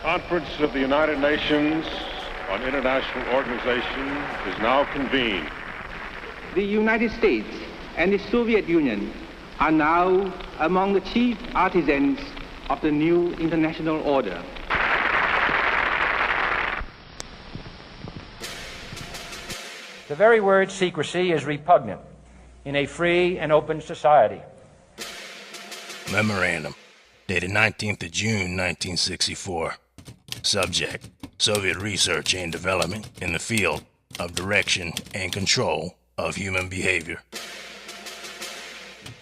Conference of the United Nations on International Organization is now convened. The United States and the Soviet Union are now among the chief artisans of the new international order. The very word secrecy is repugnant in a free and open society. Memorandum, dated 19th of June, 1964. Subject, Soviet research and development in the field of direction and control of human behavior.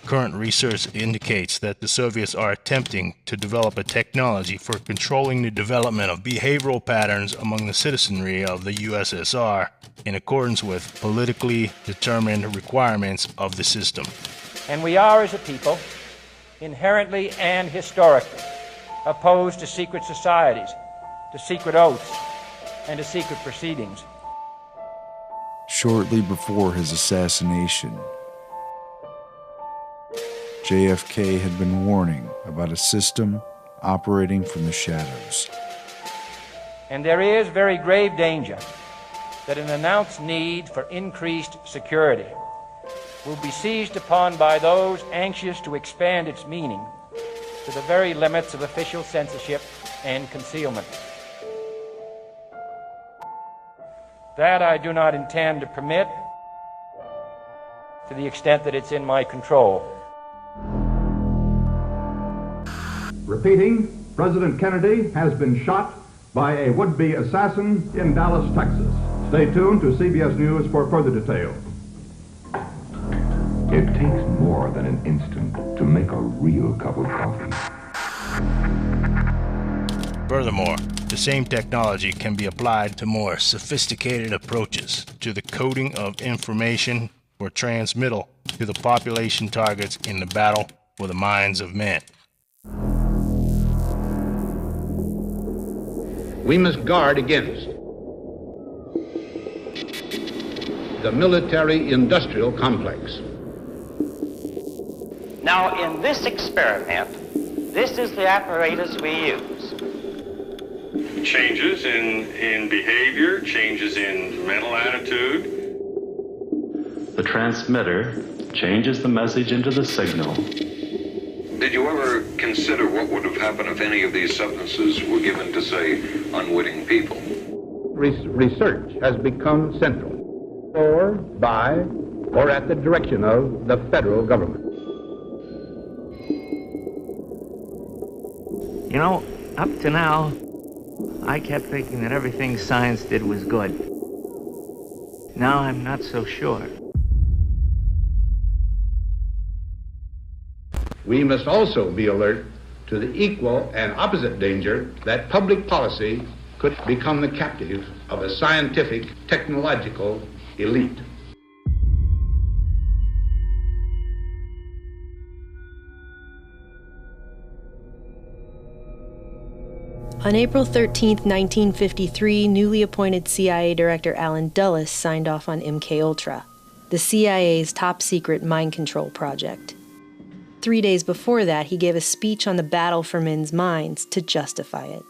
Current research indicates that the Soviets are attempting to develop a technology for controlling the development of behavioral patterns among the citizenry of the USSR in accordance with politically determined requirements of the system. And we are, as a people, inherently and historically opposed to secret societies, to secret oaths, and to secret proceedings. Shortly before his assassination, JFK had been warning about a system operating from the shadows. And there is very grave danger that an announced need for increased security will be seized upon by those anxious to expand its meaning to the very limits of official censorship and concealment. That I do not intend to permit to the extent that it's in my control. Repeating, President Kennedy has been shot by a would-be assassin in Dallas, Texas. Stay tuned to CBS News for further details. It takes more than an instant to make a real cup of coffee. Furthermore, the same technology can be applied to more sophisticated approaches to the coding of information for transmittal to the population targets in the battle for the minds of men. We must guard against the military-industrial complex. Now, in this experiment, this is the apparatus we use. Changes in behavior, changes in mental attitude. The transmitter changes the message into the signal. Did you ever consider what would have happened if any of these substances were given to, say, unwitting people? Research has become central, or by, or at the direction of the federal government. You know, up to now, I kept thinking that everything science did was good. Now I'm not so sure. We must also be alert to the equal and opposite danger that public policy could become the captive of a scientific, technological elite. On April 13, 1953, newly appointed CIA Director Allen Dulles signed off on MKUltra, the CIA's top-secret mind control project. 3 days before that, he gave a speech on the battle for men's minds to justify it.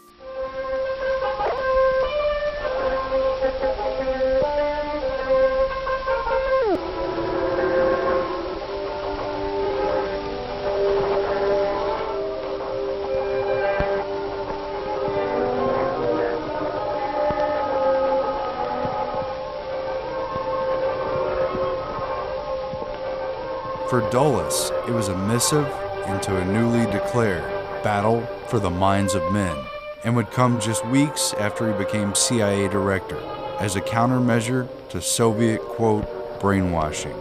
For Dulles, it was a missive into a newly declared battle for the minds of men, and would come just weeks after he became CIA director, as a countermeasure to Soviet, quote, brainwashing.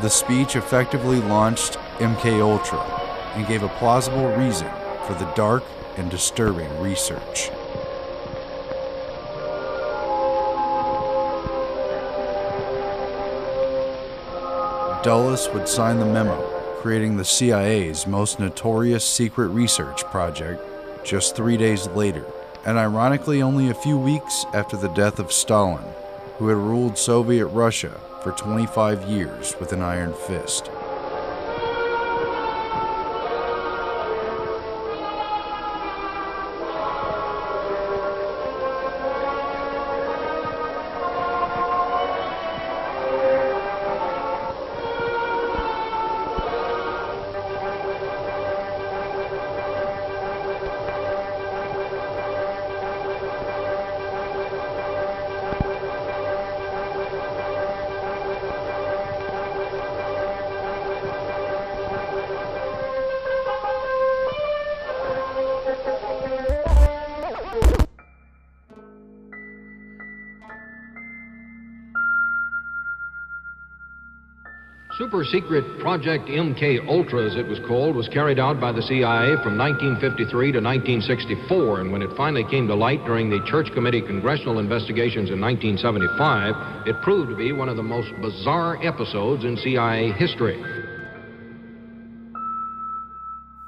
The speech effectively launched MKUltra and gave a plausible reason for the dark and disturbing research. Dulles would sign the memo, creating the CIA's most notorious secret research project just 3 days later, and ironically only a few weeks after the death of Stalin, who had ruled Soviet Russia for 25 years with an iron fist. Super-secret Project MK Ultra, as it was called, was carried out by the CIA from 1953 to 1964, and when it finally came to light during the Church Committee congressional investigations in 1975, it proved to be one of the most bizarre episodes in CIA history.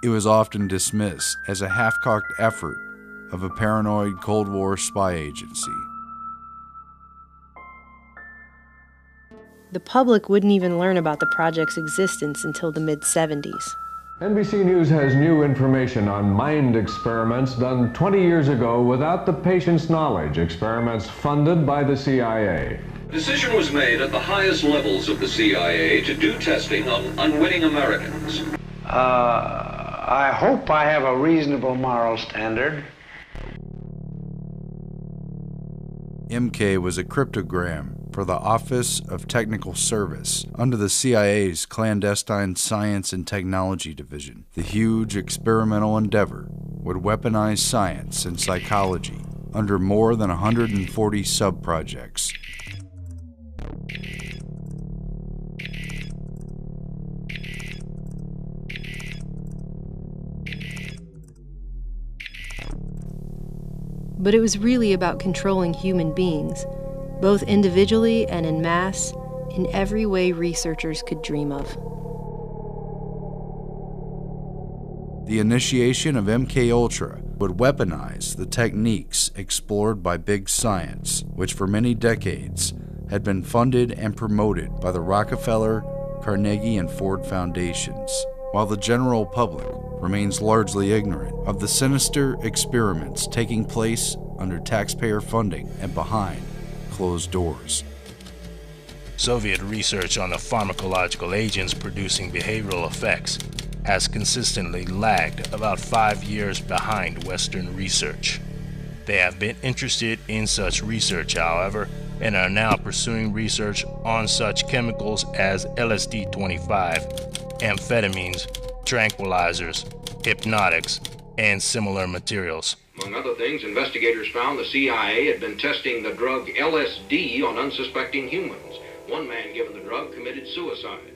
It was often dismissed as a half-cocked effort of a paranoid Cold War spy agency. The public wouldn't even learn about the project's existence until the mid-70s. NBC News has new information on mind experiments done 20 years ago without the patient's knowledge, experiments funded by the CIA. Decision was made at the highest levels of the CIA to do testing on unwitting Americans. I hope I have a reasonable moral standard. MK was a cryptogram for the Office of Technical Service under the CIA's clandestine Science and Technology Division. The huge experimental endeavor would weaponize science and psychology under more than 140 sub-projects. But it was really about controlling human beings, both individually and en masse, in every way researchers could dream of. The initiation of MK Ultra would weaponize the techniques explored by big science, which for many decades had been funded and promoted by the Rockefeller, Carnegie, and Ford foundations, while the general public remains largely ignorant of the sinister experiments taking place under taxpayer funding and behind closed doors. Soviet research on the pharmacological agents producing behavioral effects has consistently lagged about 5 years behind Western research. They have been interested in such research, however, and are now pursuing research on such chemicals as LSD-25, amphetamines, tranquilizers, hypnotics, and similar materials. Among other things, investigators found the CIA had been testing the drug LSD on unsuspecting humans. One man given the drug committed suicide.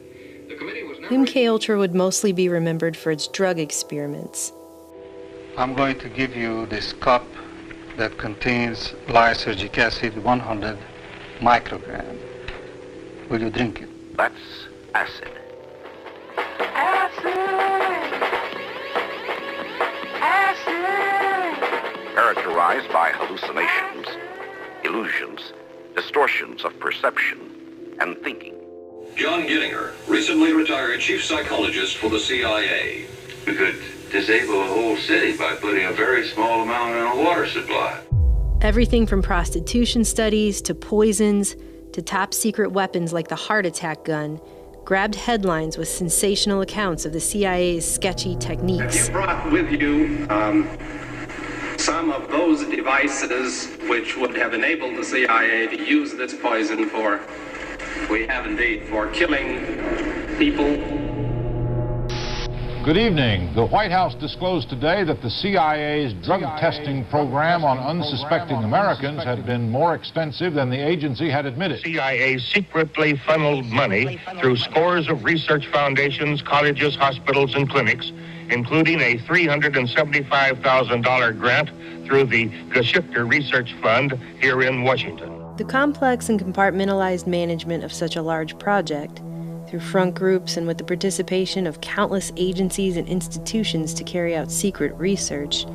The committee was never... MK Ultra would mostly be remembered for its drug experiments. I'm going to give you this cup that contains lysergic acid 100 microgram. Will you drink it? That's acid. Characterized by hallucinations, illusions, distortions of perception and thinking. John Gittinger, recently retired chief psychologist for the CIA. We could disable a whole city by putting a very small amount in a water supply. Everything from prostitution studies to poisons to top secret weapons like the heart attack gun grabbed headlines with sensational accounts of the CIA's sketchy techniques. You brought with you some of those devices which would have enabled the CIA to use this poison for, we have indeed, for killing people. Good evening. The White House disclosed today that the CIA's drug testing program on unsuspecting Americans had been more extensive than the agency had admitted. CIA secretly funneled money through scores of research foundations, colleges, hospitals, and clinics including a $375,000 grant through the Geschichter Research Fund here in Washington. The complex and compartmentalized management of such a large project, through front groups and with the participation of countless agencies and institutions to carry out secret research,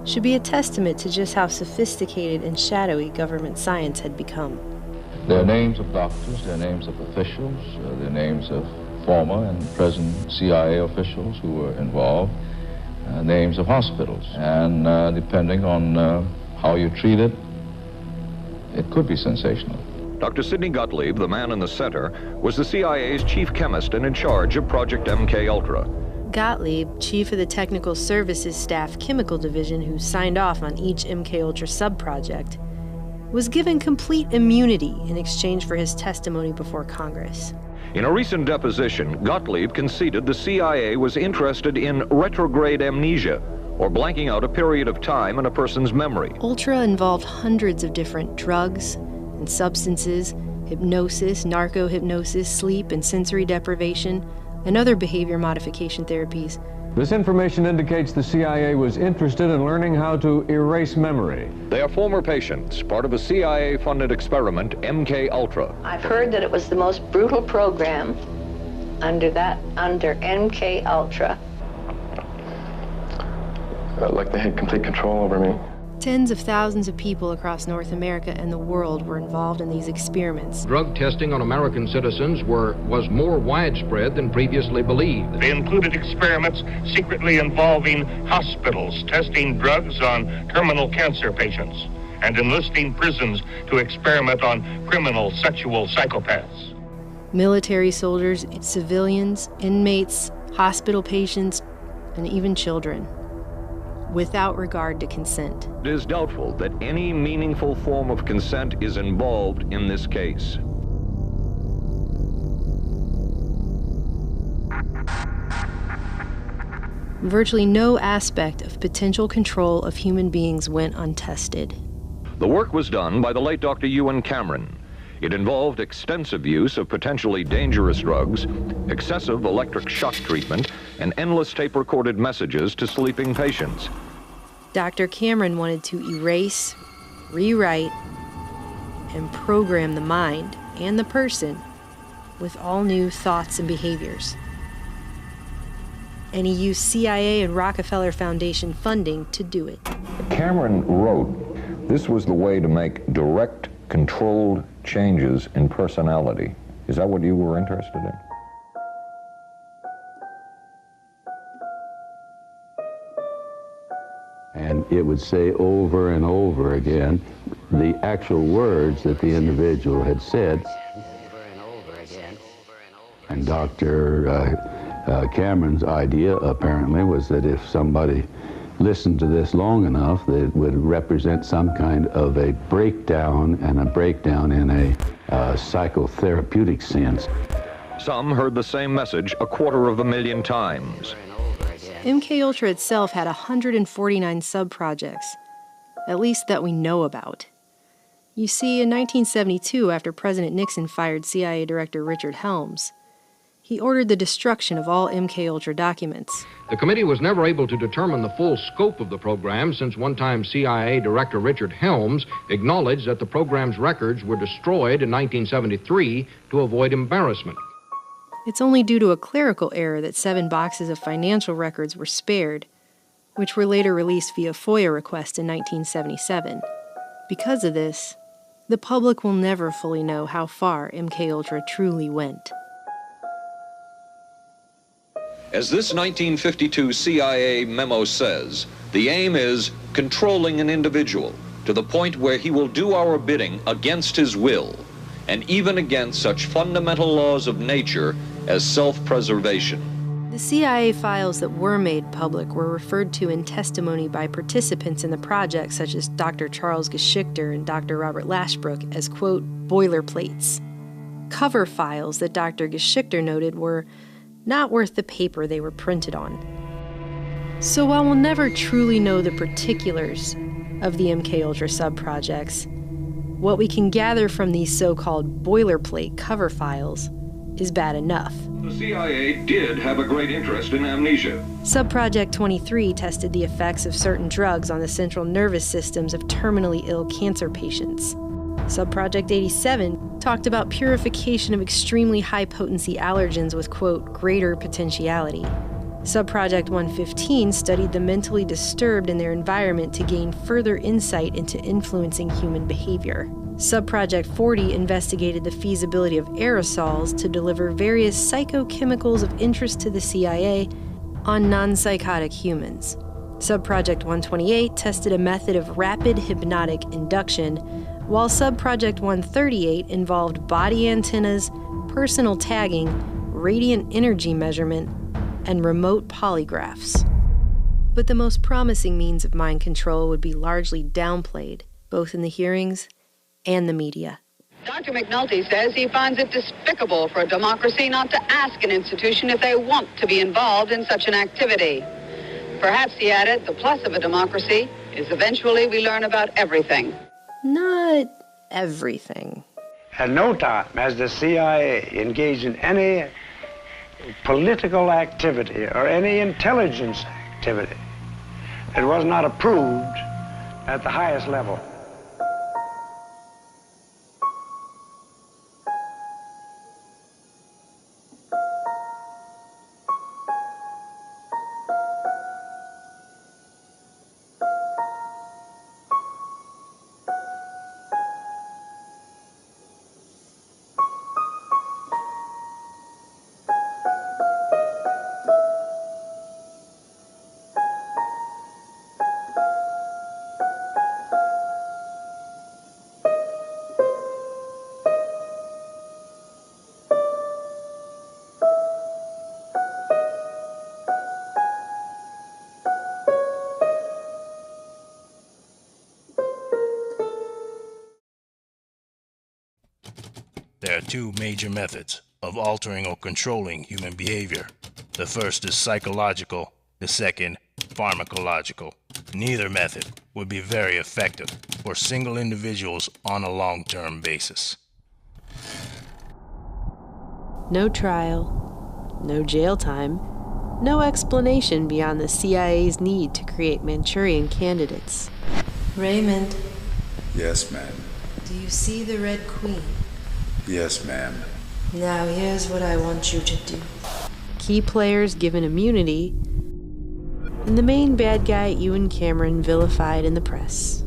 should be a testament to just how sophisticated and shadowy government science had become. Their names of doctors, their names of officials, their names of former and present CIA officials who were involved, names of hospitals, and depending on how you treat it, it could be sensational. Dr. Sidney Gottlieb, the man in the center, was the CIA's chief chemist and in charge of Project MK-Ultra. Gottlieb, chief of the Technical Services Staff Chemical Division who signed off on each MK-Ultra sub-project, was given complete immunity in exchange for his testimony before Congress. In a recent deposition, Gottlieb conceded the CIA was interested in retrograde amnesia, or blanking out a period of time in a person's memory. Ultra involved hundreds of different drugs and substances, hypnosis, narco-hypnosis, sleep and sensory deprivation, and other behavior modification therapies. This information indicates the CIA was interested in learning how to erase memory. They are former patients, part of a CIA-funded experiment, MK-Ultra. I've heard that it was the most brutal program under MK-Ultra. Like they had complete control over me. Tens of thousands of people across North America and the world were involved in these experiments. Drug testing on American citizens was more widespread than previously believed. They included experiments secretly involving hospitals testing drugs on terminal cancer patients and enlisting prisons to experiment on criminal sexual psychopaths. Military soldiers, civilians, inmates, hospital patients, and even children, without regard to consent. It is doubtful that any meaningful form of consent is involved in this case. Virtually no aspect of potential control of human beings went untested. The work was done by the late Dr. Ewan Cameron. It involved extensive use of potentially dangerous drugs, excessive electric shock treatment, and endless tape-recorded messages to sleeping patients. Dr. Cameron wanted to erase, rewrite, and program the mind and the person with all new thoughts and behaviors. And he used CIA and Rockefeller Foundation funding to do it. Cameron wrote, this was the way to make direct, controlled changes in personality. Is that what you were interested in? And it would say over and over again the actual words that the individual had said. And Dr. Cameron's idea apparently was that if somebody listened to this long enough, that it would represent some kind of a breakdown, and a breakdown in a psychotherapeutic sense. Some heard the same message 250,000 times. MK-Ultra itself had 149 sub-projects, at least that we know about. You see, in 1972, after President Nixon fired CIA Director Richard Helms, he ordered the destruction of all MK-Ultra documents. The committee was never able to determine the full scope of the program, since one-time CIA Director Richard Helms acknowledged that the program's records were destroyed in 1973 to avoid embarrassment. It's only due to a clerical error that 7 boxes of financial records were spared, which were later released via FOIA request in 1977. Because of this, the public will never fully know how far MK-Ultra truly went. As this 1952 CIA memo says, the aim is controlling an individual to the point where he will do our bidding against his will, and even against such fundamental laws of nature as self-preservation. The CIA files that were made public were referred to in testimony by participants in the project, such as Dr. Charles Geschichter and Dr. Robert Lashbrook, as, quote, boilerplates. Cover files that Dr. Geschichter noted were not worth the paper they were printed on. So while we'll never truly know the particulars of the MK-Ultra sub-projects, what we can gather from these so-called boilerplate cover files is bad enough. The CIA did have a great interest in amnesia. Subproject 23 tested the effects of certain drugs on the central nervous systems of terminally ill cancer patients. Subproject 87 talked about purification of extremely high-potency allergens with, quote, greater potentiality. Subproject 115 studied the mentally disturbed in their environment to gain further insight into influencing human behavior. Subproject 40 investigated the feasibility of aerosols to deliver various psychochemicals of interest to the CIA on non-psychotic humans. Subproject 128 tested a method of rapid hypnotic induction, while Subproject 138 involved body antennas, personal tagging, radiant energy measurement, and remote polygraphs. But the most promising means of mind control would be largely downplayed, both in the hearings and the media. Dr. McNulty says he finds it despicable for a democracy not to ask an institution if they want to be involved in such an activity. Perhaps, he added, the plus of a democracy is eventually we learn about everything. Not everything. At no time has the CIA engaged in any political activity or any intelligence activity that was not approved at the highest level. There are two major methods of altering or controlling human behavior. The first is psychological, the second, pharmacological. Neither method would be very effective for single individuals on a long-term basis. No trial, no jail time, no explanation beyond the CIA's need to create Manchurian candidates. Raymond. Yes, ma'am. Do you see the Red Queen? Yes, ma'am. Now here's what I want you to do. Key players given immunity, and the main bad guy, Ewan Cameron, vilified in the press.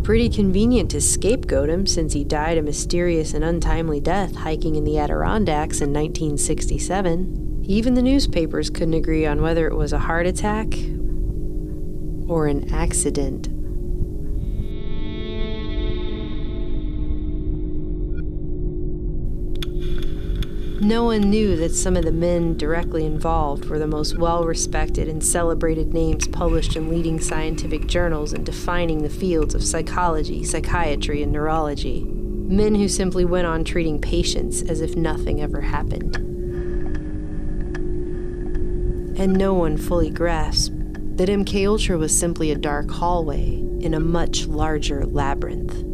Pretty convenient to scapegoat him since he died a mysterious and untimely death hiking in the Adirondacks in 1967. Even the newspapers couldn't agree on whether it was a heart attack or an accident. No one knew that some of the men directly involved were the most well-respected and celebrated names published in leading scientific journals and defining the fields of psychology, psychiatry, and neurology. Men who simply went on treating patients as if nothing ever happened. And no one fully grasped that MKUltra was simply a dark hallway in a much larger labyrinth.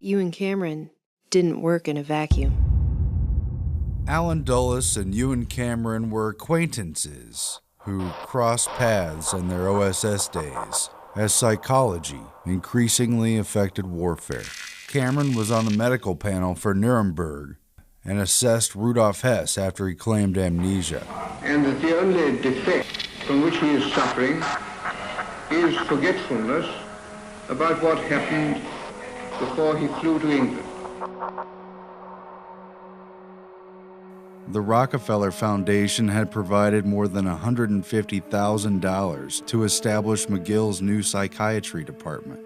Ewan Cameron didn't work in a vacuum. Allen Dulles and Ewan Cameron were acquaintances who crossed paths in their OSS days as psychology increasingly affected warfare. Cameron was on the medical panel for Nuremberg and assessed Rudolf Hess after he claimed amnesia. And that the only defect from which he is suffering is forgetfulness about what happened before he flew to England. The Rockefeller Foundation had provided more than $150,000 to establish McGill's new psychiatry department,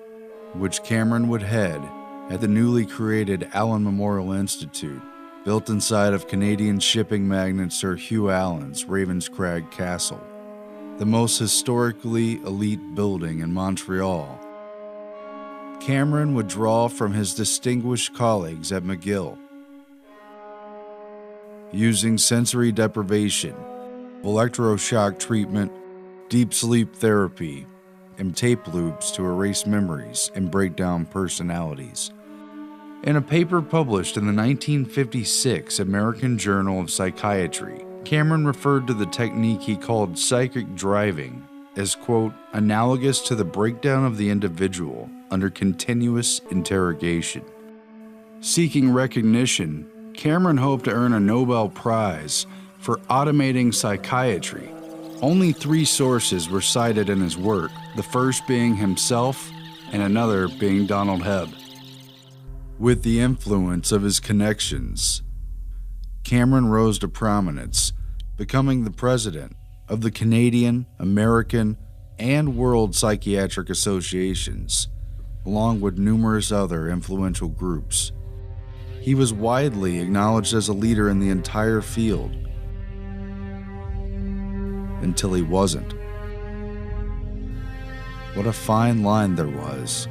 which Cameron would head at the newly created Allen Memorial Institute, built inside of Canadian shipping magnate Sir Hugh Allen's Ravenscrag Castle, the most historically elite building in Montreal. Cameron would draw from his distinguished colleagues at McGill. Using sensory deprivation, electroshock treatment, deep sleep therapy, and tape loops to erase memories and break down personalities. In a paper published in the 1956 American Journal of Psychiatry, Cameron referred to the technique he called psychic driving as, quote, analogous to the breakdown of the individual under continuous interrogation. Seeking recognition, Cameron hoped to earn a Nobel Prize for automating psychiatry. Only 3 sources were cited in his work, the first being himself and another being Donald Hebb. With the influence of his connections, Cameron rose to prominence, becoming the president of the Canadian, American, and World Psychiatric Associations, along with numerous other influential groups. He was widely acknowledged as a leader in the entire field, until he wasn't. What a fine line there was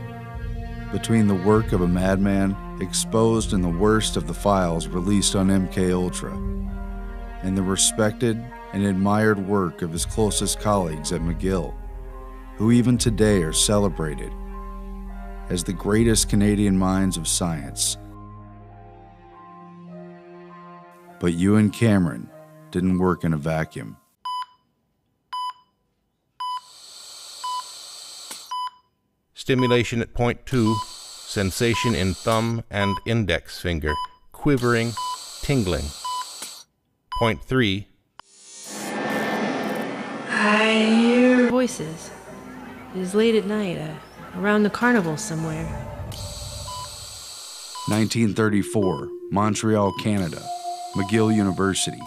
between the work of a madman exposed in the worst of the files released on MKUltra and the respected and admired work of his closest colleagues at McGill, who even today are celebrated as the greatest Canadian minds of science. But you and Cameron didn't work in a vacuum. Stimulation at point 2, sensation in thumb and index finger, quivering, tingling. Point 3. I hear voices. It is late at night, around the carnival somewhere. 1934, Montreal, Canada, McGill University.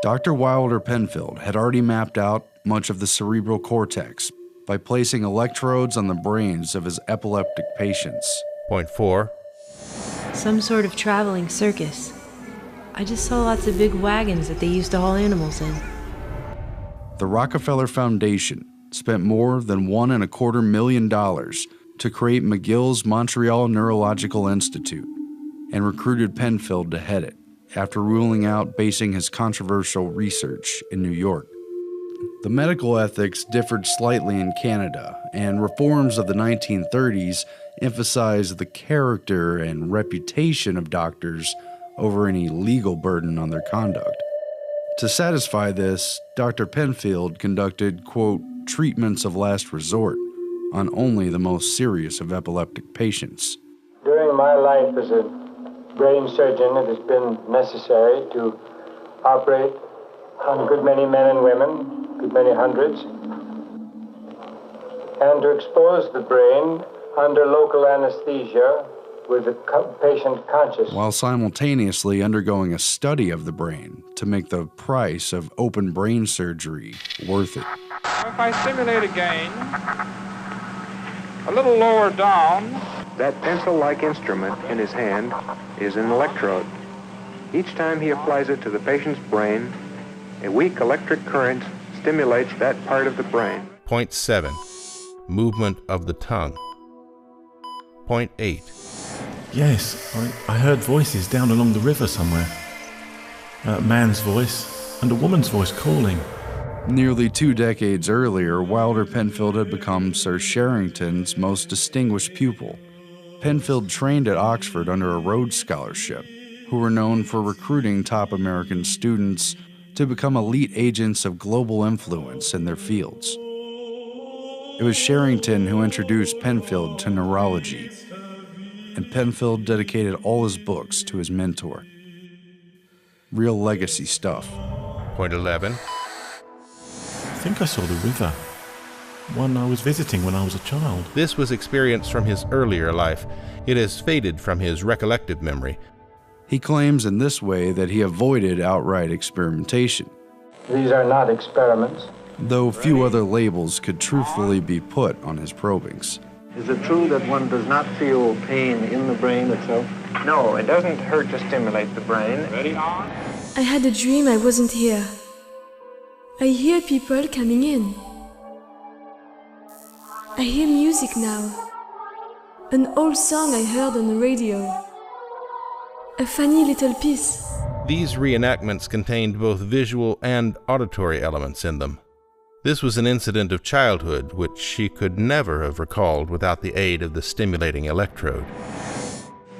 Dr. Wilder Penfield had already mapped out much of the cerebral cortex by placing electrodes on the brains of his epileptic patients. Point 4. Some sort of traveling circus. I just saw lots of big wagons that they used to haul animals in. The Rockefeller Foundation spent more than $1.25 million to create McGill's Montreal Neurological Institute and recruited Penfield to head it after ruling out basing his controversial research in New York. The medical ethics differed slightly in Canada, and reforms of the 1930s emphasized the character and reputation of doctors over any legal burden on their conduct. To satisfy this, Dr. Penfield conducted, quote, treatments of last resort on only the most serious of epileptic patients. During my life as a brain surgeon, it has been necessary to operate on a good many men and women, a good many hundreds, and to expose the brain under local anesthesia with the patient conscious. While simultaneously undergoing a study of the brain to make the price of open brain surgery worth it. If I stimulate again, a little lower down. That pencil-like instrument in his hand is an electrode. Each time he applies it to the patient's brain, a weak electric current stimulates that part of the brain. Point 7. Movement of the tongue. Point 8. Yes, I heard voices down along the river somewhere. A man's voice and a woman's voice calling. Nearly 2 decades earlier, Wilder Penfield had become Sir Sherrington's most distinguished pupil. Penfield trained at Oxford under a Rhodes Scholarship, who were known for recruiting top American students to become elite agents of global influence in their fields. It was Sherrington who introduced Penfield to neurology, and Penfield dedicated all his books to his mentor. Real legacy stuff. Point 11. I think I saw the river. One I was visiting when I was a child. This was experience from his earlier life. It has faded from his recollective memory. He claims in this way that he avoided outright experimentation. These are not experiments. Though few other labels could truthfully be put on his probings. Is it true that one does not feel pain in the brain itself? No, it doesn't hurt to stimulate the brain. Ready, on. I had a dream I wasn't here. I hear people coming in. I hear music now. An old song I heard on the radio. A funny little piece. These reenactments contained both visual and auditory elements in them. This was an incident of childhood which she could never have recalled without the aid of the stimulating electrode.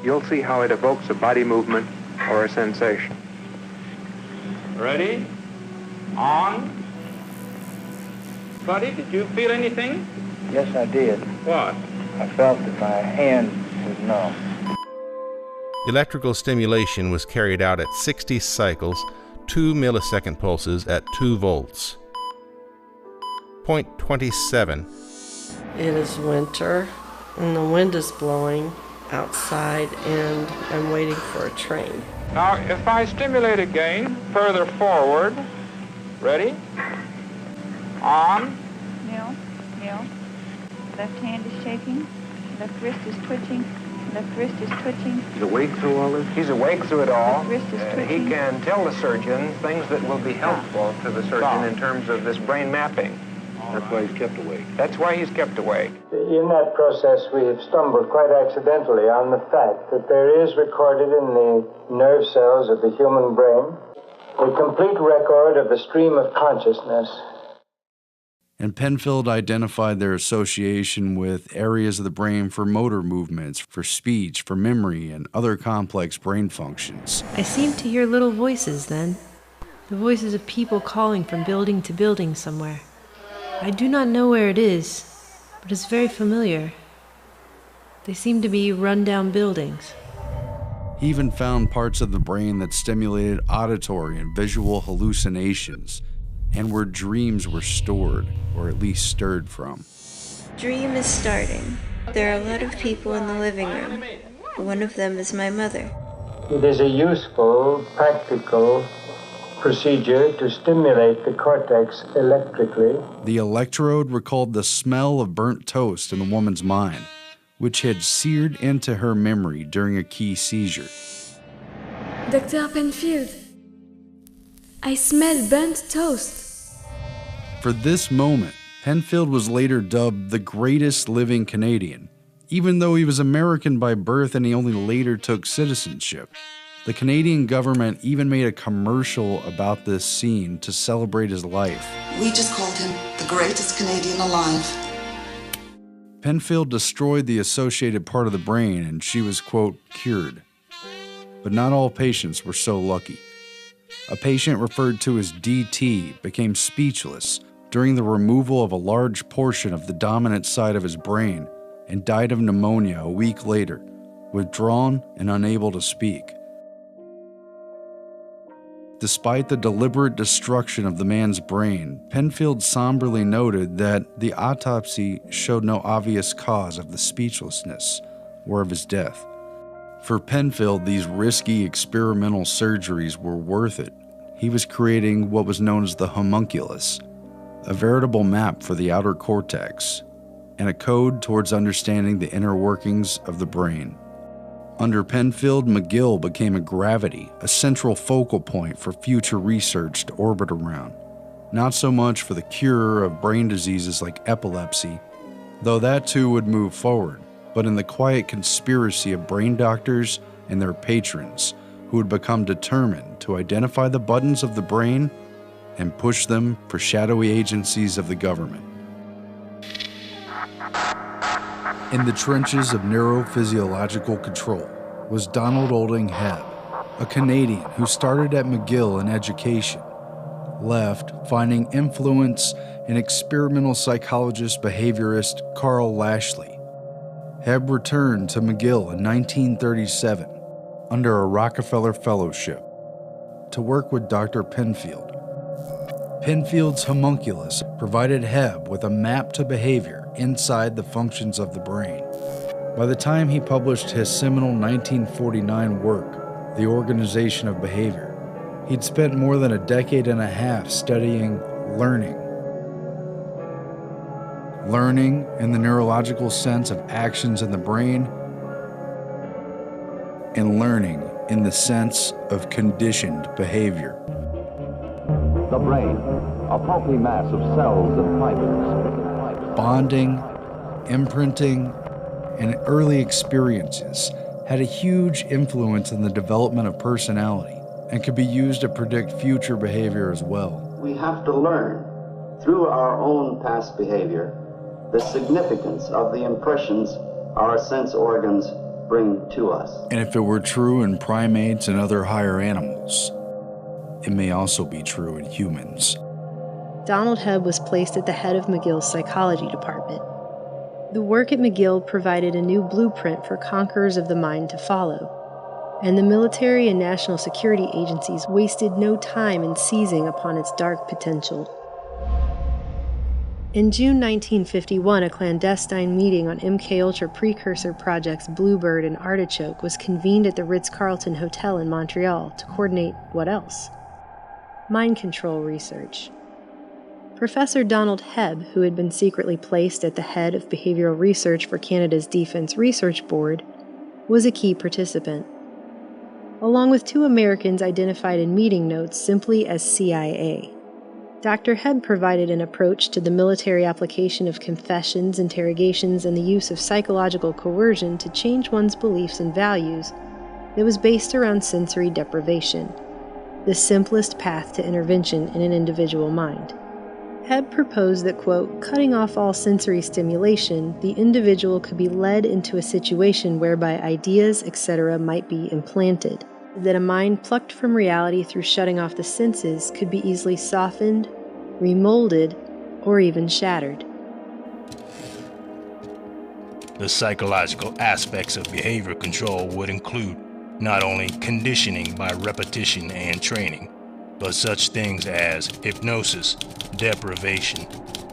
You'll see how it evokes a body movement or a sensation. Ready? On. Buddy, did you feel anything? Yes, I did. What? I felt that my hand was numb. Electrical stimulation was carried out at 60 cycles, 2 millisecond pulses at 2 volts. Point 27. It is winter, and the wind is blowing outside, and I'm waiting for a train. Now, if I stimulate again, further forward. Ready? On. Neil. Left hand is shaking. Left wrist is twitching. Left wrist is twitching. He's awake through all this? He's awake through it all. Left wrist is twitching. He can tell the surgeon things that will be helpful to the surgeon in terms of this brain mapping. That's why he's kept awake. That's why he's kept awake. In that process, we have stumbled quite accidentally on the fact that there is recorded in the nerve cells of the human brain a complete record of the stream of consciousness. And Penfield identified their association with areas of the brain for motor movements, for speech, for memory, and other complex brain functions. I seemed to hear little voices then, the voices of people calling from building to building somewhere. I do not know where it is, but it's very familiar. They seem to be run-down buildings. He even found parts of the brain that stimulated auditory and visual hallucinations, and where dreams were stored, or at least stirred from. Dream is starting. There are a lot of people in the living room. One of them is my mother. It is a useful, practical procedure to stimulate the cortex electrically. The electrode recalled the smell of burnt toast in the woman's mind, which had seared into her memory during a key seizure. Dr. Penfield, I smell burnt toast. For this moment, Penfield was later dubbed the greatest living Canadian, even though he was American by birth and he only later took citizenship. The Canadian government even made a commercial about this scene to celebrate his life. We just called him the greatest Canadian alive. Penfield destroyed the associated part of the brain and she was, quote, cured. But not all patients were so lucky. A patient referred to as DT became speechless during the removal of a large portion of the dominant side of his brain and died of pneumonia a week later, withdrawn and unable to speak. Despite the deliberate destruction of the man's brain, Penfield somberly noted that the autopsy showed no obvious cause of the speechlessness or of his death. For Penfield, these risky experimental surgeries were worth it. He was creating what was known as the homunculus, a veritable map for the outer cortex, and a code towards understanding the inner workings of the brain. Under Penfield, McGill became a gravity, a central focal point for future research to orbit around. Not so much for the cure of brain diseases like epilepsy, though that too would move forward, but in the quiet conspiracy of brain doctors and their patrons who would become determined to identify the buttons of the brain and push them for shadowy agencies of the government. In the trenches of neurophysiological control was Donald Olding Hebb, a Canadian who started at McGill in education, left finding influence in experimental psychologist behaviorist Carl Lashley. Hebb returned to McGill in 1937 under a Rockefeller Fellowship to work with Dr. Penfield. Penfield's homunculus provided Hebb with a map to behavior inside the functions of the brain. By the time he published his seminal 1949 work, The Organization of Behavior, he'd spent more than a decade and a half studying learning. Learning in the neurological sense of actions in the brain, and learning in the sense of conditioned behavior. The brain, a pulpy mass of cells and fibers. Bonding, imprinting, and early experiences had a huge influence in the development of personality and could be used to predict future behavior as well. We have to learn through our own past behavior the significance of the impressions our sense organs bring to us. And if it were true in primates and other higher animals, it may also be true in humans. Donald Hebb was placed at the head of McGill's psychology department. The work at McGill provided a new blueprint for conquerors of the mind to follow, and the military and national security agencies wasted no time in seizing upon its dark potential. In June 1951, a clandestine meeting on MKUltra precursor projects Bluebird and Artichoke was convened at the Ritz-Carlton Hotel in Montreal to coordinate what else? Mind control research. Professor Donald Hebb, who had been secretly placed at the head of behavioral research for Canada's Defense Research Board, was a key participant, along with 2 Americans identified in meeting notes simply as CIA. Dr. Hebb provided an approach to the military application of confessions, interrogations, and the use of psychological coercion to change one's beliefs and values that was based around sensory deprivation, the simplest path to intervention in an individual mind. Hebb proposed that, quote, cutting off all sensory stimulation, the individual could be led into a situation whereby ideas, etc. might be implanted, that a mind plucked from reality through shutting off the senses could be easily softened, remolded, or even shattered. The psychological aspects of behavior control would include not only conditioning by repetition and training, but such things as hypnosis, deprivation,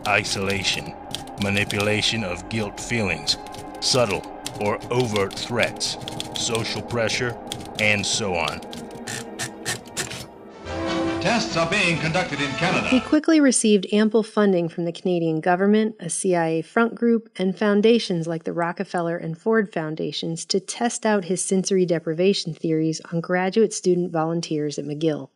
isolation, manipulation of guilt feelings, subtle or overt threats, social pressure, and so on. Tests are being conducted in Canada. He quickly received ample funding from the Canadian government, a CIA front group, and foundations like the Rockefeller and Ford Foundations to test out his sensory deprivation theories on graduate student volunteers at McGill.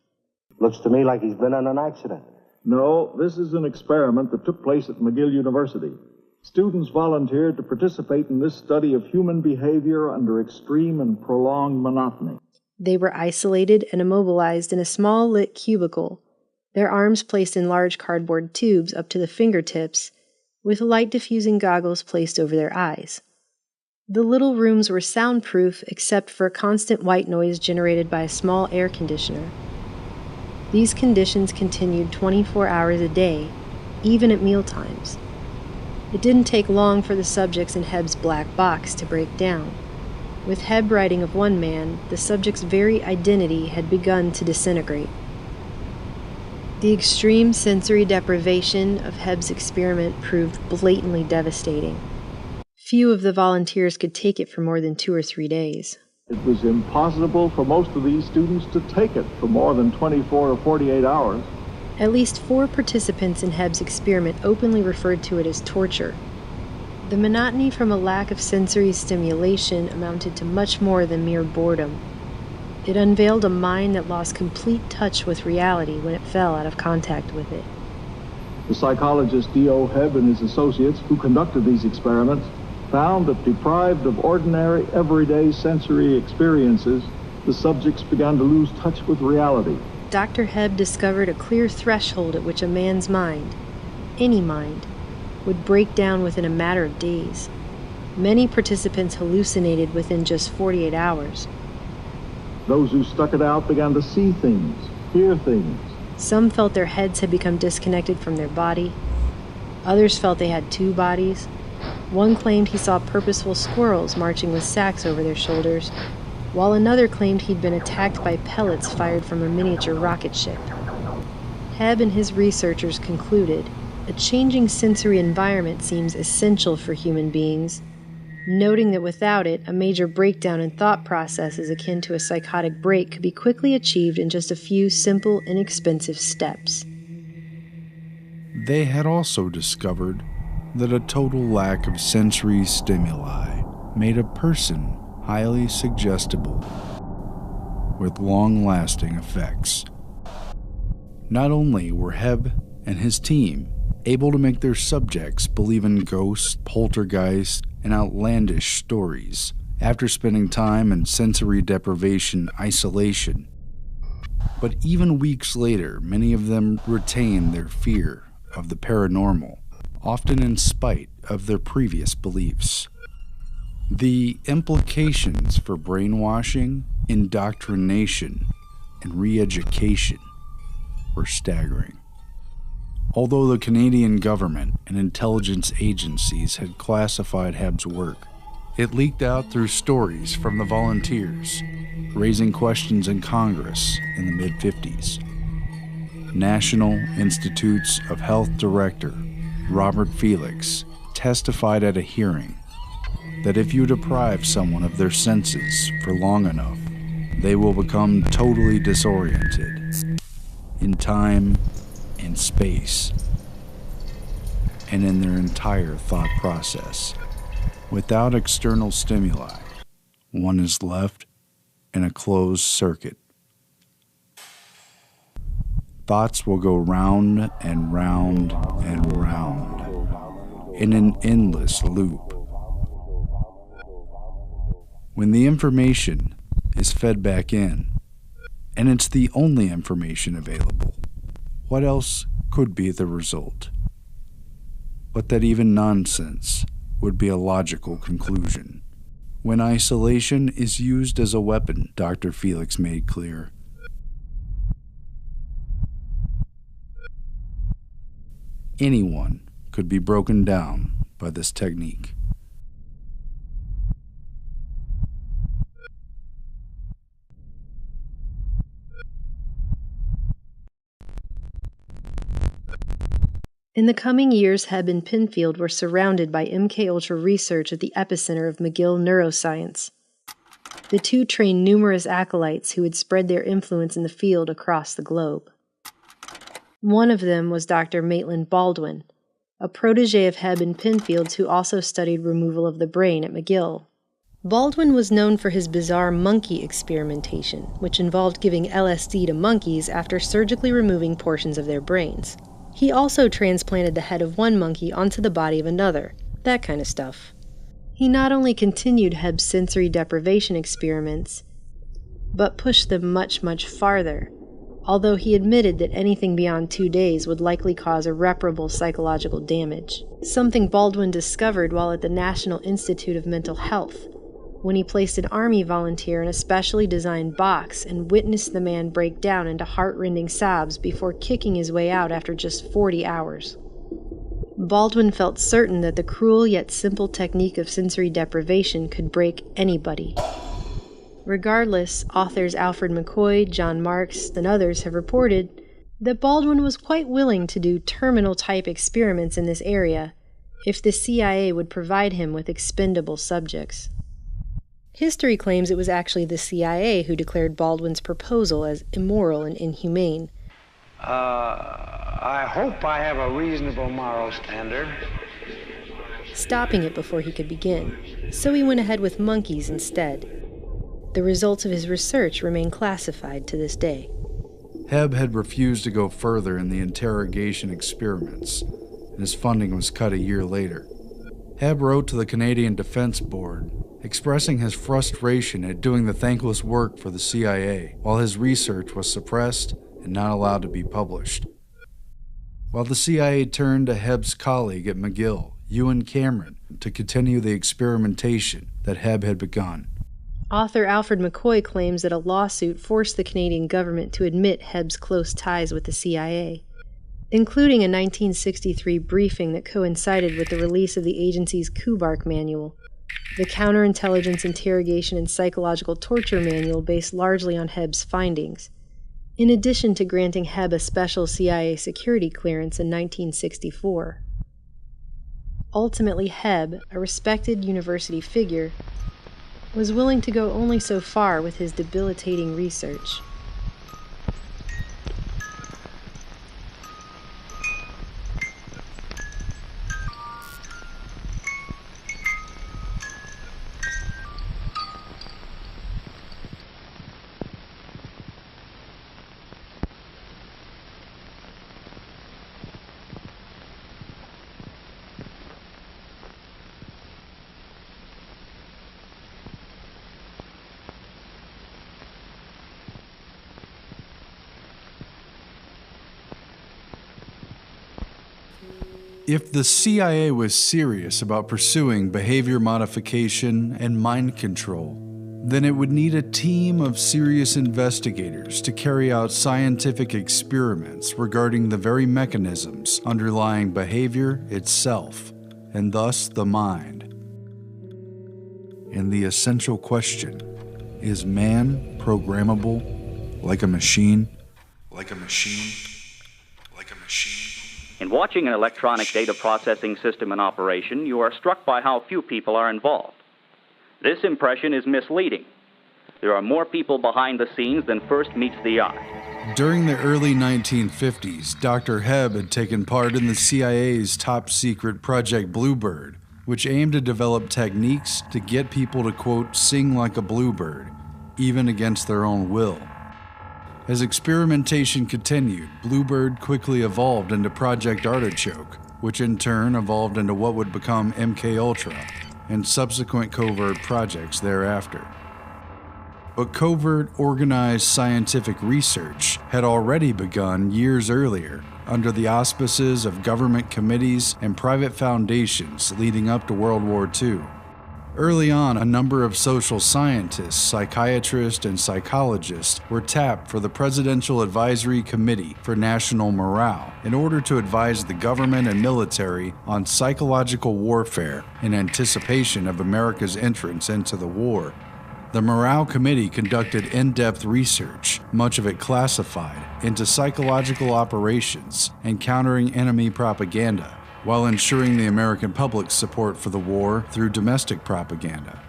Looks to me like he's been in an accident. No, this is an experiment that took place at McGill University. Students volunteered to participate in this study of human behavior under extreme and prolonged monotony. They were isolated and immobilized in a small lit cubicle, their arms placed in large cardboard tubes up to the fingertips, with light-diffusing goggles placed over their eyes. The little rooms were soundproof except for constant white noise generated by a small air conditioner. These conditions continued 24 hours a day, even at mealtimes. It didn't take long for the subjects in Hebb's black box to break down. With Hebb writing of one man, the subject's very identity had begun to disintegrate. The extreme sensory deprivation of Hebb's experiment proved blatantly devastating. Few of the volunteers could take it for more than 2 or 3 days. It was impossible for most of these students to take it for more than 24 or 48 hours. At least 4 participants in Hebb's experiment openly referred to it as torture. The monotony from a lack of sensory stimulation amounted to much more than mere boredom. It unveiled a mind that lost complete touch with reality when it fell out of contact with it. The psychologist D.O. Hebb and his associates who conducted these experiments found that deprived of ordinary, everyday sensory experiences, the subjects began to lose touch with reality. Dr. Hebb discovered a clear threshold at which a man's mind, any mind, would break down within a matter of days. Many participants hallucinated within just 48 hours. Those who stuck it out began to see things, hear things. Some felt their heads had become disconnected from their body. Others felt they had 2 bodies. One claimed he saw purposeful squirrels marching with sacks over their shoulders, while another claimed he'd been attacked by pellets fired from a miniature rocket ship. Hebb and his researchers concluded a changing sensory environment seems essential for human beings, noting that without it, a major breakdown in thought processes akin to a psychotic break could be quickly achieved in just a few simple, inexpensive steps. They had also discovered that a total lack of sensory stimuli made a person highly suggestible, with long-lasting effects. Not only were Hebb and his team able to make their subjects believe in ghosts, poltergeists, and outlandish stories after spending time in sensory deprivation isolation. But even weeks later, many of them retain their fear of the paranormal, often in spite of their previous beliefs. The implications for brainwashing, indoctrination, and re-education were staggering. Although the Canadian government and intelligence agencies had classified Hebb's work, it leaked out through stories from the volunteers, raising questions in Congress in the mid-50s. National Institutes of Health Director Robert Felix testified at a hearing that if you deprive someone of their senses for long enough, they will become totally disoriented in time and space and in their entire thought process. Without external stimuli, one is left in a closed circuit. Thoughts will go round and round and round in an endless loop. When the information is fed back in, and it's the only information available, what else could be the result? But that even nonsense would be a logical conclusion. When isolation is used as a weapon, Dr. Felix made clear, anyone could be broken down by this technique. In the coming years, Hebb and Pinfield were surrounded by MKUltra research at the epicenter of McGill neuroscience. The two trained numerous acolytes who would spread their influence in the field across the globe. One of them was Dr. Maitland Baldwin, a protege of Hebb and Pinfield's who also studied removal of the brain at McGill. Baldwin was known for his bizarre monkey experimentation, which involved giving LSD to monkeys after surgically removing portions of their brains. He also transplanted the head of one monkey onto the body of another, that kind of stuff. He not only continued Hebb's sensory deprivation experiments, but pushed them much, much farther, although he admitted that anything beyond 2 days would likely cause irreparable psychological damage, something Baldwin discovered while at the National Institute of Mental Health, when he placed an Army volunteer in a specially designed box and witnessed the man break down into heart-rending sobs before kicking his way out after just 40 hours. Baldwin felt certain that the cruel yet simple technique of sensory deprivation could break anybody. Regardless, authors Alfred McCoy, John Marks, and others have reported that Baldwin was quite willing to do terminal-type experiments in this area if the CIA would provide him with expendable subjects. History claims it was actually the CIA who declared Baldwin's proposal as immoral and inhumane. I hope I have a reasonable moral standard. Stopping it before he could begin, so he went ahead with monkeys instead. The results of his research remain classified to this day. Hebb had refused to go further in the interrogation experiments, and his funding was cut a year later. Hebb wrote to the Canadian Defense Board, expressing his frustration at doing the thankless work for the CIA while his research was suppressed and not allowed to be published. While the CIA turned to Hebb's colleague at McGill, Ewan Cameron, to continue the experimentation that Hebb had begun. Author Alfred McCoy claims that a lawsuit forced the Canadian government to admit Hebb's close ties with the CIA, including a 1963 briefing that coincided with the release of the agency's Kubark Manual, the counterintelligence interrogation and psychological torture manual based largely on Hebb's findings, in addition to granting Hebb a special CIA security clearance in 1964. Ultimately, Hebb, a respected university figure, was willing to go only so far with his debilitating research. If the CIA was serious about pursuing behavior modification and mind control, then it would need a team of serious investigators to carry out scientific experiments regarding the very mechanisms underlying behavior itself, and thus the mind. And the essential question, is man programmable like a machine? Like a machine? Like a machine? In watching an electronic data processing system in operation, you are struck by how few people are involved. This impression is misleading. There are more people behind the scenes than first meets the eye. During the early 1950s, Dr. Hebb had taken part in the CIA's top-secret Project Bluebird, which aimed to develop techniques to get people to, quote, sing like a bluebird, even against their own will. As experimentation continued, Bluebird quickly evolved into Project Artichoke, which in turn evolved into what would become MK Ultra, and subsequent covert projects thereafter. But covert, organized scientific research had already begun years earlier under the auspices of government committees and private foundations leading up to World War II. Early on, a number of social scientists, psychiatrists, and psychologists were tapped for the Presidential Advisory Committee for National Morale in order to advise the government and military on psychological warfare in anticipation of America's entrance into the war. The Morale Committee conducted in-depth research, much of it classified, into psychological operations and countering enemy propaganda, while ensuring the American public's support for the war through domestic propaganda.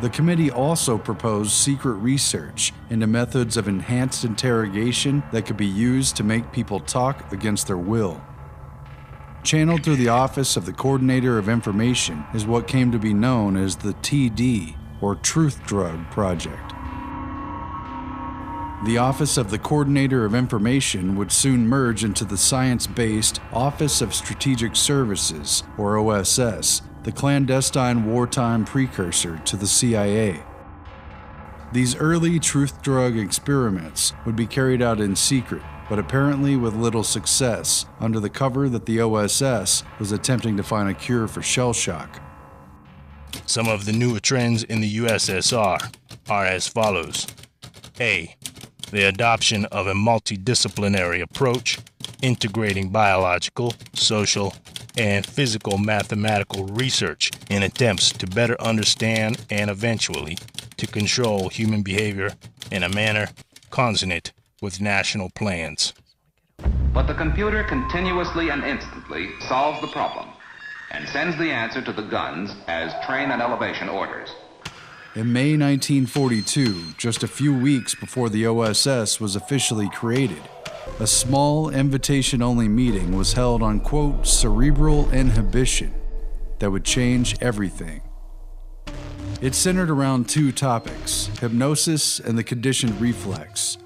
The committee also proposed secret research into methods of enhanced interrogation that could be used to make people talk against their will. Channeled through the Office of the Coordinator of Information is what came to be known as the TD, or Truth Drug Project. The Office of the Coordinator of Information would soon merge into the science-based Office of Strategic Services, or OSS, the clandestine wartime precursor to the CIA. These early truth drug experiments would be carried out in secret, but apparently with little success, under the cover that the OSS was attempting to find a cure for shell shock. Some of the newer trends in the USSR are as follows. A. The adoption of a multidisciplinary approach, integrating biological, social, and physical mathematical research in attempts to better understand and eventually to control human behavior in a manner consonant with national plans. But the computer continuously and instantly solves the problem and sends the answer to the guns as train and elevation orders. In May 1942, just a few weeks before the OSS was officially created, a small invitation-only meeting was held on, quote, cerebral inhibition that would change everything. It centered around two topics, hypnosis and the conditioned reflex.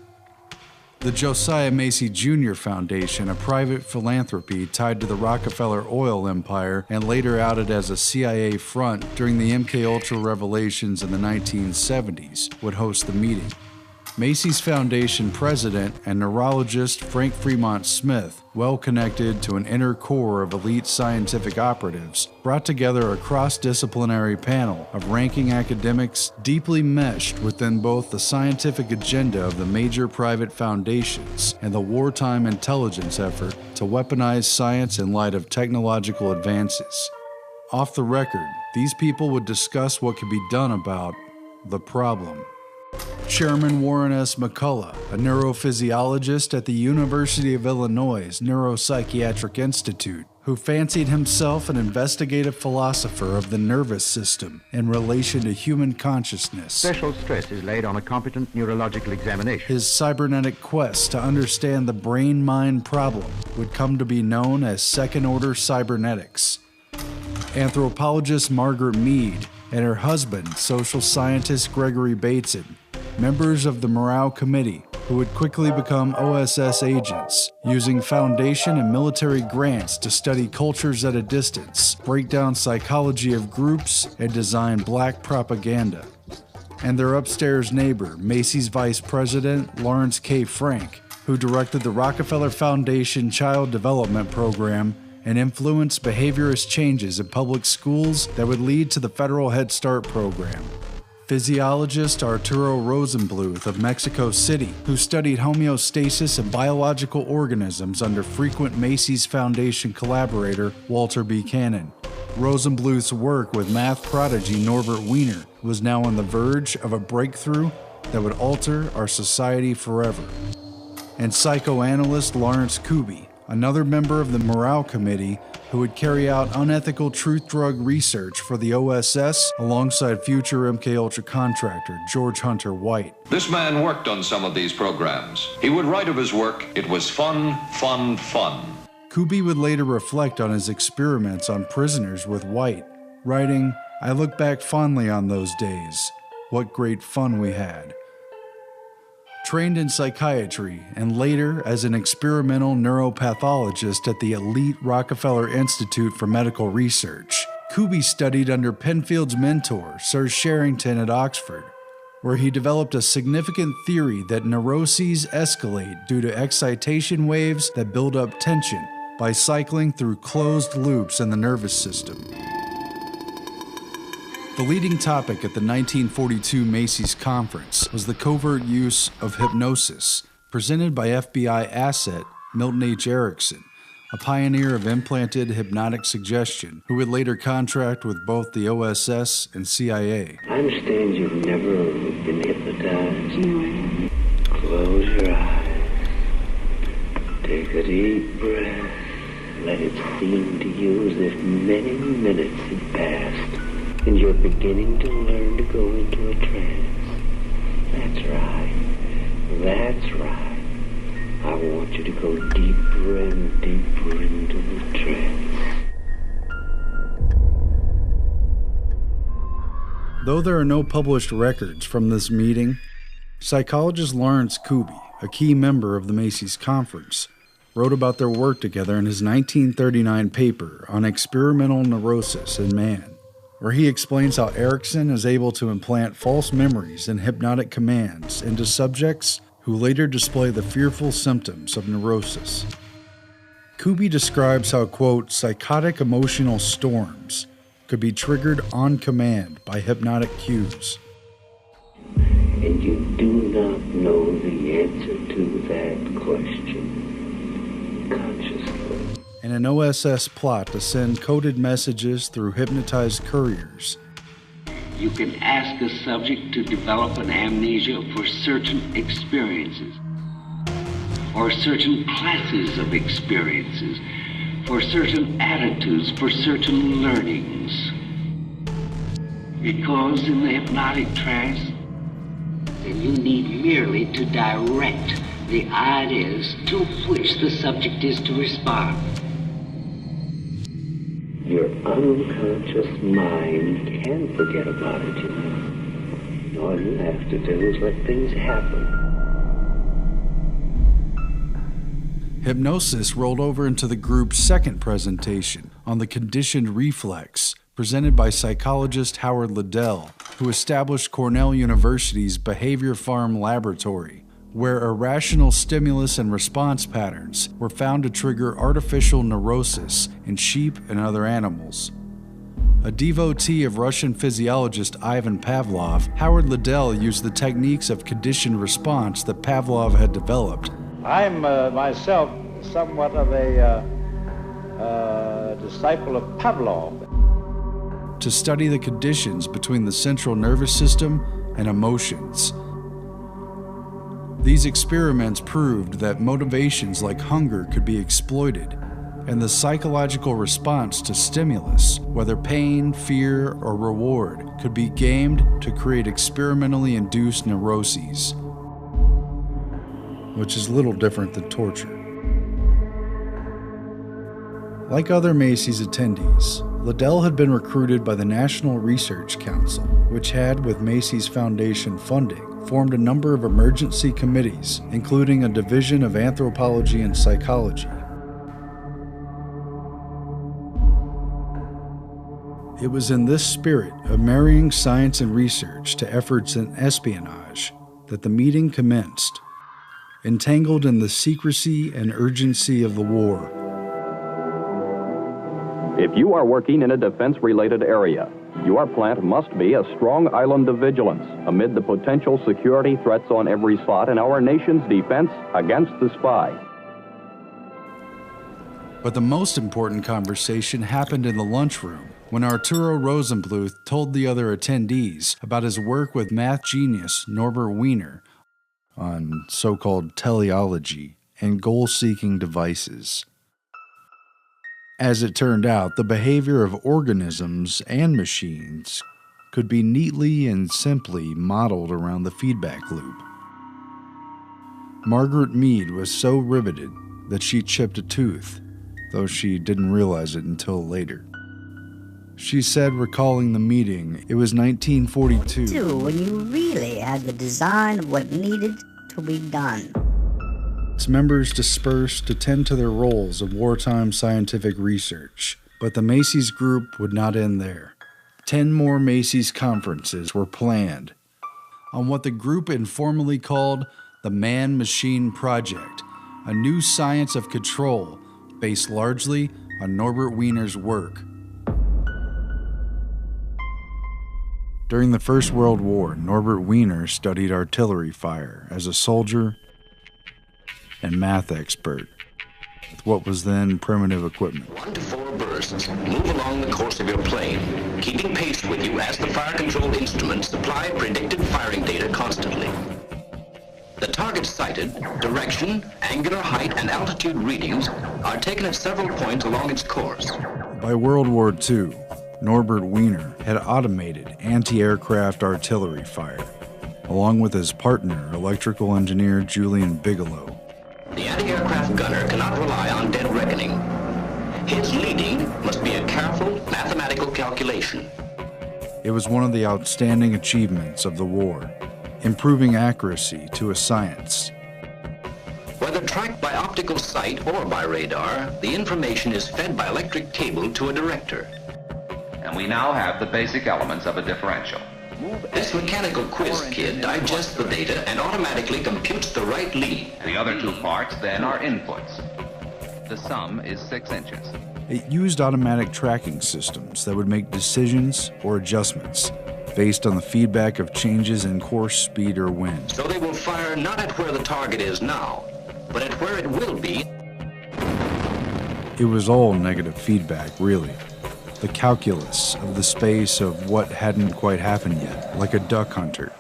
The Josiah Macy Jr. Foundation, a private philanthropy tied to the Rockefeller oil empire and later outed as a CIA front during the MK Ultra revelations in the 1970s, would host the meeting. Macy's Foundation president and neurologist Frank Fremont Smith, well connected to an inner core of elite scientific operatives, brought together a cross-disciplinary panel of ranking academics deeply meshed within both the scientific agenda of the major private foundations and the wartime intelligence effort to weaponize science in light of technological advances. Off the record, these people would discuss what could be done about the problem. Chairman Warren S. McCullough, a neurophysiologist at the University of Illinois' Neuropsychiatric Institute, who fancied himself an investigative philosopher of the nervous system in relation to human consciousness. Special stress is laid on a competent neurological examination. His cybernetic quest to understand the brain-mind problem would come to be known as second-order cybernetics. Anthropologist Margaret Mead and her husband, social scientist Gregory Bateson, members of the Morale Committee, who would quickly become OSS agents, using foundation and military grants to study cultures at a distance, break down psychology of groups, and design black propaganda. And their upstairs neighbor, Macy's Vice President Lawrence K. Frank, who directed the Rockefeller Foundation Child Development Program and influenced behaviorist changes in public schools that would lead to the federal Head Start program. Physiologist Arturo Rosenbluth of Mexico City, who studied homeostasis and biological organisms under frequent Macy's Foundation collaborator Walter B. Cannon. Rosenbluth's work with math prodigy Norbert Wiener was now on the verge of a breakthrough that would alter our society forever. And psychoanalyst Lawrence Kuby, another member of the Morale Committee who would carry out unethical truth drug research for the OSS alongside future MKUltra contractor George Hunter White. This man worked on some of these programs. He would write of his work, "It was fun, fun, fun." Kuby would later reflect on his experiments on prisoners with White, writing, "I look back fondly on those days. What great fun we had." Trained in psychiatry and later as an experimental neuropathologist at the elite Rockefeller Institute for Medical Research, Kuby studied under Penfield's mentor, Sir Sherrington at Oxford, where he developed a significant theory that neuroses escalate due to excitation waves that build up tension by cycling through closed loops in the nervous system. The leading topic at the 1942 Macy's Conference was the covert use of hypnosis, presented by FBI asset Milton H. Erickson, a pioneer of implanted hypnotic suggestion, who would later contract with both the OSS and CIA. I understand you've never been hypnotized. No. Close your eyes. Take a deep breath. Let it seem to you as if many minutes had passed. And you're beginning to learn to go into a trance. That's right. That's right. I want you to go deeper and deeper into the trance. Though there are no published records from this meeting, psychologist Lawrence Kuby, a key member of the Macy's Conference, wrote about their work together in his 1939 paper on experimental neurosis in man, where he explains how Erickson is able to implant false memories and hypnotic commands into subjects who later display the fearful symptoms of neurosis. Kuby describes how, quote, psychotic emotional storms could be triggered on command by hypnotic cues. And you do not know the answer to that question consciously. And an OSS plot to send coded messages through hypnotized couriers. You can ask a subject to develop an amnesia for certain experiences, or certain classes of experiences, for certain attitudes, for certain learnings. Because in the hypnotic trance, then you need merely to direct the ideas to which the subject is to respond. Your unconscious mind can forget about it, you know. All you have to do is let things happen. Hypnosis rolled over into the group's second presentation on the conditioned reflex, presented by psychologist Howard Liddell, who established Cornell University's Behavior Farm Laboratory, where irrational stimulus and response patterns were found to trigger artificial neurosis in sheep and other animals. A devotee of Russian physiologist Ivan Pavlov, Howard Liddell used the techniques of conditioned response that Pavlov had developed. I'm myself somewhat of a disciple of Pavlov. To study the conditions between the central nervous system and emotions. These experiments proved that motivations like hunger could be exploited, and the psychological response to stimulus, whether pain, fear, or reward, could be gamed to create experimentally induced neuroses, which is little different than torture. Like other Macy's attendees, Liddell had been recruited by the National Research Council, which had, with Macy's Foundation funding, formed a number of emergency committees, including a division of anthropology and psychology. It was in this spirit of marrying science and research to efforts in espionage that the meeting commenced. entangled in the secrecy and urgency of the war. If you are working in a defense-related area, your plant must be a strong island of vigilance amid the potential security threats on every spot in our nation's defense against the spy. But the most important conversation happened in the lunchroom when Arturo Rosenbluth told the other attendees about his work with math genius Norbert Wiener on so-called teleology and goal-seeking devices. As it turned out, the behavior of organisms and machines could be neatly and simply modeled around the feedback loop. Margaret Mead was so riveted that she chipped a tooth, though she didn't realize it until later. She said, recalling the meeting, it was 1942. When you really had the design of what needed to be done. Its members dispersed to tend to their roles of wartime scientific research, but the Macy's group would not end there. 10 more Macy's conferences were planned on what the group informally called the Man-Machine Project, a new science of control based largely on Norbert Wiener's work. During the First World War, Norbert Wiener studied artillery fire as a soldier and math expert with what was then primitive equipment. 1 to 4 bursts move along the course of your plane, keeping pace with you as the fire control instruments supply predicted firing data constantly. The target sighted, direction, angular height, and altitude readings are taken at several points along its course. By World War II, Norbert Wiener had automated anti-aircraft artillery fire, along with his partner, electrical engineer Julian Bigelow. The anti-aircraft gunner cannot rely on dead reckoning. His leading must be a careful mathematical calculation. It was one of the outstanding achievements of the war, improving accuracy to a science. Whether tracked by optical sight or by radar, the information is fed by electric cable to a director. And we now have the basic elements of a differential. This mechanical quiz kit digests the data and automatically computes the right lead. The other 2 parts then are inputs. The sum is 6 inches. It used automatic tracking systems that would make decisions or adjustments based on the feedback of changes in course, speed, or wind. So they will fire not at where the target is now, but at where it will be. It was all negative feedback, really. The calculus of the space of what hadn't quite happened yet, like a duck hunter.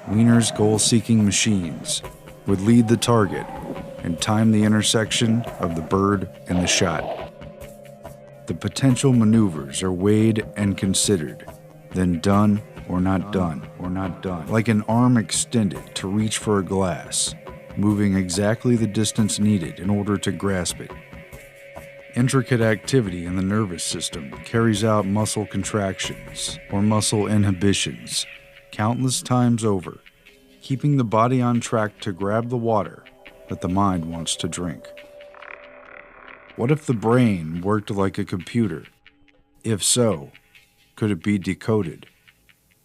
Wiener's goal-seeking machines would lead the target and time the intersection of the bird and the shot. The potential maneuvers are weighed and considered, then done or not done, like an arm extended to reach for a glass, moving exactly the distance needed in order to grasp it. Intricate activity in the nervous system carries out muscle contractions or muscle inhibitions countless times over, keeping the body on track to grab the water that the mind wants to drink. What if the brain worked like a computer? If so, could it be decoded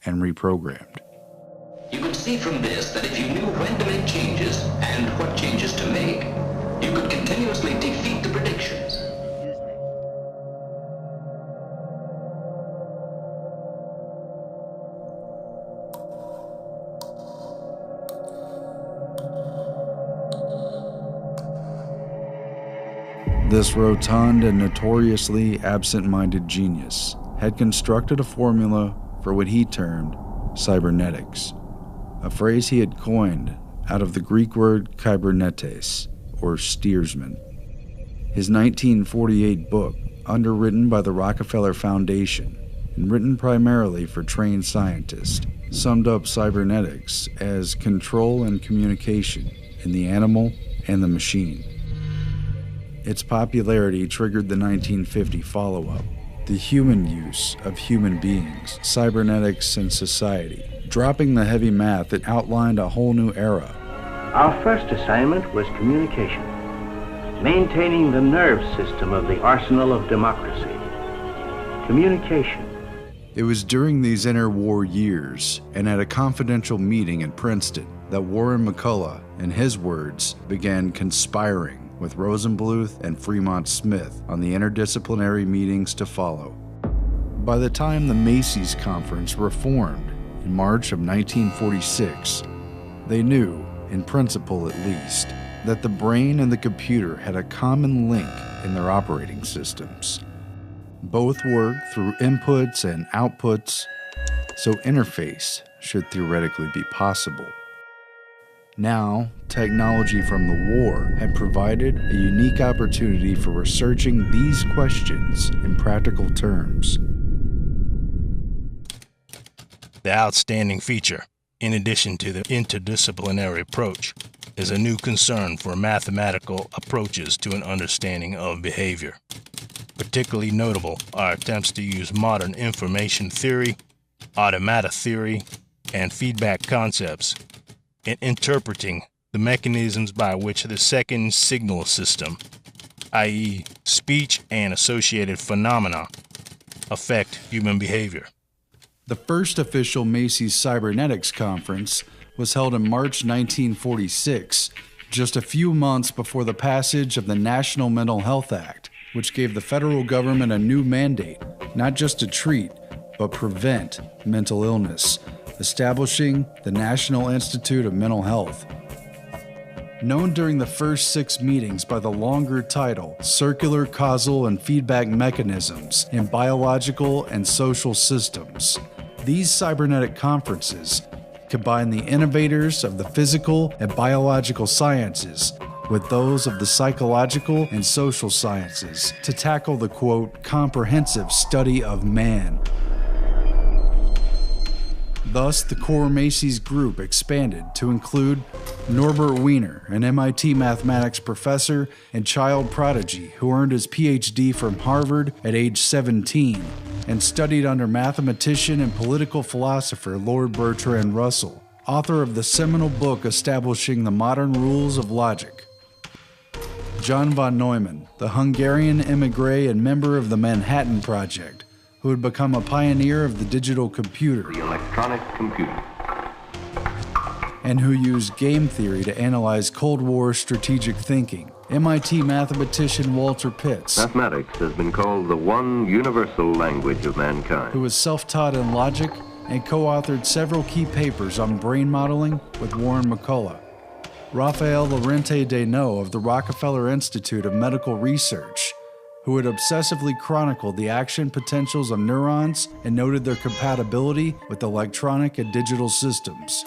and reprogrammed? You could see from this that if you knew when to make changes and what changes to make, you could continuously defeat the predictions. This rotund and notoriously absent-minded genius had constructed a formula for what he termed cybernetics, a phrase he had coined out of the Greek word kybernetes, or steersman. His 1948 book, underwritten by the Rockefeller Foundation and written primarily for trained scientists, summed up cybernetics as control and communication in the animal and the machine. Its popularity triggered the 1950 follow-up, The Human Use of Human Beings, Cybernetics and Society. Dropping the heavy math, it outlined a whole new era. Our first assignment was communication, maintaining the nerve system of the arsenal of democracy. Communication. It was during these interwar years, and at a confidential meeting in Princeton, that Warren McCullough, in his words, began conspiring with Rosenbluth and Fremont Smith on the interdisciplinary meetings to follow. By the time the Macy's Conference reformed in March of 1946, they knew, in principle at least, that the brain and the computer had a common link in their operating systems. Both work through inputs and outputs, so interface should theoretically be possible. Now, technology from the war had provided a unique opportunity for researching these questions in practical terms. The outstanding feature, in addition to the interdisciplinary approach, is a new concern for mathematical approaches to an understanding of behavior. Particularly notable are attempts to use modern information theory, automata theory, and feedback concepts in interpreting the mechanisms by which the second signal system, i.e., speech and associated phenomena, affect human behavior. The first official Macy's Cybernetics Conference was held in March 1946, just a few months before the passage of the National Mental Health Act, which gave the federal government a new mandate, not just to treat, but prevent mental illness, establishing the National Institute of Mental Health. Known during the first 6 meetings by the longer title, Circular Causal and Feedback Mechanisms in Biological and Social Systems, these cybernetic conferences combine the innovators of the physical and biological sciences with those of the psychological and social sciences to tackle the, quote, comprehensive study of man. Thus, the core Macy's group expanded to include Norbert Wiener, an MIT mathematics professor and child prodigy who earned his PhD from Harvard at age 17 and studied under mathematician and political philosopher Lord Bertrand Russell, author of the seminal book establishing the modern rules of logic. John von Neumann, the Hungarian émigré and member of the Manhattan Project, who had become a pioneer of the digital computer, The electronic computer. and who used game theory to analyze Cold War strategic thinking. MIT mathematician Walter Pitts, Mathematics has been called the one universal language of mankind. who was self-taught in logic and co-authored several key papers on brain modeling with Warren McCullough. Raphael Lorente Deneau of the Rockefeller Institute of Medical Research, who had obsessively chronicled the action potentials of neurons and noted their compatibility with electronic and digital systems.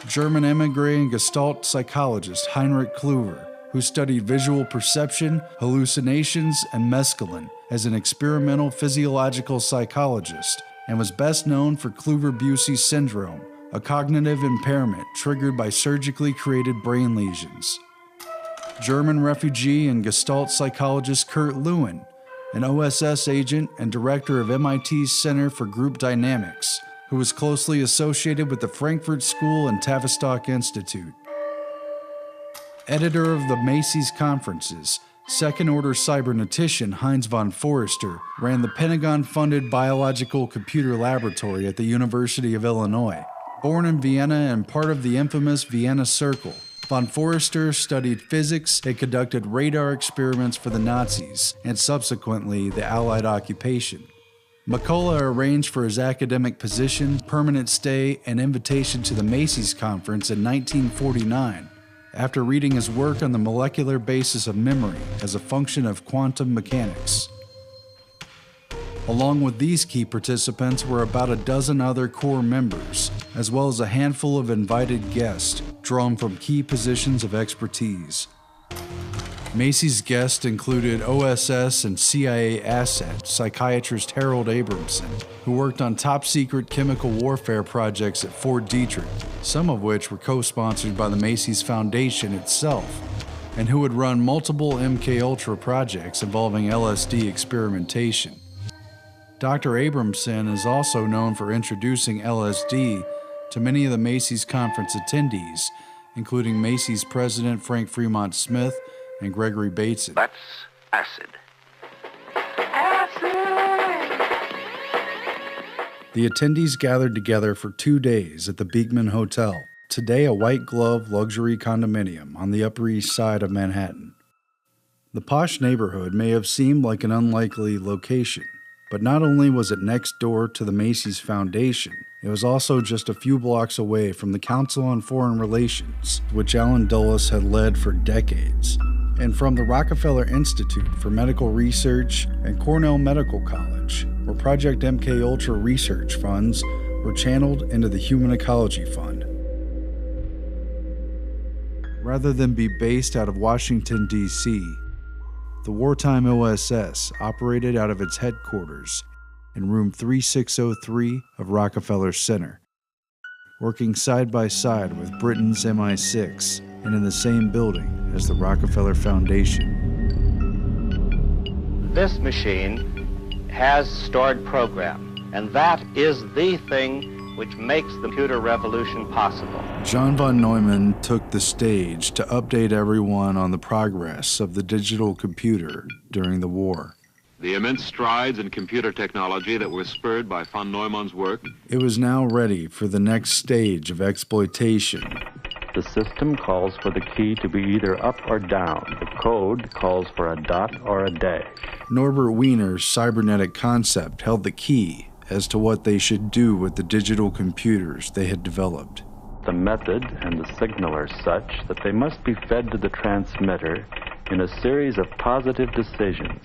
German émigré and Gestalt psychologist Heinrich Kluwer, who studied visual perception, hallucinations, and mescaline as an experimental physiological psychologist, and was best known for Kluver-Bucy syndrome, a cognitive impairment triggered by surgically created brain lesions. German refugee and Gestalt psychologist Kurt Lewin, an OSS agent and director of MIT's Center for Group Dynamics, who was closely associated with the Frankfurt School and Tavistock Institute. Editor of the Macy's Conferences, second-order cybernetician Heinz von Forester ran the Pentagon-funded Biological Computer Laboratory at the University of Illinois. Born in Vienna and part of the infamous Vienna Circle, von Forester studied physics and conducted radar experiments for the Nazis and subsequently the Allied occupation. McCullough arranged for his academic position, permanent stay, and invitation to the Macy's Conference in 1949 after reading his work on the molecular basis of memory as a function of quantum mechanics. Along with these key participants were about a dozen other core members, as well as a handful of invited guests drawn from key positions of expertise. Macy's guests included OSS and CIA asset psychiatrist Harold Abramson, who worked on top-secret chemical warfare projects at Fort Detrick, some of which were co-sponsored by the Macy's Foundation itself, and who would run multiple MKUltra projects involving LSD experimentation. Dr. Abramson is also known for introducing LSD to many of the Macy's conference attendees, including Macy's president Frank Fremont Smith and Gregory Bateson. That's acid. The attendees gathered together for 2 days at the Beekman Hotel, today a white-glove luxury condominium on the Upper East Side of Manhattan. The posh neighborhood may have seemed like an unlikely location, but not only was it next door to the Macy's Foundation, it was also just a few blocks away from the Council on Foreign Relations, which Allen Dulles had led for decades, and from the Rockefeller Institute for Medical Research and Cornell Medical College, where Project MKUltra research funds were channeled into the Human Ecology Fund. Rather than be based out of Washington, D.C., the wartime OSS operated out of its headquarters in room 3603 of Rockefeller Center, working side by side with Britain's MI6 and in the same building as the Rockefeller Foundation. This machine has stored program, and that is the thing which makes the computer revolution possible. John von Neumann took the stage to update everyone on the progress of the digital computer during the war. The immense strides in computer technology that were spurred by von Neumann's work. It was now ready for the next stage of exploitation. The system calls for the key to be either up or down. The code calls for a dot or a dash. Norbert Wiener's cybernetic concept held the key as to what they should do with the digital computers they had developed. The method and the signal are such that they must be fed to the transmitter in a series of positive decisions.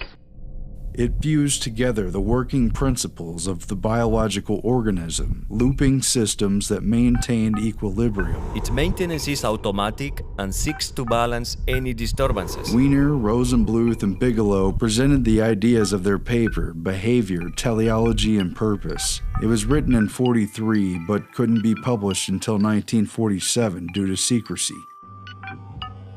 It fused together the working principles of the biological organism, looping systems that maintained equilibrium. Its maintenance is automatic and seeks to balance any disturbances. Wiener, Rosenbluth, and Bigelow presented the ideas of their paper, Behavior, Teleology, and Purpose. It was written in 1943, but couldn't be published until 1947 due to secrecy.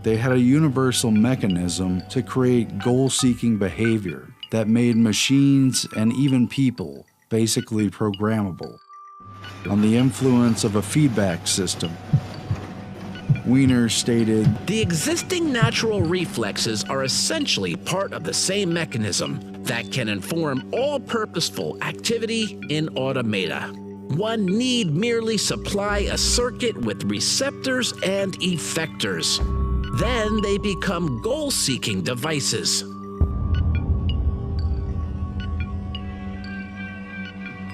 They had a universal mechanism to create goal-seeking behavior that made machines and even people basically programmable. On the influence of a feedback system, Wiener stated, "The existing natural reflexes are essentially part of the same mechanism that can inform all purposeful activity in automata. One need merely supply a circuit with receptors and effectors. Then they become goal-seeking devices."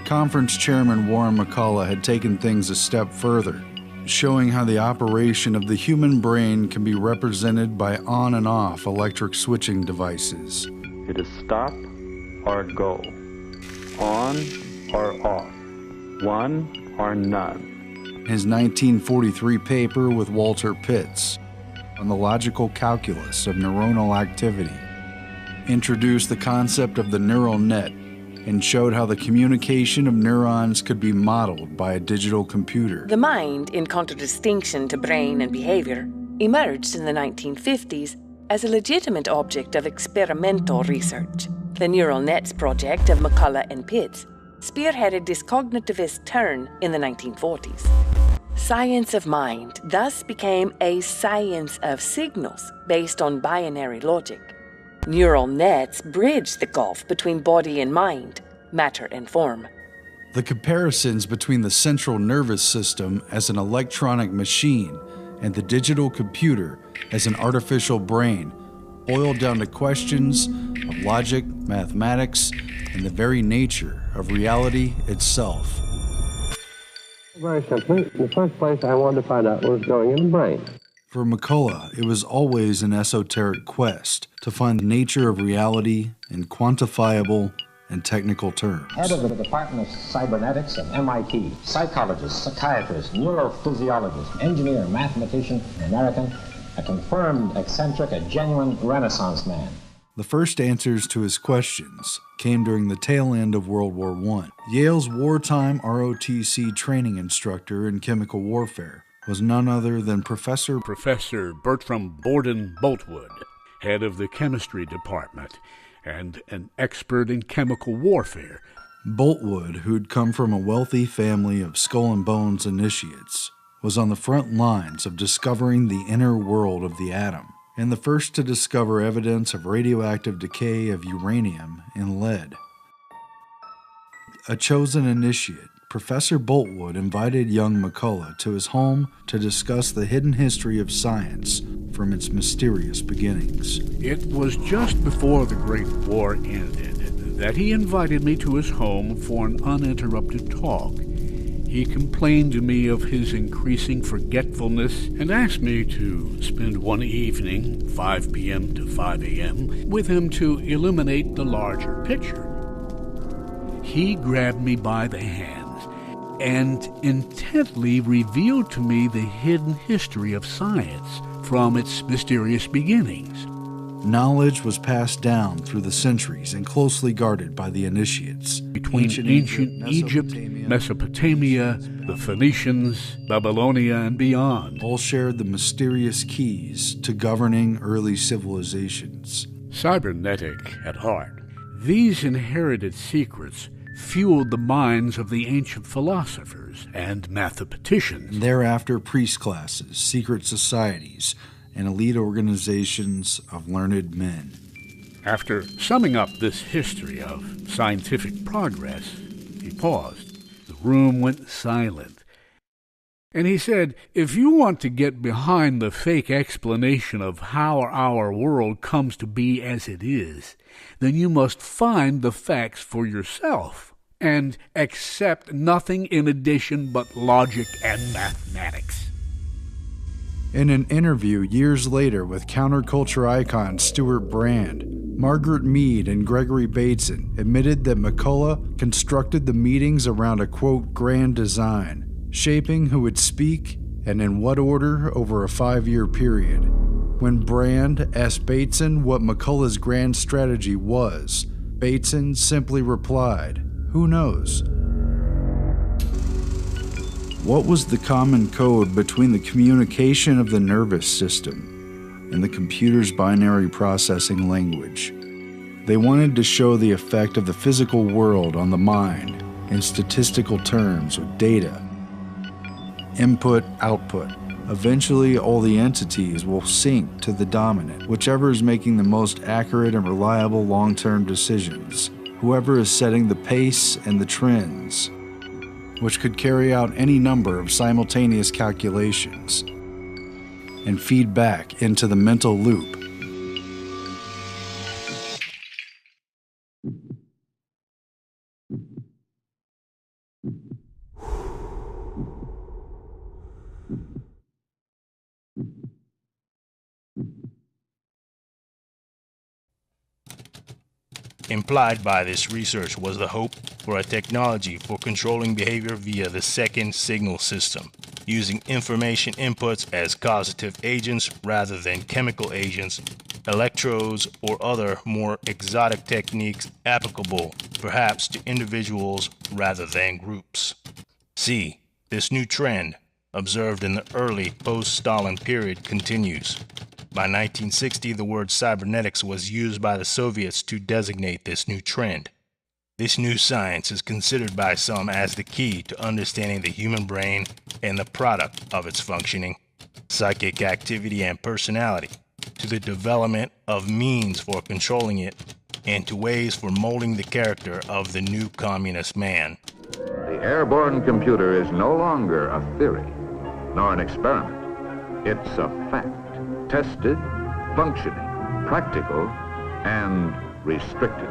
Conference Chairman Warren McCullough had taken things a step further, showing how the operation of the human brain can be represented by on and off electric switching devices. It is stop or go, on or off, one or none. His 1943 paper with Walter Pitts on the logical calculus of neuronal activity introduced the concept of the neural net and showed how the communication of neurons could be modeled by a digital computer. The mind, in contradistinction to brain and behavior, emerged in the 1950s as a legitimate object of experimental research. The neural nets project of McCullough and Pitts spearheaded this cognitivist turn in the 1940s. Science of mind thus became a science of signals based on binary logic. Neural nets bridge the gulf between body and mind, matter and form. The comparisons between the central nervous system as an electronic machine and the digital computer as an artificial brain boiled down to questions of logic, mathematics, and the very nature of reality itself. Very simply, in the first place, I wanted to find out what was going in the brain. For McCullough, it was always an esoteric quest to find the nature of reality in quantifiable and technical terms. Head of the Department of Cybernetics at MIT, psychologist, psychiatrist, neurophysiologist, engineer, mathematician, American, a confirmed eccentric, a genuine Renaissance man. The first answers to his questions came during the tail end of World War I. Yale's wartime ROTC training instructor in chemical warfare was none other than Professor Bertram Borden Boltwood, head of the chemistry department and an expert in chemical warfare. Boltwood, who'd come from a wealthy family of skull and bones initiates, was on the front lines of discovering the inner world of the atom, and the first to discover evidence of radioactive decay of uranium in lead. A chosen initiate, Professor Boltwood invited young McCullough to his home to discuss the hidden history of science from its mysterious beginnings. It was just before the Great War ended that he invited me to his home for an uninterrupted talk. He complained to me of his increasing forgetfulness and asked me to spend one evening, 5 p.m. to 5 a.m., with him to illuminate the larger picture. He grabbed me by the hands and intently revealed to me the hidden history of science from its mysterious beginnings. Knowledge was passed down through the centuries and closely guarded by the initiates. Between ancient Egypt, Mesopotamia, the Phoenicians, Babylonia, and beyond. All shared the mysterious keys to governing early civilizations. Cybernetic at heart, these inherited secrets fueled the minds of the ancient philosophers and mathematicians. And thereafter, priest classes, secret societies, and elite organizations of learned men. After summing up this history of scientific progress, he paused. The room went silent. And he said, if you want to get behind the fake explanation of how our world comes to be as it is, then you must find the facts for yourself and accept nothing in addition but logic and mathematics. In an interview years later with counterculture icon Stuart Brand, Margaret Mead and Gregory Bateson admitted that McCullough constructed the meetings around a, quote, grand design, shaping who would speak and in what order over a 5-year period. When Brand asked Bateson what McCullough's grand strategy was, Bateson simply replied, "Who knows?" What was the common code between the communication of the nervous system and the computer's binary processing language? They wanted to show the effect of the physical world on the mind in statistical terms with data. Input, output. Eventually, all the entities will sync to the dominant, whichever is making the most accurate and reliable long-term decisions, whoever is setting the pace and the trends, which could carry out any number of simultaneous calculations and feed back into the mental loop. Implied by this research was the hope for a technology for controlling behavior via the second signal system, using information inputs as causative agents rather than chemical agents, electrodes, or other more exotic techniques applicable perhaps to individuals rather than groups. See, this new trend, observed in the early post-Stalin period, continues. By 1960, the word cybernetics was used by the Soviets to designate this new trend. This new science is considered by some as the key to understanding the human brain and the product of its functioning, psychic activity and personality, to the development of means for controlling it, and to ways for molding the character of the new communist man. The airborne computer is no longer a theory, nor an experiment. It's a fact. Tested, functioning, practical, and restricted.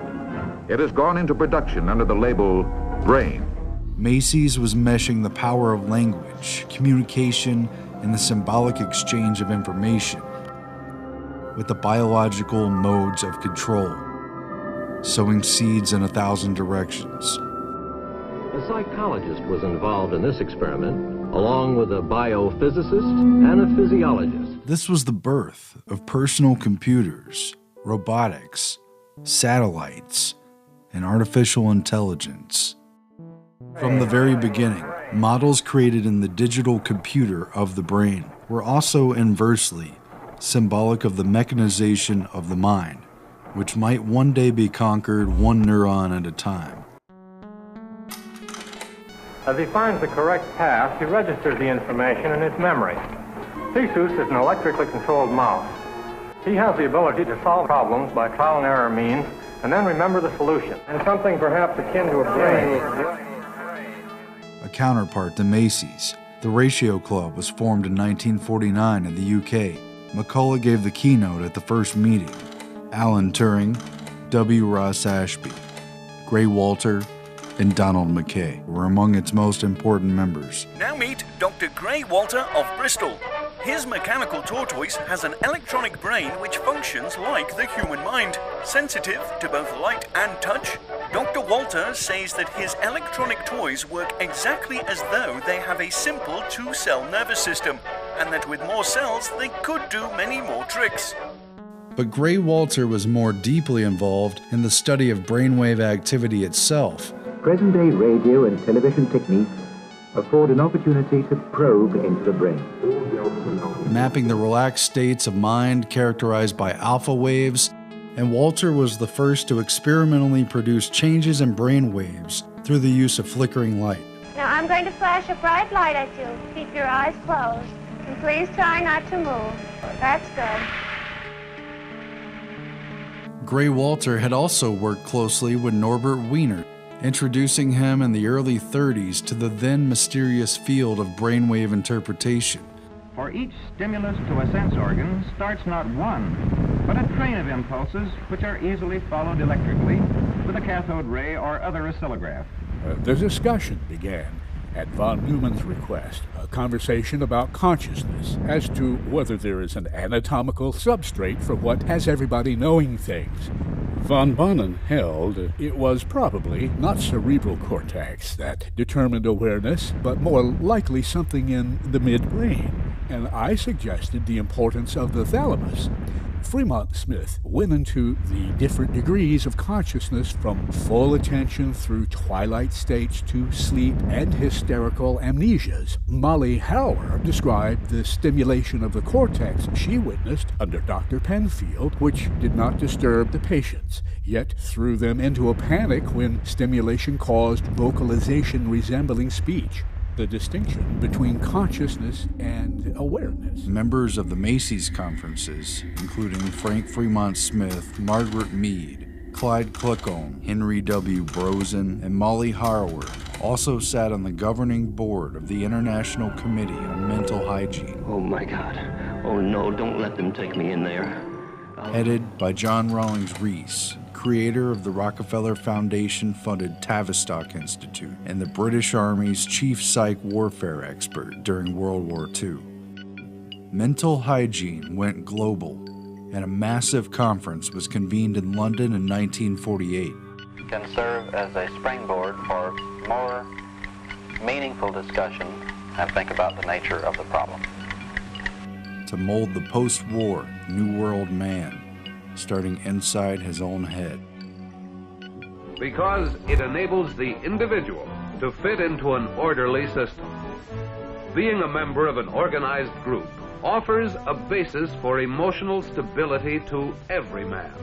It has gone into production under the label brain. Macy's was meshing the power of language, communication, and the symbolic exchange of information with the biological modes of control, sowing seeds in 1,000 directions. A psychologist was involved in this experiment, along with a biophysicist and a physiologist. This was the birth of personal computers, robotics, satellites, and artificial intelligence. From the very beginning, models created in the digital computer of the brain were also inversely symbolic of the mechanization of the mind, which might one day be conquered one neuron at a time. As he finds the correct path, he registers the information in his memory. Theseus is an electrically controlled mouse. He has the ability to solve problems by trial and error means and then remember the solution. And something perhaps akin to a brain. a counterpart to Macy's. The Ratio Club was formed in 1949 in the UK. McCullough gave the keynote at the first meeting. Alan Turing, W. Ross Ashby, Gray Walter, and Donald McKay were among its most important members. Now meet Dr. Gray Walter of Bristol. His mechanical tortoise has an electronic brain which functions like the human mind, sensitive to both light and touch. Dr. Walter says that his electronic toys work exactly as though they have a simple two-cell nervous system, and that with more cells they could do many more tricks. But Gray Walter was more deeply involved in the study of brainwave activity itself. Present-day radio and television techniques afford an opportunity to probe into the brain. Mapping the relaxed states of mind characterized by alpha waves, and Walter was the first to experimentally produce changes in brain waves through the use of flickering light. Now I'm going to flash a bright light at you. Keep your eyes closed, and please try not to move. That's good. Gray Walter had also worked closely with Norbert Wiener, introducing him in the early 30s to the then mysterious field of brainwave interpretation. For each stimulus to a sense organ starts not one, but a train of impulses which are easily followed electrically with a cathode ray or other oscillograph. The discussion began at von Neumann's request, a conversation about consciousness as to whether there is an anatomical substrate for what has everybody knowing things. Von Bonnen held it was probably not cerebral cortex that determined awareness, but more likely something in the midbrain, and I suggested the importance of the thalamus. Fremont Smith went into the different degrees of consciousness from full attention through twilight states to sleep and hysterical amnesias. Molly Harrower described the stimulation of the cortex she witnessed under Dr. Penfield, which did not disturb the patients, yet threw them into a panic when stimulation caused vocalization resembling speech. The distinction between consciousness and awareness. Members of the Macy's conferences, including Frank Fremont Smith, Margaret Mead, Clyde Kluckholm, Henry W. Brosen, and Molly Harrower, also sat on the governing board of the International Committee on Mental Hygiene. Oh my God. Oh no, don't let them take me in there. Headed by John Rawlings Rees, creator of the Rockefeller Foundation-funded Tavistock Institute and the British Army's chief psych warfare expert during World War II. Mental hygiene went global, and a massive conference was convened in London in 1948. Can serve as a springboard for more meaningful discussion and think about the nature of the problem. To mold the post-war New World man, starting inside his own head. Because it enables the individual to fit into an orderly system. Being a member of an organized group offers a basis for emotional stability to every man.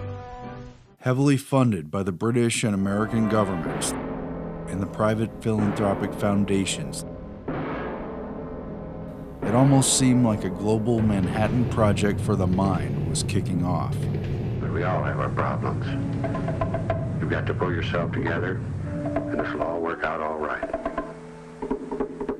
Heavily funded by the British and American governments and the private philanthropic foundations, it almost seemed like a global Manhattan Project for the mind was kicking off. But we all have our problems. You've got to pull yourself together, and this will all work out all right.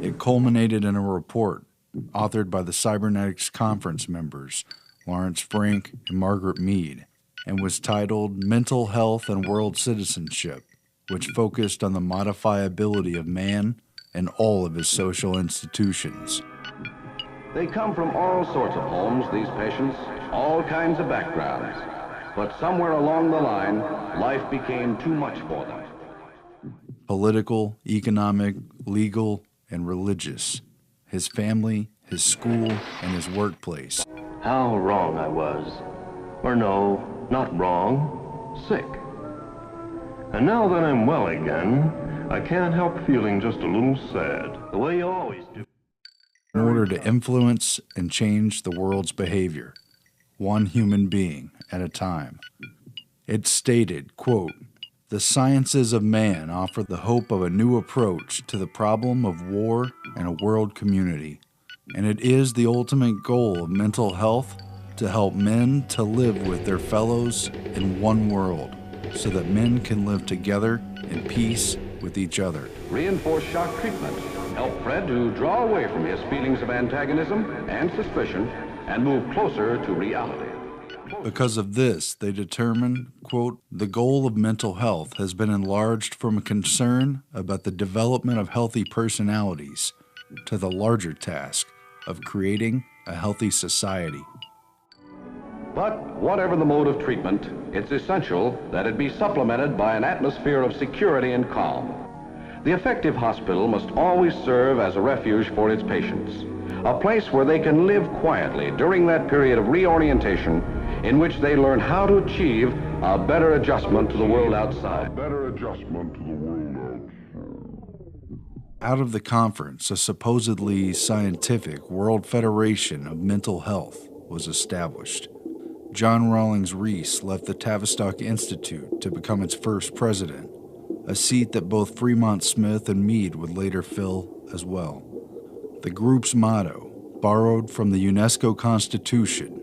It culminated in a report authored by the Cybernetics Conference members, Lawrence Frank and Margaret Mead, and was titled Mental Health and World Citizenship, which focused on the modifiability of man and all of his social institutions. They come from all sorts of homes, these patients, all kinds of backgrounds. But somewhere along the line, life became too much for them. Political, economic, legal, and religious. His family, his school, and his workplace. How wrong I was. Or no, not wrong, sick. And now that I'm well again, I can't help feeling just a little sad, the way you always do. In order to influence and change the world's behavior, one human being at a time. It stated, quote, "The sciences of man offer the hope of a new approach to the problem of war and a world community, and it is the ultimate goal of mental health to help men to live with their fellows in one world, so that men can live together in peace with each other. Reinforce shock treatment. Help Fred to draw away from his feelings of antagonism and suspicion and move closer to reality. Because of this, they determined, quote, the goal of mental health has been enlarged from a concern about the development of healthy personalities to the larger task of creating a healthy society. But whatever the mode of treatment, it's essential that it be supplemented by an atmosphere of security and calm. The effective hospital must always serve as a refuge for its patients, a place where they can live quietly during that period of reorientation in which they learn how to achieve a better adjustment to the world outside. Out of the conference, a supposedly scientific World Federation of Mental Health was established. John Rawlings Rees left the Tavistock Institute to become its first president, a seat that both Fremont Smith and Meade would later fill as well. The group's motto, borrowed from the UNESCO Constitution,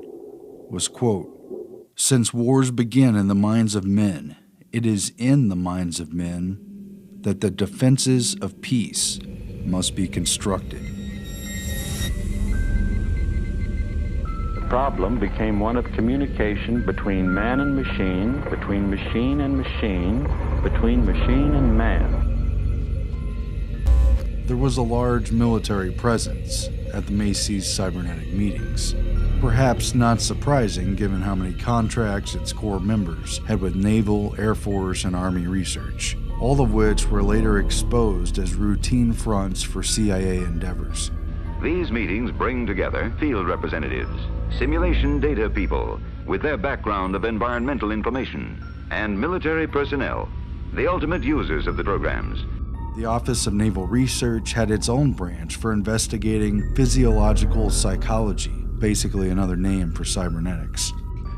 was, quote, since wars begin in the minds of men, it is in the minds of men that the defenses of peace must be constructed. The problem became one of communication between man and machine, between machine and machine, between machine and man. There was a large military presence at the Macy's cybernetic meetings. Perhaps not surprising given how many contracts its core members had with Naval, Air Force, and Army research, all of which were later exposed as routine fronts for CIA endeavors. These meetings bring together field representatives, simulation data people with their background of environmental information, and military personnel, the ultimate users of the programs. The Office of Naval Research had its own branch for investigating physiological psychology, basically another name for cybernetics.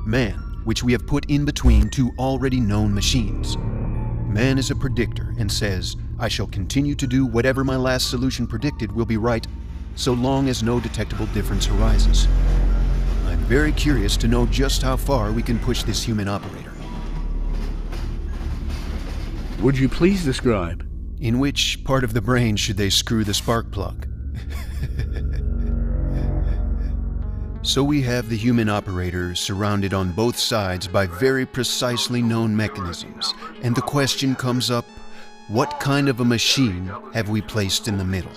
Man, which we have put in between two already known machines. Man is a predictor and says, I shall continue to do whatever my last solution predicted will be right, so long as no detectable difference arises. I'm very curious to know just how far we can push this human operator. Would you please describe? In which part of the brain should they screw the spark plug? So we have the human operator surrounded on both sides by very precisely known mechanisms, and the question comes up, what kind of a machine have we placed in the middle?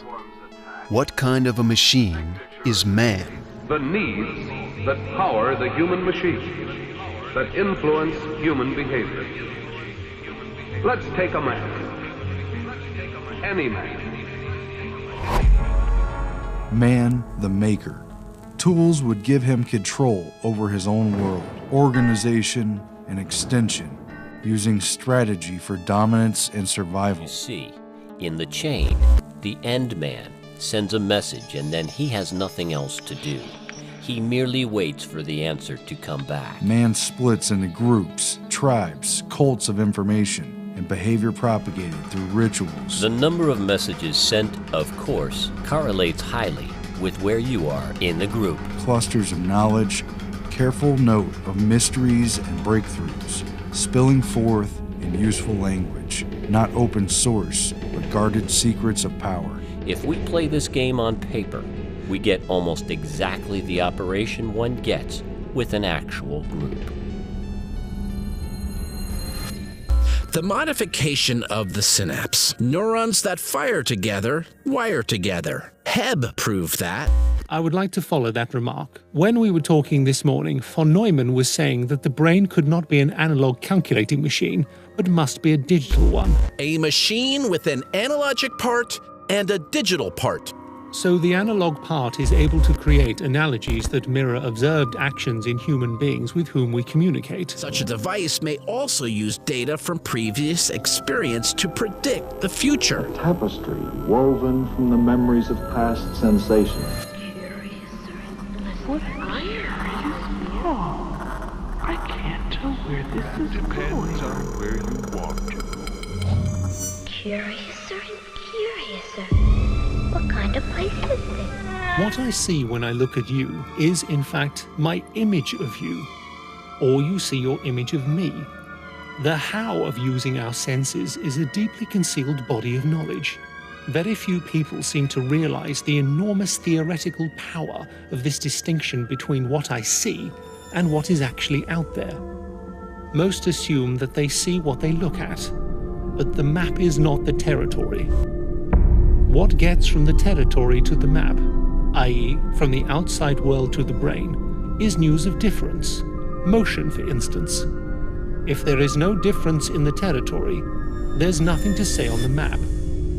What kind of a machine is man? The needs that power the human machine, that influence human behavior. Let's take a man. Any man. Man, the maker. Tools would give him control over his own world, organization, and extension, using strategy for dominance and survival. You see, in the chain, the end man sends a message and then he has nothing else to do. He merely waits for the answer to come back. Man splits into groups, tribes, cults of information, and behavior propagated through rituals. The number of messages sent, of course, correlates highly with where you are in the group. Clusters of knowledge, careful note of mysteries and breakthroughs, spilling forth in useful language, not open source, but guarded secrets of power. If we play this game on paper, we get almost exactly the operation one gets with an actual group. The modification of the synapse. Neurons that fire together, wire together. Hebb proved that. I would like to follow that remark. When we were talking this morning, von Neumann was saying that the brain could not be an analog calculating machine, but must be a digital one. A machine with an analogic part and a digital part. So the analog part is able to create analogies that mirror observed actions in human beings with whom we communicate. Such a device may also use data from previous experience to predict the future. A tapestry woven from the memories of past sensations. What are you? I can't tell where this is Depends on where you want to. Curiouser and curiouser. What kind of place is this? What I see when I look at you is, in fact, my image of you. Or you see your image of me. The how of using our senses is a deeply concealed body of knowledge. Very few people seem to realize the enormous theoretical power of this distinction between what I see and what is actually out there. Most assume that they see what they look at, but the map is not the territory. What gets from the territory to the map, i.e. from the outside world to the brain, is news of difference, motion for instance. If there is no difference in the territory, there's nothing to say on the map.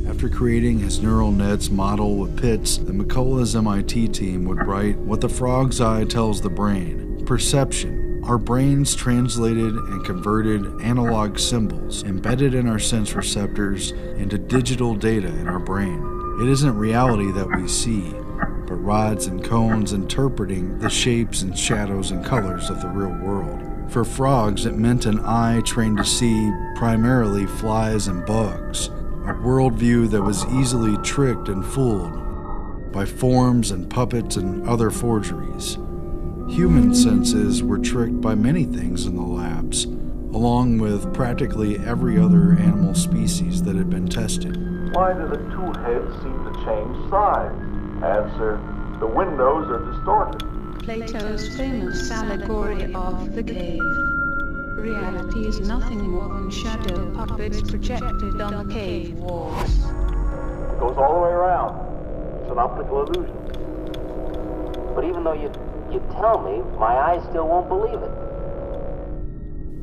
After creating his neural nets model with pits, the Mikola's MIT team would write what the frog's eye tells the brain. Perception. Our brains translated and converted analog symbols embedded in our sense receptors into digital data in our brain. It isn't reality that we see, but rods and cones interpreting the shapes and shadows and colors of the real world. For frogs, it meant an eye trained to see primarily flies and bugs, a worldview that was easily tricked and fooled by forms and puppets and other forgeries. Human senses were tricked by many things in the labs, along with practically every other animal species that had been tested. Why do the two heads seem to change size? Answer, the windows are distorted. Plato's famous allegory of the cave. Reality is nothing more than shadow puppets projected on the cave walls. It goes all the way around. It's an optical illusion. But even though you tell me, my eyes still won't believe it.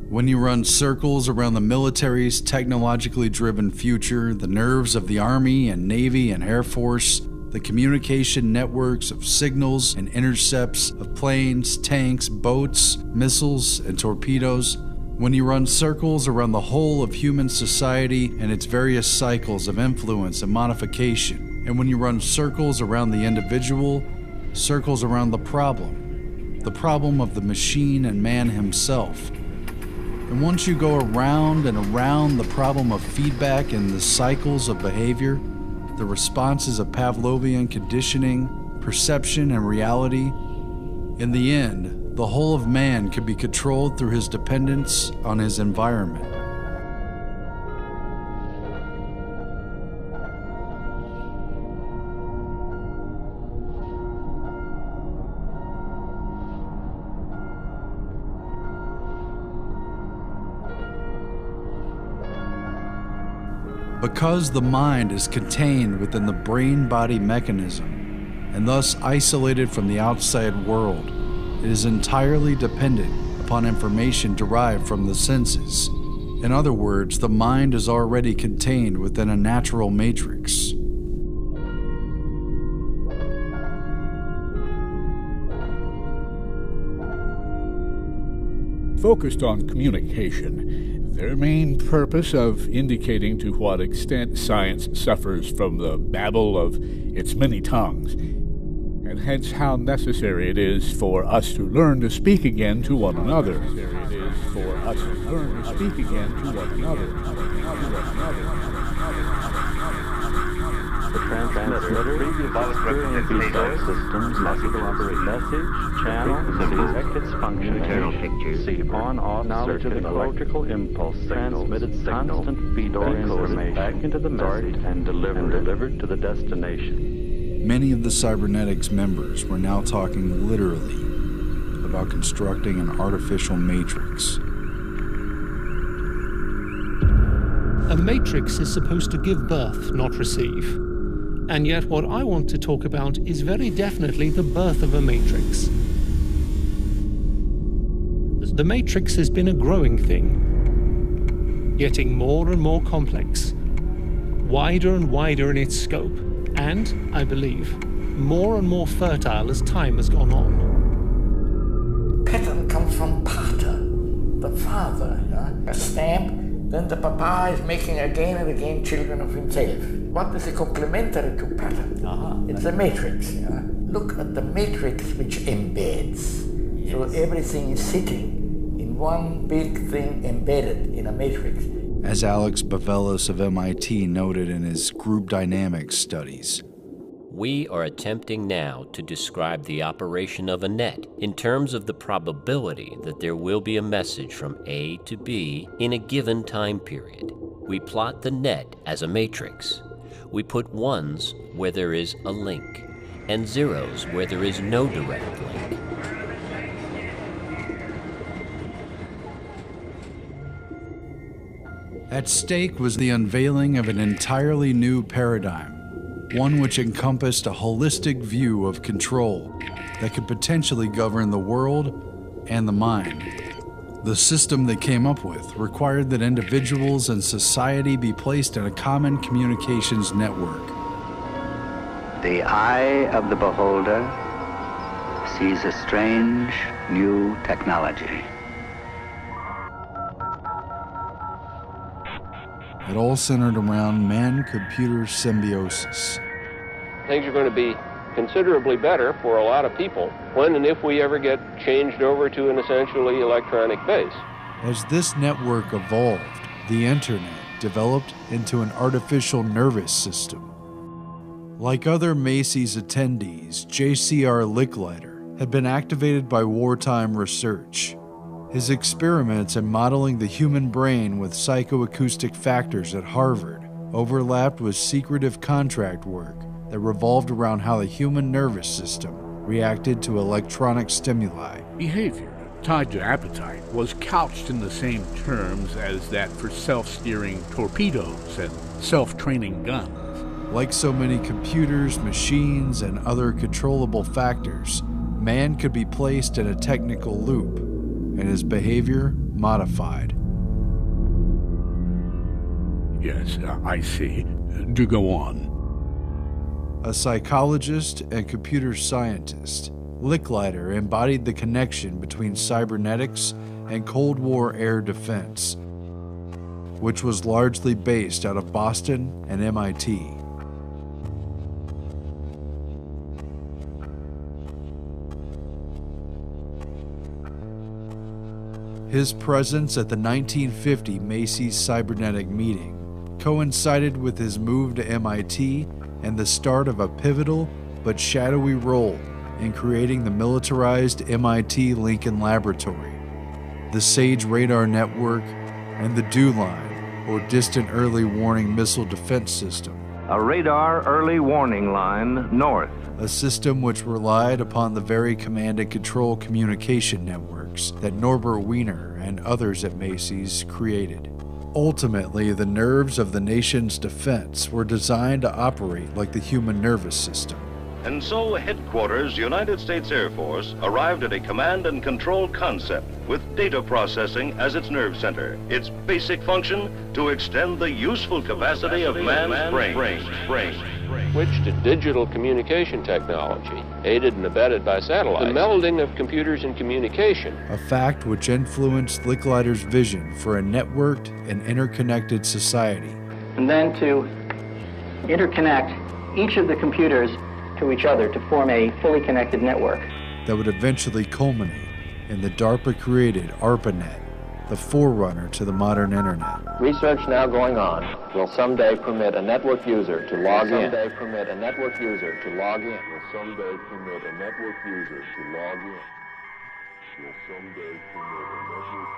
When you run circles around the military's technologically driven future, the nerves of the Army and Navy and Air Force, the communication networks of signals and intercepts of planes, tanks, boats, missiles, and torpedoes, when you run circles around the whole of human society and its various cycles of influence and modification, and when you run circles around the individual, circles around the problem of the machine and man himself. And once you go around and around the problem of feedback and the cycles of behavior, the responses of Pavlovian conditioning, perception, and reality, in the end, the whole of man can be controlled through his dependence on his environment. Because the mind is contained within the brain-body mechanism, and thus isolated from the outside world, it is entirely dependent upon information derived from the senses. In other words, the mind is already contained within a natural matrix. Focused on communication, their main purpose of indicating to what extent science suffers from the babble of its many tongues, and hence how necessary it is for us to learn to speak again to one another. The transmitter previously systems must operate message, channel, direct its functioning, see on-off knowledge of electrical impulse transmitted constant feed or information back into the message and delivered to the destination. Many of the cybernetics members were now talking literally about constructing an artificial matrix. A matrix is supposed to give birth, not receive. And yet what I want to talk about is very definitely the birth of a matrix. The matrix has been a growing thing, getting more and more complex, wider and wider in its scope, and, I believe, more and more fertile as time has gone on. Pattern comes from pater, the father, a stamp. Then the papa is making again and again children of himself. What is a complementary to pattern? It's a matrix. Look at the matrix which embeds. Yes. So everything is sitting in one big thing embedded in a matrix. As Alex Bavelis of MIT noted in his group dynamics studies, We are attempting now to describe the operation of a net in terms of the probability that there will be a message from A to B in a given time period. We plot the net as a matrix. We put ones where there is a link, and zeros where there is no direct link. At stake was the unveiling of an entirely new paradigm, one which encompassed a holistic view of control that could potentially govern the world and the mind. The system they came up with required that individuals and society be placed in a common communications network. The eye of the beholder sees a strange new technology. It all centered around man-computer symbiosis. Things are going to be considerably better for a lot of people when and if we ever get changed over to an essentially electronic base. As this network evolved, the internet developed into an artificial nervous system. Like other Macy's attendees, J.C.R. Licklider had been activated by wartime research. His experiments in modeling the human brain with psychoacoustic factors at Harvard overlapped with secretive contract work that revolved around how the human nervous system reacted to electronic stimuli. Behavior tied to appetite was couched in the same terms as that for self-steering torpedoes and self-training guns. Like so many computers, machines, and other controllable factors, man could be placed in a technical loop and his behavior modified. Yes, I see. Do go on. A psychologist and computer scientist, Licklider embodied the connection between cybernetics and Cold War air defense, which was largely based out of Boston and MIT. His presence at the 1950 Macy's Cybernetic meeting coincided with his move to MIT and the start of a pivotal but shadowy role in creating the militarized MIT Lincoln Laboratory, the SAGE radar network, and the DEW line, or Distant Early Warning Missile Defense System. A radar early warning line north. A system which relied upon the very command and control communication networks that Norbert Wiener and others at Macy's created. Ultimately, the nerves of the nation's defense were designed to operate like the human nervous system. And so, headquarters, United States Air Force, arrived at a command and control concept with data processing as its nerve center. Its basic function, to extend the useful capacity of man's brain. Switched to digital communication technology, aided and abetted by satellites. The melding of computers and communication. A fact which influenced Licklider's vision for a networked and interconnected society. And then to interconnect each of the computers to each other to form a fully connected network. That would eventually culminate in the DARPA-created ARPANET, the forerunner to the modern internet. Research now going on will someday permit a network user to log in. Will someday permit a network user to log in. Will someday permit a network user to log in. Will someday permit a network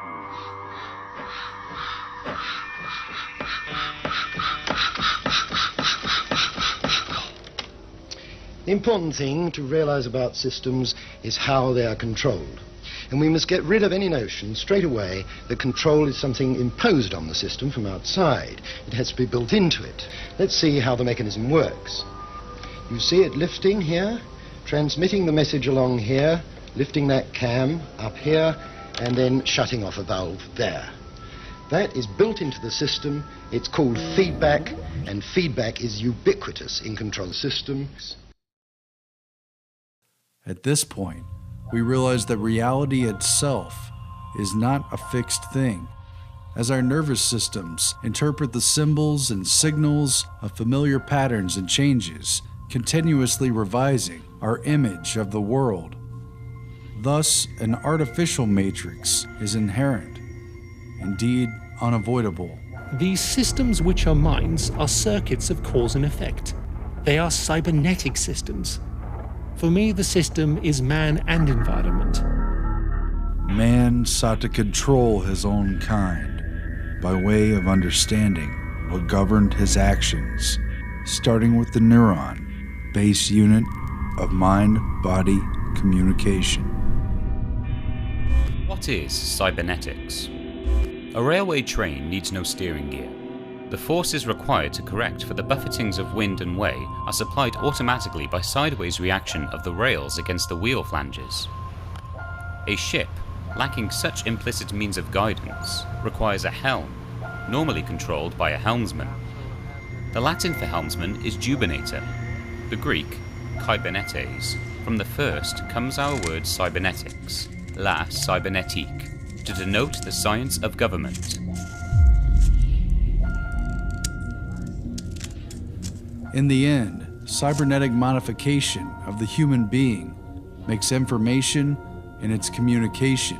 The important thing to realize about systems is how they are controlled. And we must get rid of any notion straight away that control is something imposed on the system from outside. It has to be built into it. Let's see how the mechanism works. You see it lifting here, transmitting the message along here, lifting that cam up here, and then shutting off a valve there. That is built into the system. It's called feedback, and feedback is ubiquitous in control systems. At this point, we realize that reality itself is not a fixed thing. As our nervous systems interpret the symbols and signals of familiar patterns and changes, continuously revising our image of the world. Thus, an artificial matrix is inherent, indeed unavoidable. These systems which are minds are circuits of cause and effect. They are cybernetic systems. For me, the system is man and environment. Man sought to control his own kind by way of understanding what governed his actions, starting with the neuron, base unit of mind-body communication. What is cybernetics? A railway train needs no steering gear. The forces required to correct for the buffetings of wind and way are supplied automatically by sideways reaction of the rails against the wheel flanges. A ship, lacking such implicit means of guidance, requires a helm, normally controlled by a helmsman. The Latin for helmsman is jubenator. The Greek, kybernetes. From the first comes our word cybernetics, la cybernetique, to denote the science of government. In the end, cybernetic modification of the human being makes information and its communication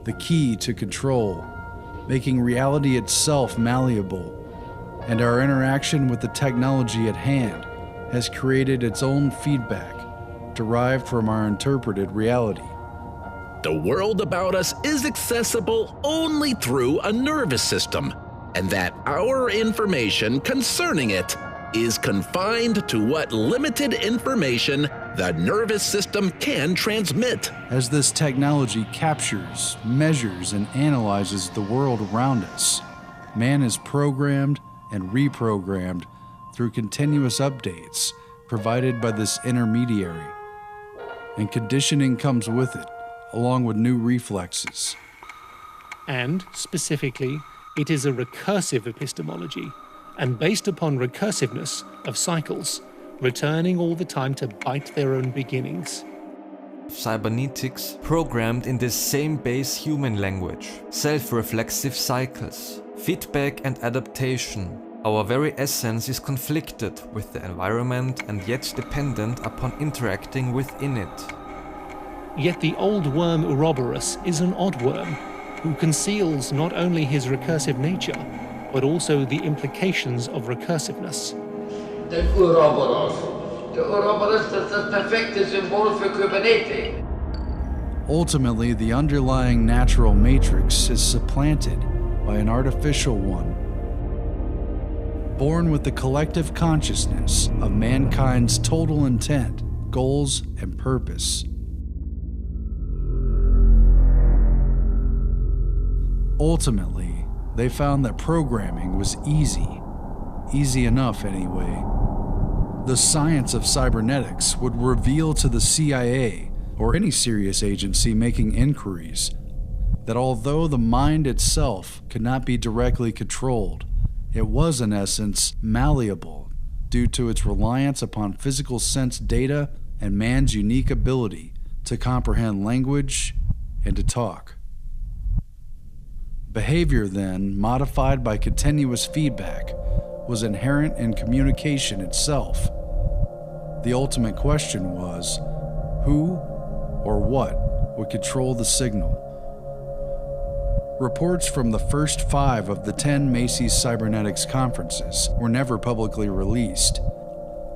the key to control, making reality itself malleable, and our interaction with the technology at hand has created its own feedback derived from our interpreted reality. The world about us is accessible only through a nervous system, and that our information concerning it is confined to what limited information the nervous system can transmit. As this technology captures, measures, and analyzes the world around us, man is programmed and reprogrammed through continuous updates provided by this intermediary. And conditioning comes with it, along with new reflexes. And, specifically, it is a recursive epistemology, and based upon recursiveness of cycles, returning all the time to bite their own beginnings. Cybernetics programmed in the same base human language, self-reflexive cycles, feedback and adaptation. Our very essence is conflicted with the environment and yet dependent upon interacting within it. Yet the old worm Ouroboros is an odd worm, who conceals not only his recursive nature, but also the implications of recursiveness. The Ouroboros is the perfect symbol for Kubernetes. Ultimately, the underlying natural matrix is supplanted by an artificial one, born with the collective consciousness of mankind's total intent, goals, and purpose. Ultimately, they found that programming was easy enough anyway. The science of cybernetics would reveal to the CIA, or any serious agency making inquiries, that although the mind itself could not be directly controlled, it was in essence malleable due to its reliance upon physical sense data and man's unique ability to comprehend language and to talk. Behavior then, modified by continuous feedback, was inherent in communication itself. The ultimate question was, who or what would control the signal? Reports from the first 5 of the 10 Macy's Cybernetics conferences were never publicly released.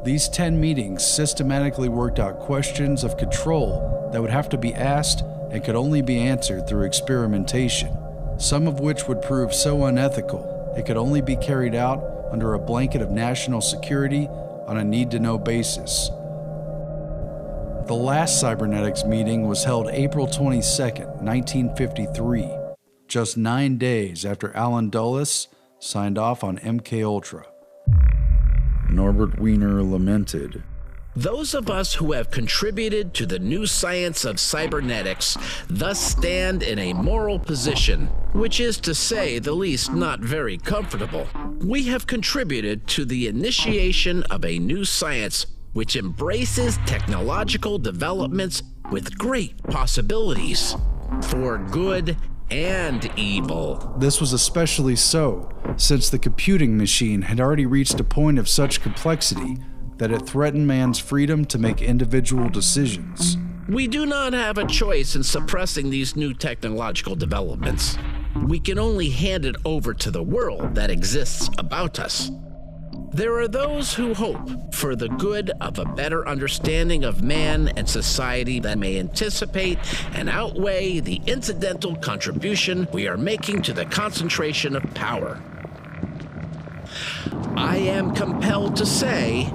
These 10 meetings systematically worked out questions of control that would have to be asked and could only be answered through experimentation, some of which would prove so unethical it could only be carried out under a blanket of national security on a need-to-know basis. The last cybernetics meeting was held April 22, 1953, just 9 days after Alan Dulles signed off on MKUltra. Norbert Wiener lamented, Those of us who have contributed to the new science of cybernetics thus stand in a moral position, which is to say the least not very comfortable. We have contributed to the initiation of a new science which embraces technological developments with great possibilities for good and evil. This was especially so, since the computing machine had already reached a point of such complexity that it threatened man's freedom to make individual decisions. We do not have a choice in suppressing these new technological developments. We can only hand it over to the world that exists about us. There are those who hope for the good of a better understanding of man and society that may anticipate and outweigh the incidental contribution we are making to the concentration of power. I am compelled to say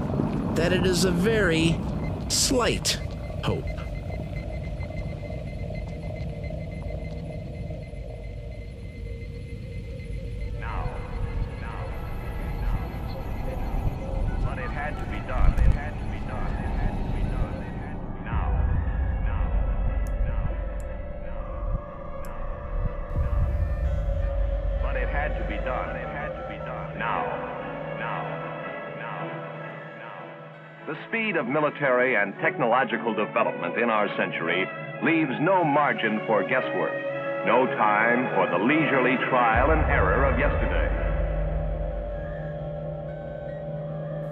that it is a very slight hope. The speed of military and technological development in our century leaves no margin for guesswork, no time for the leisurely trial and error of yesterday.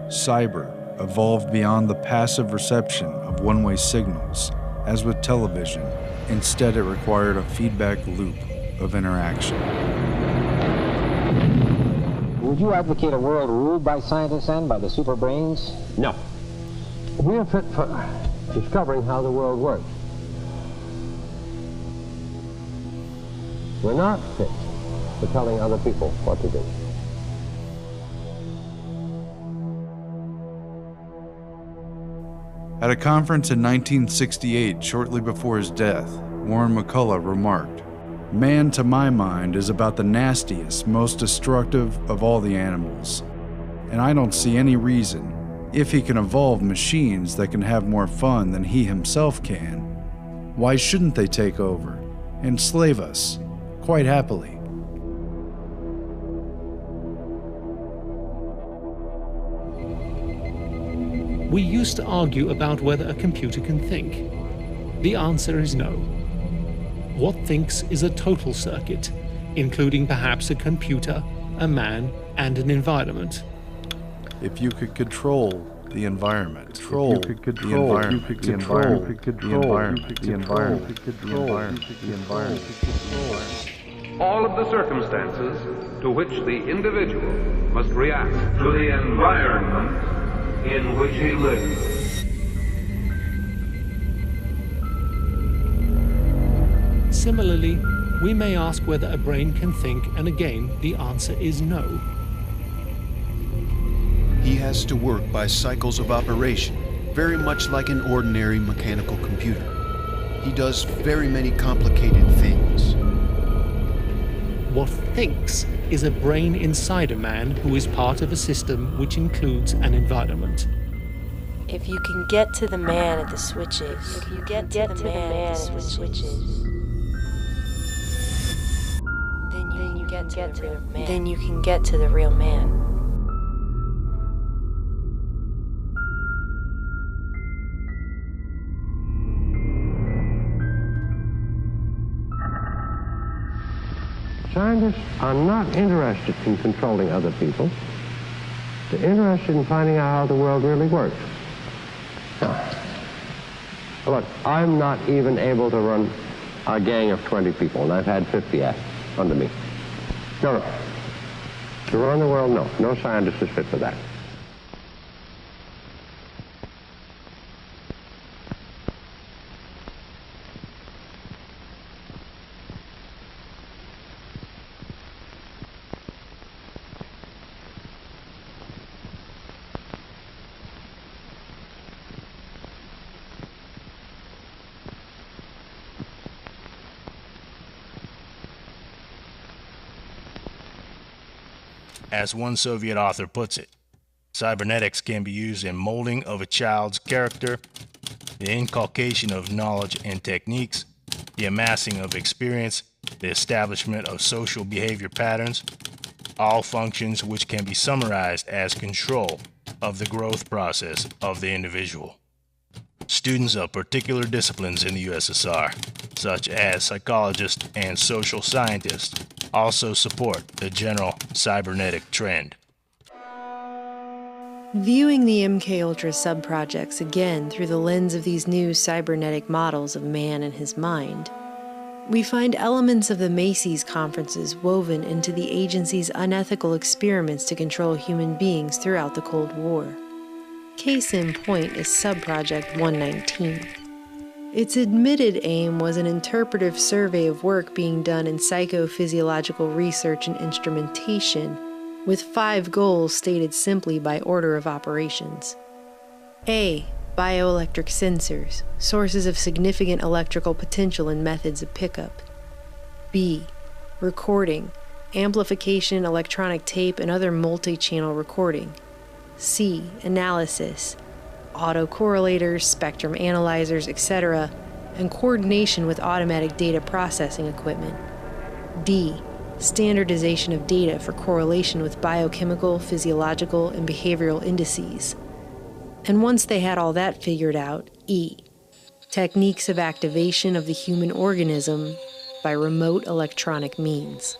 Cyber evolved beyond the passive reception of one-way signals, as with television. Instead, it required a feedback loop of interaction. Would you advocate a world ruled by scientists and by the super brains? No. We are fit for discovering how the world works. We're not fit for telling other people what to do. At a conference in 1968, shortly before his death, Warren McCullough remarked, "Man, to my mind, is about the nastiest, most destructive of all the animals. And I don't see any reason, if he can evolve machines that can have more fun than he himself can, why shouldn't they take over, enslave us, quite happily?" We used to argue about whether a computer can think. The answer is no. What thinks is a total circuit, including perhaps a computer, a man, and an environment. If you could control the environment, control the environment, the environment, the environment, the environment, the environment, the environment, all of the circumstances to which the individual must react to the environment in which he lives. Similarly, we may ask whether a brain can think, and again, the answer is no. He has to work by cycles of operation, very much like an ordinary mechanical computer. He does very many complicated things. What thinks is a brain inside a man who is part of a system which includes an environment. If you can get to the man at the switches, if you get to the man at the switches, then you can get to the real man. Scientists are not interested in controlling other people. They're interested in finding out how the world really works. Now, look, I'm not even able to run a gang of 20 people, and I've had 50 under me. No. To run the world, no. No scientist is fit for that. As one Soviet author puts it, cybernetics can be used in molding of a child's character, the inculcation of knowledge and techniques, the amassing of experience, the establishment of social behavior patterns, all functions which can be summarized as control of the growth process of the individual. Students of particular disciplines in the USSR, such as psychologists and social scientists, also support the general cybernetic trend. Viewing the MKUltra subprojects again through the lens of these new cybernetic models of man and his mind, We find elements of the Macy's conferences woven into the agency's unethical experiments to control human beings throughout the Cold War. Case in point is Subproject 119. Its admitted aim was an interpretive survey of work being done in psychophysiological research and instrumentation, with 5 goals stated simply by order of operations. A. Bioelectric sensors, sources of significant electrical potential and methods of pickup. B. Recording, amplification, electronic tape, and other multi-channel recording. C. Analysis, autocorrelators, spectrum analyzers, etc., and coordination with automatic data processing equipment. D. Standardization of data for correlation with biochemical, physiological, and behavioral indices. And once they had all that figured out, E. Techniques of activation of the human organism by remote electronic means.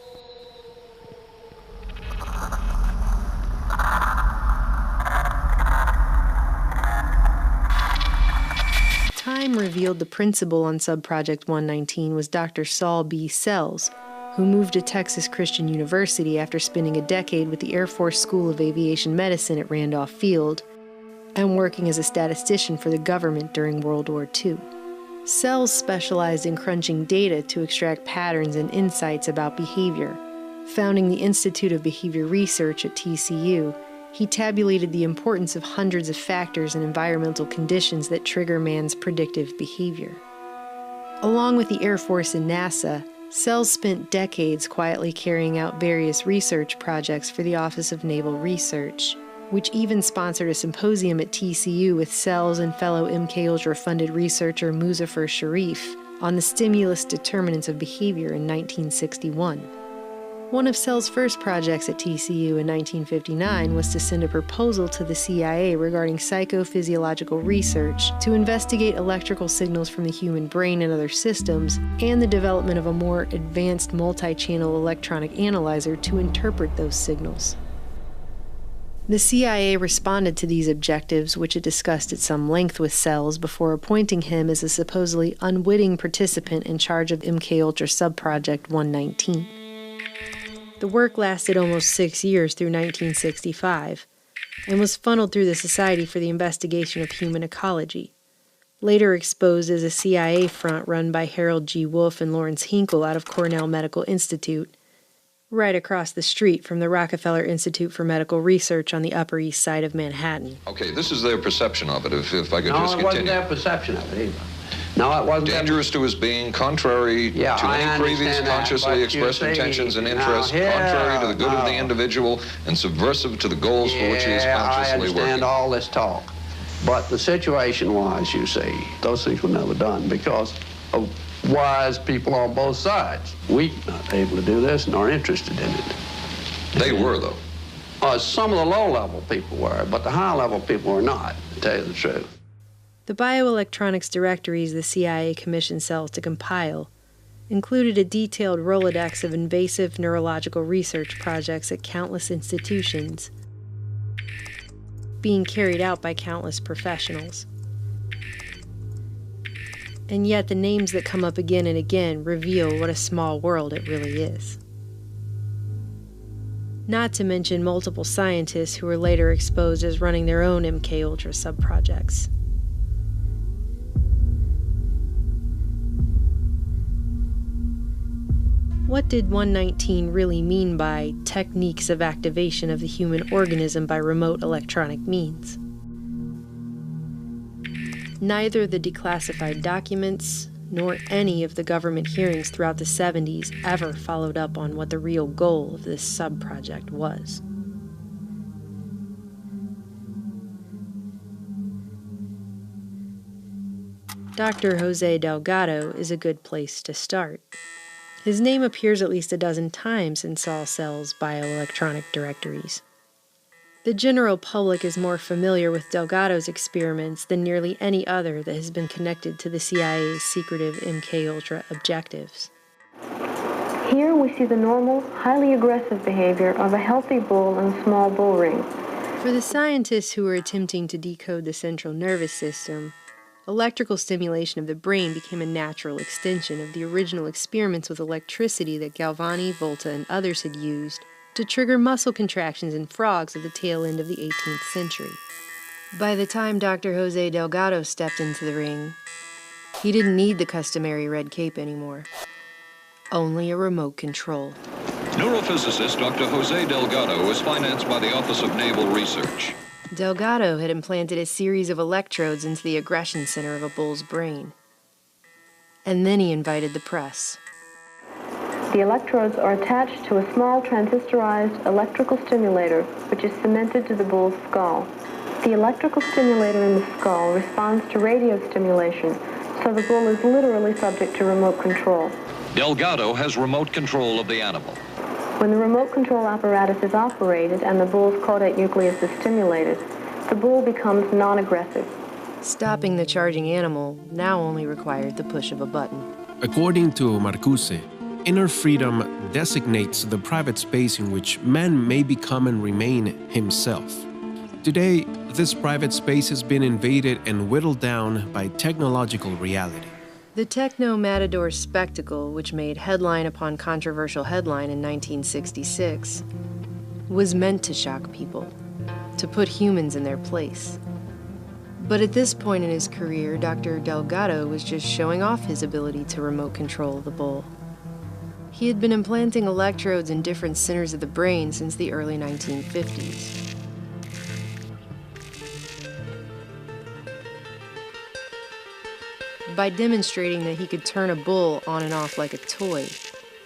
Time revealed the principal on Subproject 119 was Dr. Saul B. Sells, who moved to Texas Christian University after spending a decade with the Air Force School of Aviation Medicine at Randolph Field and working as a statistician for the government during World War II. Sells specialized in crunching data to extract patterns and insights about behavior. Founding the Institute of Behavior Research at TCU, he tabulated the importance of hundreds of factors and environmental conditions that trigger man's predictive behavior. Along with the Air Force and NASA, Sells spent decades quietly carrying out various research projects for the Office of Naval Research, which even sponsored a symposium at TCU with Sells and fellow MKUltra-funded researcher Muzaffar Sharif on the stimulus determinants of behavior in 1961. One of Sells' first projects at TCU in 1959 was to send a proposal to the CIA regarding psychophysiological research to investigate electrical signals from the human brain and other systems, and the development of a more advanced multi-channel electronic analyzer to interpret those signals. The CIA responded to these objectives, which it discussed at some length with Sells before appointing him as a supposedly unwitting participant in charge of MKUltra Subproject 119. The work lasted almost 6 years through 1965 and was funneled through the Society for the Investigation of Human Ecology, later exposed as a CIA front run by Harold G. Wolff and Lawrence Hinkle out of Cornell Medical Institute, right across the street from the Rockefeller Institute for Medical Research on the Upper East Side of Manhattan. Okay, this is their perception of it, if I could No, just continue. it wasn't their perception of it either. No, it wasn't. Dangerous to his being, contrary to any previous consciously expressed intentions and interests, contrary to the good of the individual, and subversive to the goals for which he is consciously working. I understand all this talk. But the situation was, you see, those things were never done because of wise people on both sides. We not able to do this nor interested in it. They were, though. Some of the low-level people were, but the high-level people were not, to tell you the truth. The bioelectronics directories the CIA commissioned Sells to compile included a detailed Rolodex of invasive neurological research projects at countless institutions, being carried out by countless professionals. And yet the names that come up again and again reveal what a small world it really is. Not to mention multiple scientists who were later exposed as running their own MKUltra subprojects. What did 119 really mean by techniques of activation of the human organism by remote electronic means? Neither the declassified documents nor any of the government hearings throughout the 70s ever followed up on what the real goal of this sub-project was. Dr. Jose Delgado is a good place to start. His name appears at least a dozen times in Saul Sells' bioelectronic directories. The general public is more familiar with Delgado's experiments than nearly any other that has been connected to the CIA's secretive MKUltra objectives. Here we see the normal, highly aggressive behavior of a healthy bull in a small bull ring. For the scientists who were attempting to decode the central nervous system, electrical stimulation of the brain became a natural extension of the original experiments with electricity that Galvani, Volta, and others had used to trigger muscle contractions in frogs at the tail end of the 18th century. By the time Dr. Jose Delgado stepped into the ring, he didn't need the customary red cape anymore. Only a remote control. Neurophysicist Dr. Jose Delgado was financed by the Office of Naval Research. Delgado had implanted a series of electrodes into the aggression center of a bull's brain. And then he invited the press. The electrodes are attached to a small transistorized electrical stimulator, which is cemented to the bull's skull. The electrical stimulator in the skull responds to radio stimulation, so the bull is literally subject to remote control. Delgado has remote control of the animal. When the remote control apparatus is operated and the bull's caudate nucleus is stimulated, the bull becomes non-aggressive. Stopping the charging animal now only required the push of a button. According to Marcuse, inner freedom designates the private space in which man may become and remain himself. Today, this private space has been invaded and whittled down by technological reality. The techno-matador spectacle, which made headline upon controversial headline in 1966, was meant to shock people, to put humans in their place. But at this point in his career, Dr. Delgado was just showing off his ability to remote control the bull. He had been implanting electrodes in different centers of the brain since the early 1950s. By demonstrating that he could turn a bull on and off like a toy,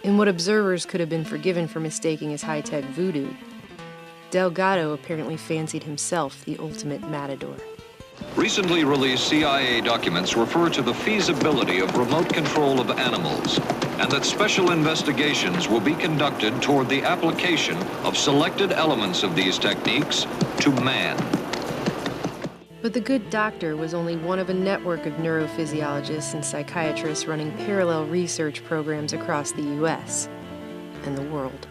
in what observers could have been forgiven for mistaking as high-tech voodoo, Delgado apparently fancied himself the ultimate matador. Recently released CIA documents refer to the feasibility of remote control of animals, and that special investigations will be conducted toward the application of selected elements of these techniques to man. But the good doctor was only one of a network of neurophysiologists and psychiatrists running parallel research programs across the U.S. and the world.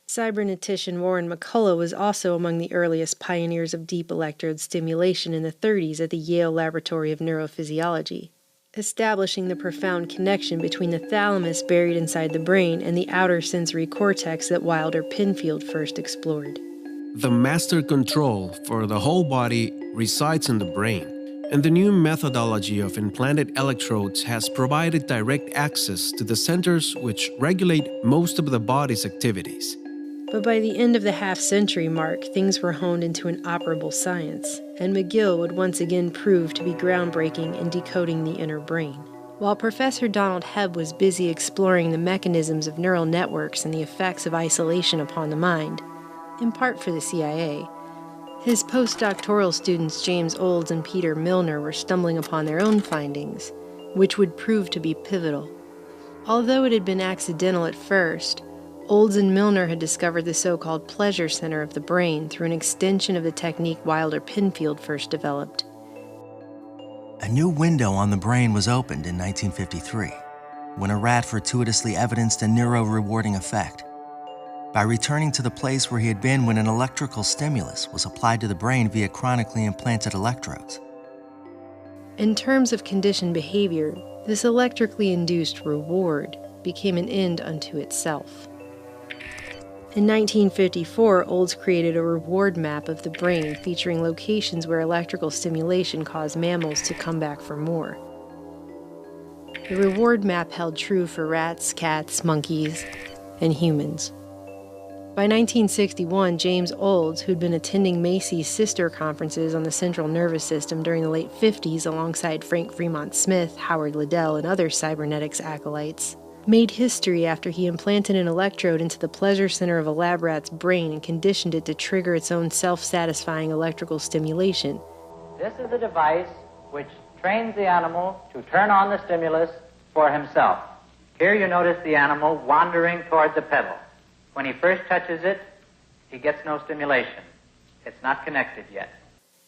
Cybernetician Warren McCullough was also among the earliest pioneers of deep electrode stimulation in the 30s at the Yale Laboratory of Neurophysiology, establishing the profound connection between the thalamus buried inside the brain and the outer sensory cortex that Wilder Penfield first explored. The master control for the whole body resides in the brain, and the new methodology of implanted electrodes has provided direct access to the centers which regulate most of the body's activities. But by the end of the half-century mark, things were honed into an operable science, and McGill would once again prove to be groundbreaking in decoding the inner brain. While Professor Donald Hebb was busy exploring the mechanisms of neural networks and the effects of isolation upon the mind, in part for the CIA, his postdoctoral students James Olds and Peter Milner were stumbling upon their own findings, which would prove to be pivotal. Although it had been accidental at first, Olds and Milner had discovered the so-called pleasure center of the brain through an extension of the technique Wilder Penfield first developed. A new window on the brain was opened in 1953, when a rat fortuitously evidenced a neuro-rewarding effect. By returning to the place where he had been when an electrical stimulus was applied to the brain via chronically implanted electrodes. In terms of conditioned behavior, this electrically induced reward became an end unto itself. In 1954, Olds created a reward map of the brain featuring locations where electrical stimulation caused mammals to come back for more. The reward map held true for rats, cats, monkeys, and humans. By 1961, James Olds, who'd been attending Macy's sister conferences on the central nervous system during the late 50s alongside Frank Fremont Smith, Howard Liddell, and other cybernetics acolytes, made history after he implanted an electrode into the pleasure center of a lab rat's brain and conditioned it to trigger its own self-satisfying electrical stimulation. This is a device which trains the animal to turn on the stimulus for himself. Here you notice the animal wandering toward the pedal. When he first touches it, he gets no stimulation. It's not connected yet.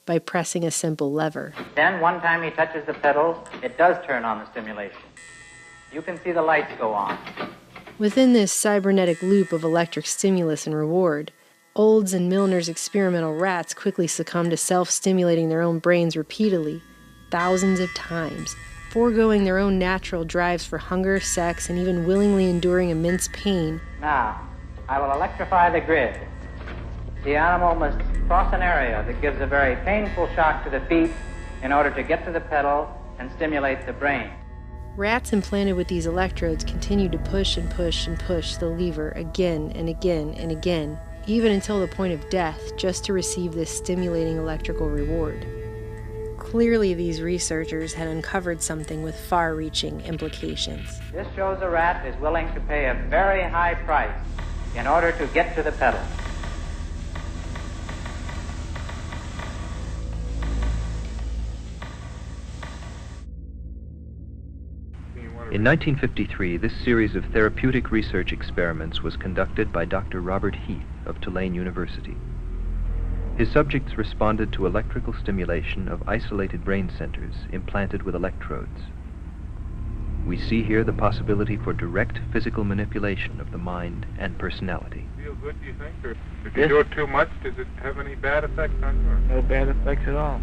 By pressing a simple lever. Then one time he touches the pedal, it does turn on the stimulation. You can see the lights go on. Within this cybernetic loop of electric stimulus and reward, Olds and Milner's experimental rats quickly succumbed to self-stimulating their own brains repeatedly, thousands of times, foregoing their own natural drives for hunger, sex, and even willingly enduring immense pain. Now, I will electrify the grid. The animal must cross an area that gives a very painful shock to the feet in order to get to the pedal and stimulate the brain. Rats implanted with these electrodes continued to push and push and push the lever again and again and again, even until the point of death, just to receive this stimulating electrical reward. Clearly, these researchers had uncovered something with far-reaching implications. This shows a rat is willing to pay a very high price in order to get to the pedal. In 1953, this series of therapeutic research experiments was conducted by Dr. Robert Heath of Tulane University. His subjects responded to electrical stimulation of isolated brain centers implanted with electrodes. We see here the possibility for direct physical manipulation of the mind and personality. Feel good, do you think? Or if you do it too much, does it have any bad effects on you? No bad effects at all.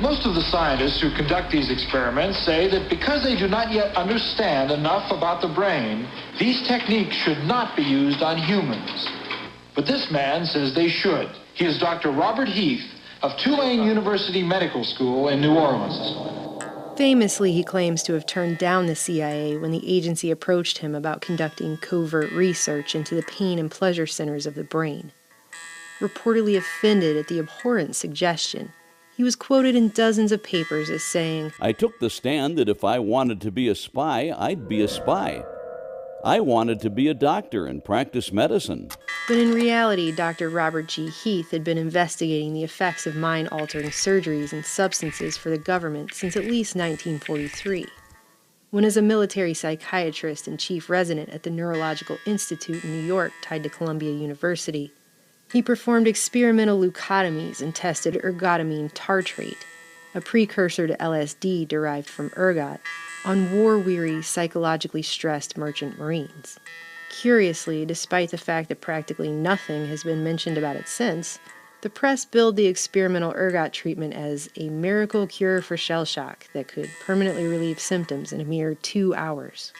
Most of the scientists who conduct these experiments say that because they do not yet understand enough about the brain, these techniques should not be used on humans. But this man says they should. He is Dr. Robert Heath of Tulane University Medical School in New Orleans. Famously, he claims to have turned down the CIA when the agency approached him about conducting covert research into the pain and pleasure centers of the brain. Reportedly offended at the abhorrent suggestion, he was quoted in dozens of papers as saying, "I took the stand that if I wanted to be a spy, I'd be a spy. I wanted to be a doctor and practice medicine." But in reality, Dr. Robert G. Heath had been investigating the effects of mind-altering surgeries and substances for the government since at least 1943, when as a military psychiatrist and chief resident at the Neurological Institute in New York tied to Columbia University, he performed experimental leucotomies and tested ergotamine tartrate, a precursor to LSD derived from ergot, on war-weary, psychologically stressed merchant marines. Curiously, despite the fact that practically nothing has been mentioned about it since, the press billed the experimental ergot treatment as a miracle cure for shell shock that could permanently relieve symptoms in a mere 2 hours.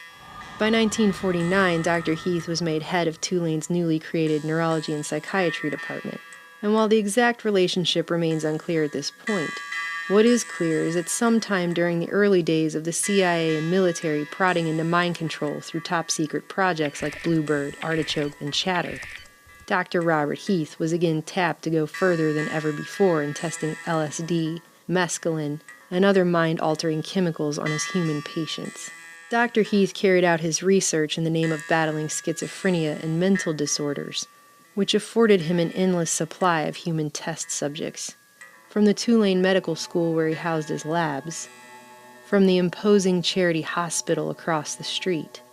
By 1949, Dr. Heath was made head of Tulane's newly created Neurology and Psychiatry Department, and while the exact relationship remains unclear at this point, what is clear is that sometime during the early days of the CIA and military prodding into mind control through top-secret projects like Bluebird, Artichoke, and Chatter, Dr. Robert Heath was again tapped to go further than ever before in testing LSD, mescaline, and other mind-altering chemicals on his human patients. Dr. Heath carried out his research in the name of battling schizophrenia and mental disorders, which afforded him an endless supply of human test subjects, from the Tulane Medical School where he housed his labs, from the imposing Charity Hospital across the street,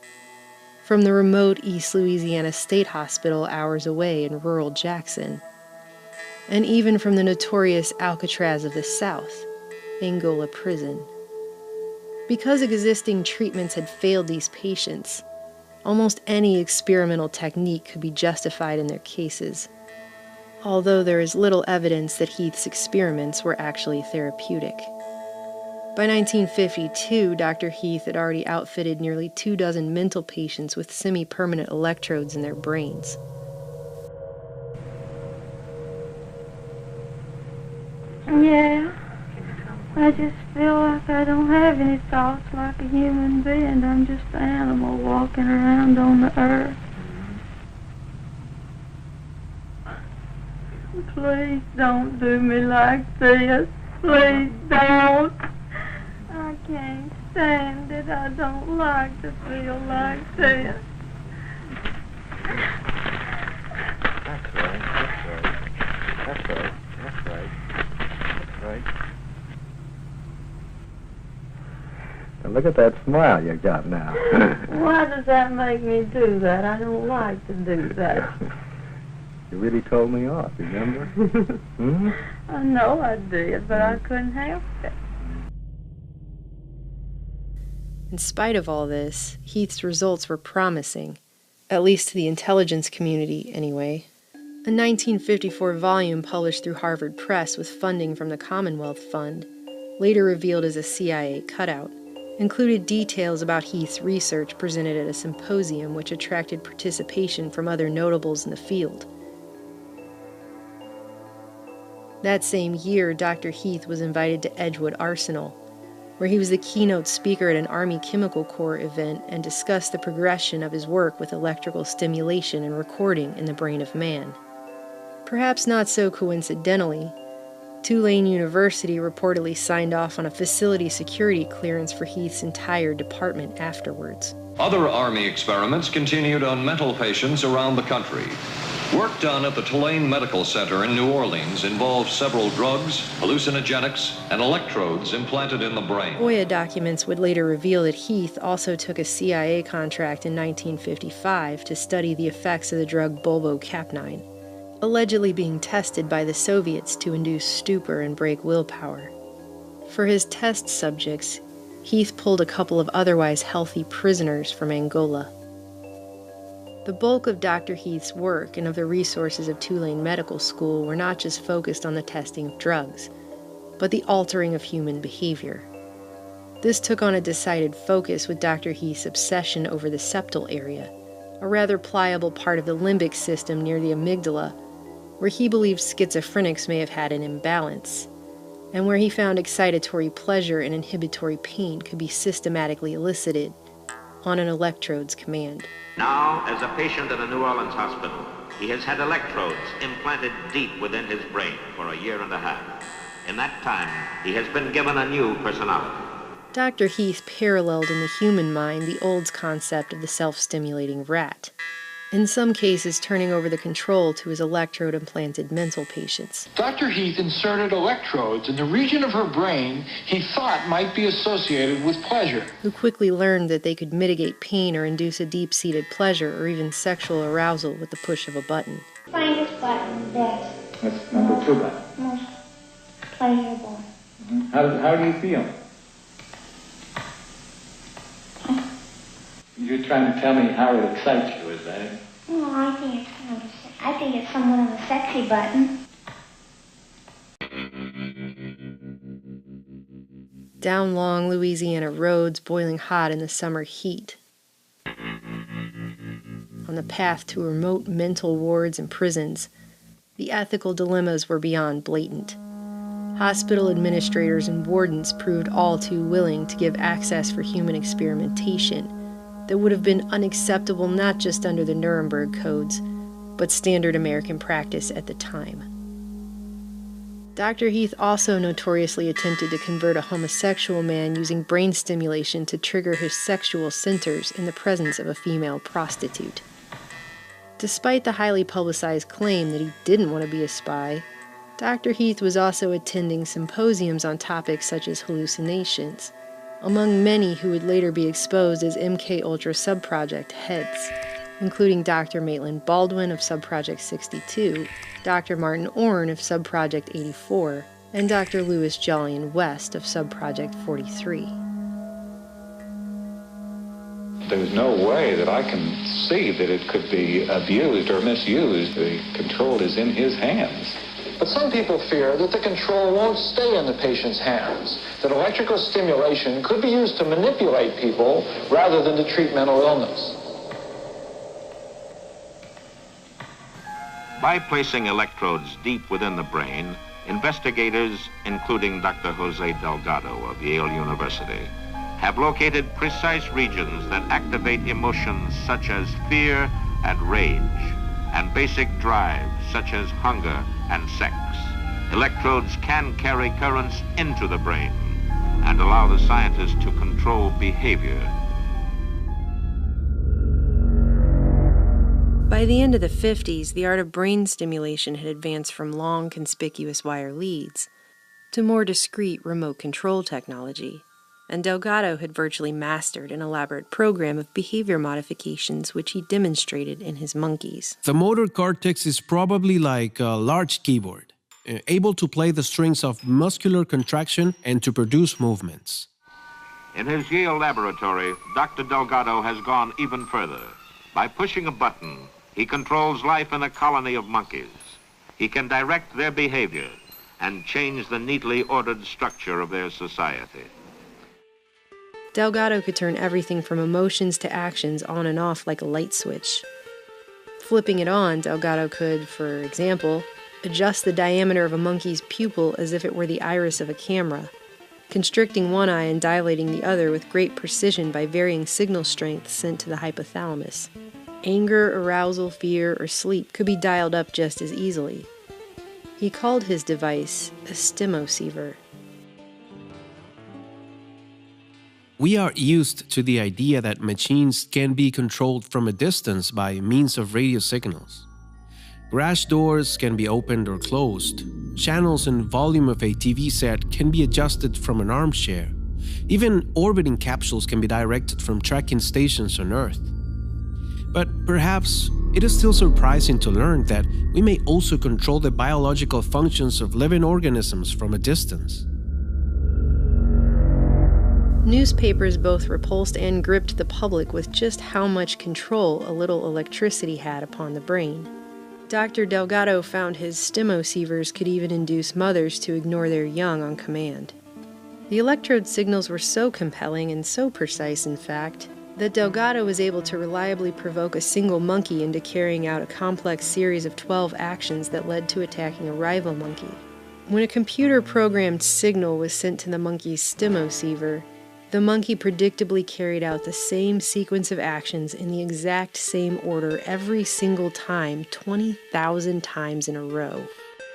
from the remote East Louisiana State Hospital hours away in rural Jackson, and even from the notorious Alcatraz of the South, Angola Prison. Because existing treatments had failed these patients, almost any experimental technique could be justified in their cases, although there is little evidence that Heath's experiments were actually therapeutic. By 1952, Dr. Heath had already outfitted nearly 24 mental patients with semi-permanent electrodes in their brains. Yeah. I just feel like I don't have any thoughts like a human being. I'm just an animal walking around on the earth. Please don't do me like this. Please don't. I can't stand it. I don't like to feel like this. That's right. That's right. That's right. That's right. That's right. Now look at that smile you got now. Why does that make me do that? I don't like to do that. You really told me off, remember? Hmm? I know I did, but I couldn't help it. In spite of all this, Heath's results were promising, at least to the intelligence community anyway. A 1954 volume published through Harvard Press with funding from the Commonwealth Fund, later revealed as a CIA cutout, included details about Heath's research presented at a symposium which attracted participation from other notables in the field. That same year, Dr. Heath was invited to Edgewood Arsenal, where he was the keynote speaker at an Army Chemical Corps event and discussed the progression of his work with electrical stimulation and recording in the brain of man. Perhaps not so coincidentally, Tulane University reportedly signed off on a facility security clearance for Heath's entire department afterwards. Other Army experiments continued on mental patients around the country. Work done at the Tulane Medical Center in New Orleans involved several drugs, hallucinogenics, and electrodes implanted in the brain. FOIA documents would later reveal that Heath also took a CIA contract in 1955 to study the effects of the drug bulbocapnine, allegedly being tested by the Soviets to induce stupor and break willpower. For his test subjects, Heath pulled a couple of otherwise healthy prisoners from Angola. The bulk of Dr. Heath's work and of the resources of Tulane Medical School were not just focused on the testing of drugs, but the altering of human behavior. This took on a decided focus with Dr. Heath's obsession over the septal area, a rather pliable part of the limbic system near the amygdala, where he believed schizophrenics may have had an imbalance, and where he found excitatory pleasure and inhibitory pain could be systematically elicited on an electrode's command. Now, as a patient in a New Orleans hospital, he has had electrodes implanted deep within his brain for a year and a half. In that time, he has been given a new personality. Dr. Heath paralleled in the human mind the old concept of the self-stimulating rat, in some cases turning over the control to his electrode-implanted mental patients. Dr. Heath inserted electrodes in the region of her brain he thought might be associated with pleasure, who quickly learned that they could mitigate pain or induce a deep-seated pleasure or even sexual arousal with the push of a button. Find this button there. That's number 2 button. Most pleasurable. Mm-hmm. How do you feel? You're trying to tell me how it excites you, is that it? Oh, I think it's somewhat of a sexy button. Down long Louisiana roads boiling hot in the summer heat. On the path to remote mental wards and prisons, the ethical dilemmas were beyond blatant. Hospital administrators and wardens proved all too willing to give access for human experimentation that would have been unacceptable not just under the Nuremberg codes, but standard American practice at the time. Dr. Heath also notoriously attempted to convert a homosexual man using brain stimulation to trigger his sexual centers in the presence of a female prostitute. Despite the highly publicized claim that he didn't want to be a spy, Dr. Heath was also attending symposiums on topics such as hallucinations, among many who would later be exposed as MK-Ultra subproject heads, including Dr. Maitland Baldwin of Subproject 62, Dr. Martin Orne of Subproject 84, and Dr. Louis Jolyon West of Subproject 43. There's no way that I can see that it could be abused or misused. The control is in his hands. But some people fear that the control won't stay in the patient's hands, that electrical stimulation could be used to manipulate people rather than to treat mental illness. By placing electrodes deep within the brain, investigators, including Dr. Jose Delgado of Yale University, have located precise regions that activate emotions such as fear and rage, and basic drives such as hunger and sex. Electrodes can carry currents into the brain and allow the scientists to control behavior. By the end of the 50s, the art of brain stimulation had advanced from long, conspicuous wire leads to more discreet remote control technology, and Delgado had virtually mastered an elaborate program of behavior modifications which he demonstrated in his monkeys. The motor cortex is probably like a large keyboard, able to play the strings of muscular contraction and to produce movements. In his Yale laboratory, Dr. Delgado has gone even further. By pushing a button, he controls life in a colony of monkeys. He can direct their behavior and change the neatly ordered structure of their society. Delgado could turn everything from emotions to actions on and off like a light switch. Flipping it on, Delgado could, for example, adjust the diameter of a monkey's pupil as if it were the iris of a camera, constricting one eye and dilating the other with great precision by varying signal strength sent to the hypothalamus. Anger, arousal, fear, or sleep could be dialed up just as easily. He called his device a stimoceiver. We are used to the idea that machines can be controlled from a distance by means of radio signals. Garage doors can be opened or closed. Channels and volume of a TV set can be adjusted from an armchair. Even orbiting capsules can be directed from tracking stations on Earth. But perhaps it is still surprising to learn that we may also control the biological functions of living organisms from a distance. Newspapers both repulsed and gripped the public with just how much control a little electricity had upon the brain. Dr. Delgado found his stimocievers could even induce mothers to ignore their young on command. The electrode signals were so compelling and so precise, in fact, that Delgado was able to reliably provoke a single monkey into carrying out a complex series of 12 actions that led to attacking a rival monkey. When a computer-programmed signal was sent to the monkey's stimoceiver, the monkey predictably carried out the same sequence of actions in the exact same order every single time, 20,000 times in a row.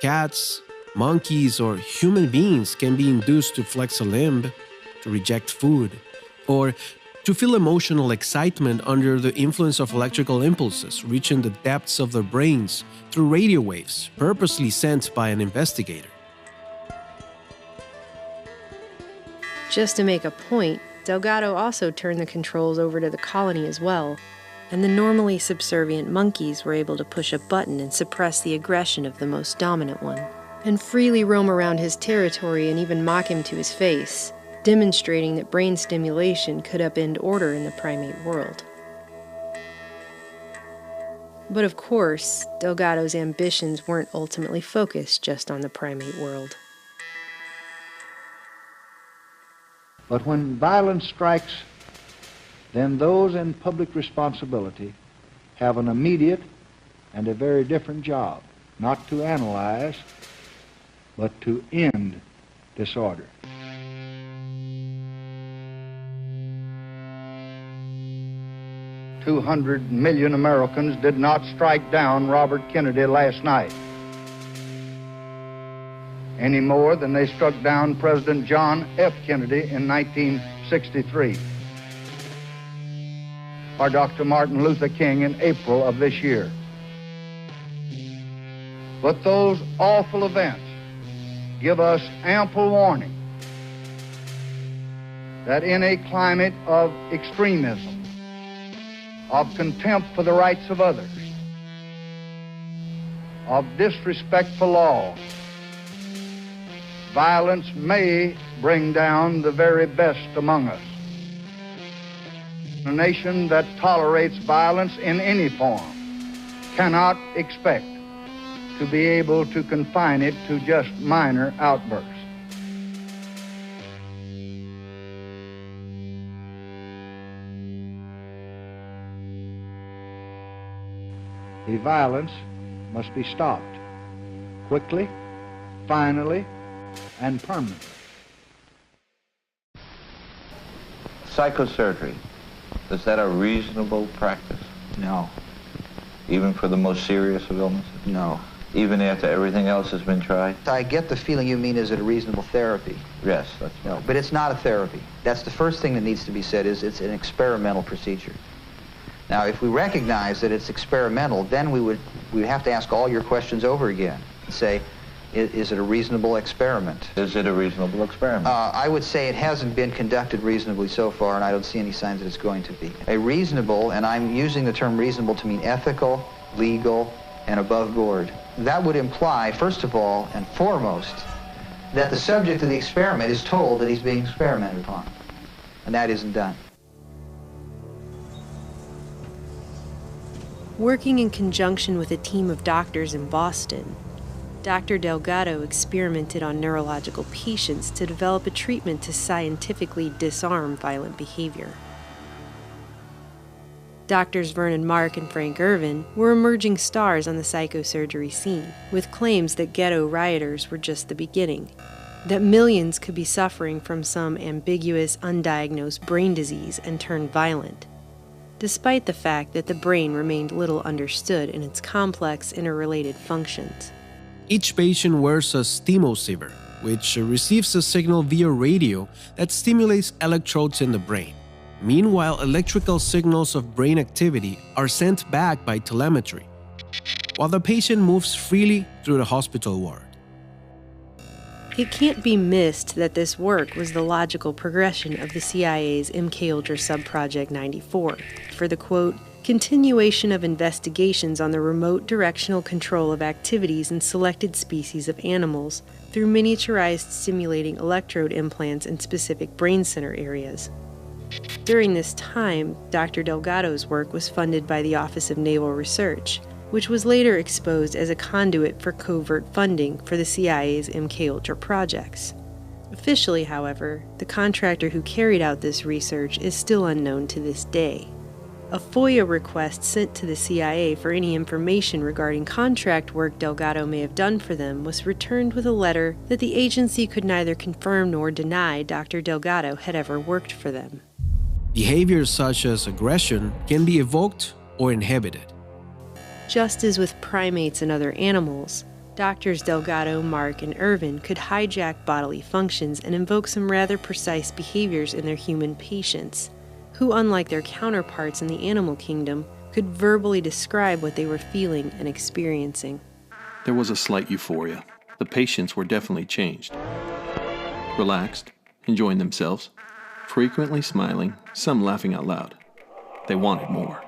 Cats, monkeys, or human beings can be induced to flex a limb, to reject food, or to feel emotional excitement under the influence of electrical impulses reaching the depths of their brains through radio waves purposely sent by an investigator. Just to make a point, Delgado also turned the controls over to the colony as well, and the normally subservient monkeys were able to push a button and suppress the aggression of the most dominant one, and freely roam around his territory and even mock him to his face, demonstrating that brain stimulation could upend order in the primate world. But of course, Delgado's ambitions weren't ultimately focused just on the primate world. But when violence strikes, then those in public responsibility have an immediate and a very different job, not to analyze, but to end disorder. $200 million Americans did not strike down Robert Kennedy last night, any more than they struck down President John F. Kennedy in 1963, or Dr. Martin Luther King in April of this year. But those awful events give us ample warning that in a climate of extremism, of contempt for the rights of others, of disrespect for law, violence may bring down the very best among us. A nation that tolerates violence in any form cannot expect to be able to confine it to just minor outbursts. The violence must be stopped quickly, finally, and permanently. Psychosurgery, is that a reasonable practice? No. Even for the most serious of illnesses? No. Even after everything else has been tried? I get the feeling you mean, is it a reasonable therapy? Yes, that's right. No, but it's not a therapy. That's the first thing that needs to be said, is it's an experimental procedure. Now, if we recognize that it's experimental, then we have to ask all your questions over again and say, is it a reasonable experiment? Is it a reasonable experiment? I would say it hasn't been conducted reasonably so far, and I don't see any signs that it's going to be. A reasonable, and I'm using the term reasonable to mean ethical, legal, and above board. That would imply, first of all and foremost, that the subject of the experiment is told that he's being experimented upon, and that isn't done. Working in conjunction with a team of doctors in Boston, Dr. Delgado experimented on neurological patients to develop a treatment to scientifically disarm violent behavior. Doctors Vernon Mark and Frank Irvin were emerging stars on the psychosurgery scene, with claims that ghetto rioters were just the beginning, that millions could be suffering from some ambiguous, undiagnosed brain disease and turn violent, despite the fact that the brain remained little understood in its complex, interrelated functions. Each patient wears a stimoceiver, which receives a signal via radio that stimulates electrodes in the brain. Meanwhile, electrical signals of brain activity are sent back by telemetry, while the patient moves freely through the hospital ward. It can't be missed that this work was the logical progression of the CIA's MKUltra Subproject 94 for the, quote, continuation of investigations on the remote directional control of activities in selected species of animals through miniaturized stimulating electrode implants in specific brain center areas. During this time, Dr. Delgado's work was funded by the Office of Naval Research, which was later exposed as a conduit for covert funding for the CIA's MKUltra projects. Officially, however, the contractor who carried out this research is still unknown to this day. A FOIA request sent to the CIA for any information regarding contract work Delgado may have done for them was returned with a letter that the agency could neither confirm nor deny Dr. Delgado had ever worked for them. Behaviors such as aggression can be evoked or inhibited. Just as with primates and other animals, Doctors Delgado, Mark, and Irvin could hijack bodily functions and invoke some rather precise behaviors in their human patients, who, unlike their counterparts in the animal kingdom, could verbally describe what they were feeling and experiencing. There was a slight euphoria. The patients were definitely changed. Relaxed, enjoying themselves, frequently smiling, some laughing out loud. They wanted more.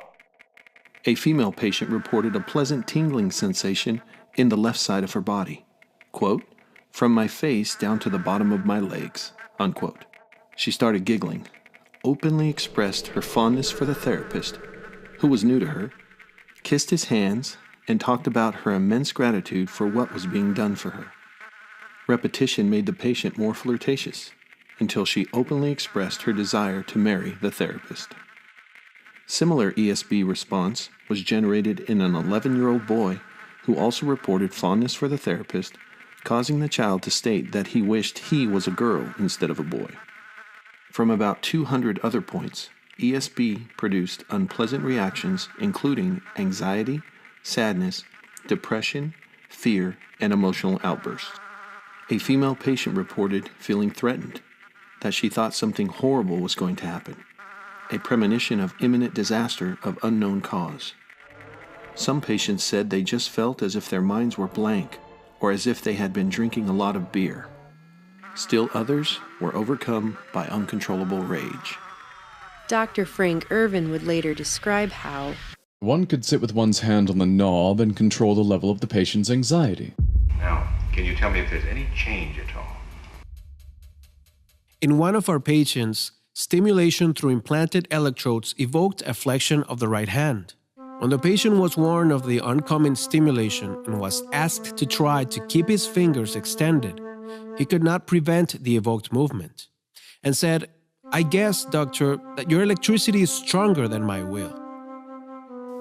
A female patient reported a pleasant tingling sensation in the left side of her body. Quote, from my face down to the bottom of my legs, unquote. She started giggling, openly expressed her fondness for the therapist, who was new to her, kissed his hands, and talked about her immense gratitude for what was being done for her. Repetition made the patient more flirtatious, until she openly expressed her desire to marry the therapist. Similar ESB response was generated in an 11-year-old boy who also reported fondness for the therapist, causing the child to state that he wished he was a girl instead of a boy. From about 200 other points, ESB produced unpleasant reactions including anxiety, sadness, depression, fear, and emotional outbursts. A female patient reported feeling threatened, that she thought something horrible was going to happen, a premonition of imminent disaster of unknown cause. Some patients said they just felt as if their minds were blank or as if they had been drinking a lot of beer. Still others were overcome by uncontrollable rage. Dr. Frank Irvin would later describe how one could sit with one's hand on the knob and control the level of the patient's anxiety. Now, can you tell me if there's any change at all? In one of our patients, stimulation through implanted electrodes evoked a flexion of the right hand. When the patient was warned of the oncoming stimulation and was asked to try to keep his fingers extended, he could not prevent the evoked movement, and said, I guess, doctor, that your electricity is stronger than my will.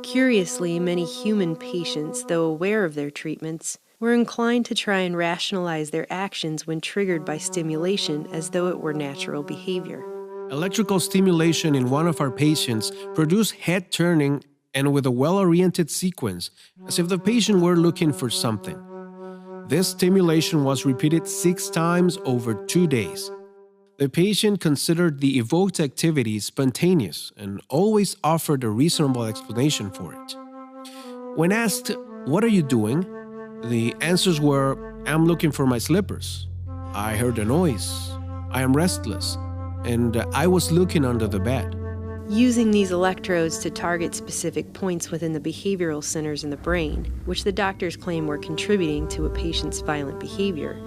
Curiously, many human patients, though aware of their treatments, were inclined to try and rationalize their actions when triggered by stimulation as though it were natural behavior. Electrical stimulation in one of our patients produced head turning and with a well-oriented sequence, as if the patient were looking for something. This stimulation was repeated 6 times over 2 days. The patient considered the evoked activity spontaneous and always offered a reasonable explanation for it. When asked, what are you doing? The answers were, I'm looking for my slippers. I heard a noise. I am restless. And I was looking under the bed. Using these electrodes to target specific points within the behavioral centers in the brain, which the doctors claim were contributing to a patient's violent behavior,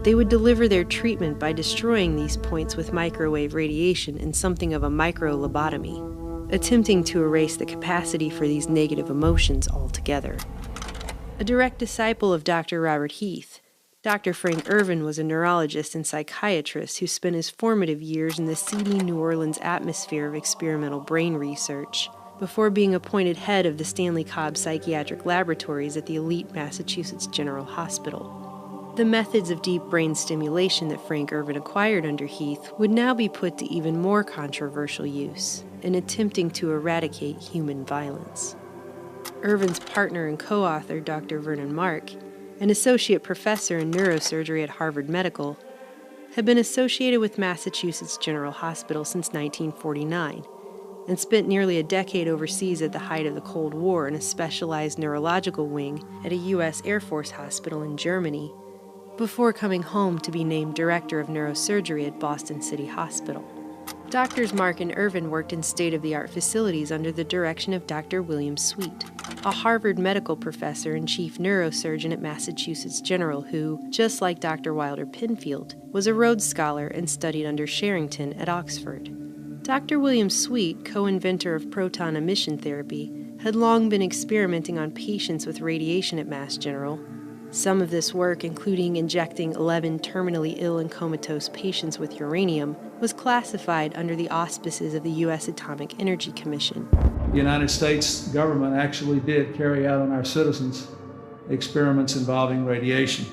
they would deliver their treatment by destroying these points with microwave radiation in something of a micro-lobotomy. attempting to erase the capacity for these negative emotions altogether. A direct disciple of Dr. Robert Heath, Dr. Frank Irvin was a neurologist and psychiatrist who spent his formative years in the seedy New Orleans atmosphere of experimental brain research, before being appointed head of the Stanley Cobb Psychiatric Laboratories at the elite Massachusetts General Hospital. The methods of deep brain stimulation that Frank Irvin acquired under Heath would now be put to even more controversial use in attempting to eradicate human violence. Irvin's partner and co-author, Dr. Vernon Mark, an associate professor in neurosurgery at Harvard Medical, had been associated with Massachusetts General Hospital since 1949 and spent nearly a decade overseas at the height of the Cold War in a specialized neurological wing at a U.S. Air Force hospital in Germany, before coming home to be named director of neurosurgery at Boston City Hospital. Doctors Mark and Irvin worked in state-of-the-art facilities under the direction of Dr. William Sweet, a Harvard medical professor and chief neurosurgeon at Massachusetts General who, just like Dr. Wilder Pinfield, was a Rhodes Scholar and studied under Sherrington at Oxford. Dr. William Sweet, co-inventor of proton emission therapy, had long been experimenting on patients with radiation at Mass General. Some of this work, including injecting 11 terminally ill and comatose patients with uranium, was classified under the auspices of the U.S. Atomic Energy Commission. The United States government actually did carry out on our citizens experiments involving radiation.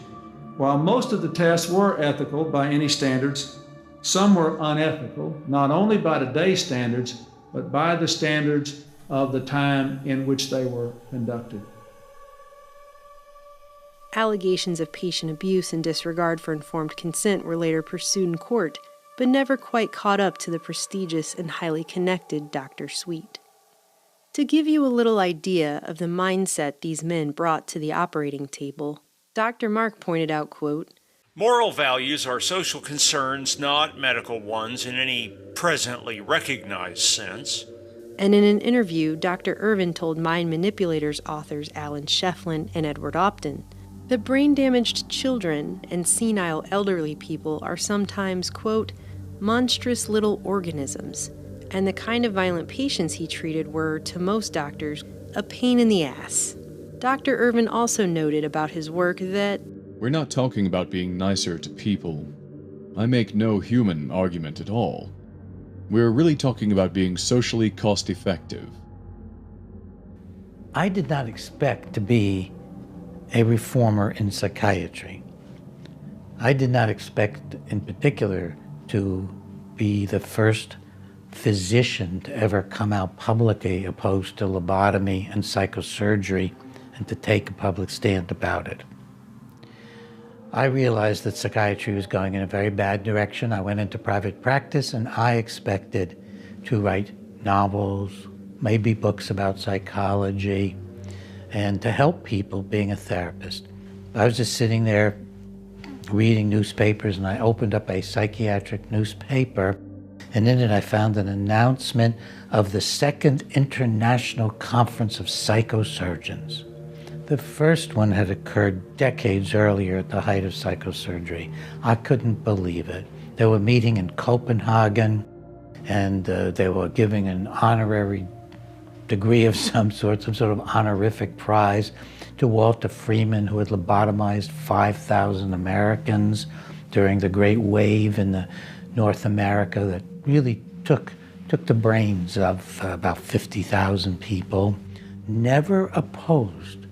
While most of the tests were ethical by any standards, some were unethical, not only by today's standards, but by the standards of the time in which they were conducted. Allegations of patient abuse and disregard for informed consent were later pursued in court, but never quite caught up to the prestigious and highly connected Dr. Sweet. To give you a little idea of the mindset these men brought to the operating table, Dr. Mark pointed out, quote, "Moral values are social concerns, not medical ones in any presently recognized sense." And in an interview, Dr. Irvin told Mind Manipulators authors Alan Shefflin and Edward Opton that brain-damaged children and senile elderly people are sometimes, quote, monstrous little organisms, and the kind of violent patients he treated were, to most doctors, a pain in the ass. Dr. Irvin also noted about his work that we're not talking about being nicer to people. I make no human argument at all. We're really talking about being socially cost-effective. I did not expect to be a reformer in psychiatry. I did not expect, in particular, to be the first physician to ever come out publicly opposed to lobotomy and psychosurgery and to take a public stand about it. I realized that psychiatry was going in a very bad direction. I went into private practice and I expected to write novels, maybe books about psychology, and to help people being a therapist. I was just sitting there reading newspapers and I opened up a psychiatric newspaper, and in it I found an announcement of the Second International Conference of Psychosurgeons. The first one had occurred decades earlier at the height of psychosurgery. I couldn't believe it. They were meeting in Copenhagen and they were giving an honorary degree of some sort of honorific prize to Walter Freeman, who had lobotomized 5,000 Americans during the Great Wave in North America that really took the brains of about 50,000 people. Never opposed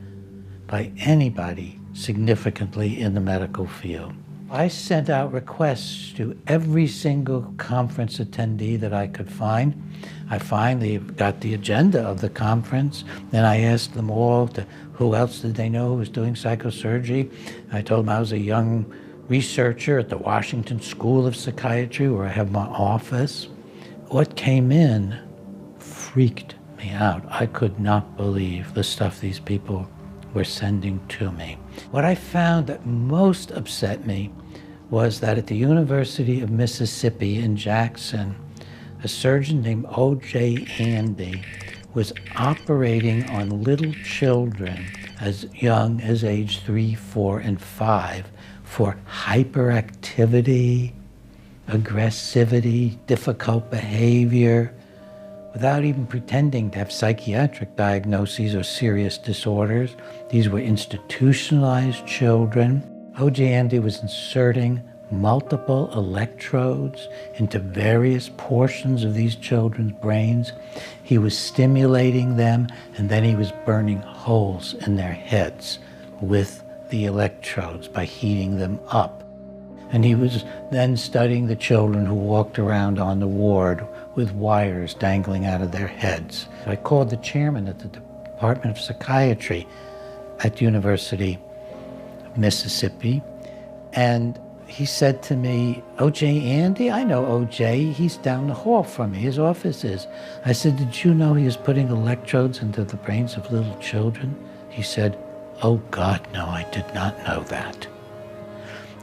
by anybody significantly in the medical field. I sent out requests to every single conference attendee that I could find. I finally got the agenda of the conference, and I asked them all who else did they know who was doing psychosurgery. I told them I was a young researcher at the Washington School of Psychiatry, where I have my office. What came in freaked me out. I could not believe the stuff these people were sending to me. What I found that most upset me was that at the University of Mississippi in Jackson, a surgeon named O.J. Handy was operating on little children as young as age 3, 4, and 5 for hyperactivity, aggressivity, difficult behavior, without even pretending to have psychiatric diagnoses or serious disorders. These were institutionalized children. O.J. Andy was inserting multiple electrodes into various portions of these children's brains. He was stimulating them, and then he was burning holes in their heads with the electrodes by heating them up. And he was then studying the children who walked around on the ward with wires dangling out of their heads. So I called the chairman at the Department of Psychiatry at the University of Mississippi, and he said to me, O.J. Andy? I know O.J. He's down the hall from me. His office is. I said, did you know he was putting electrodes into the brains of little children? He said, oh, God, no, I did not know that.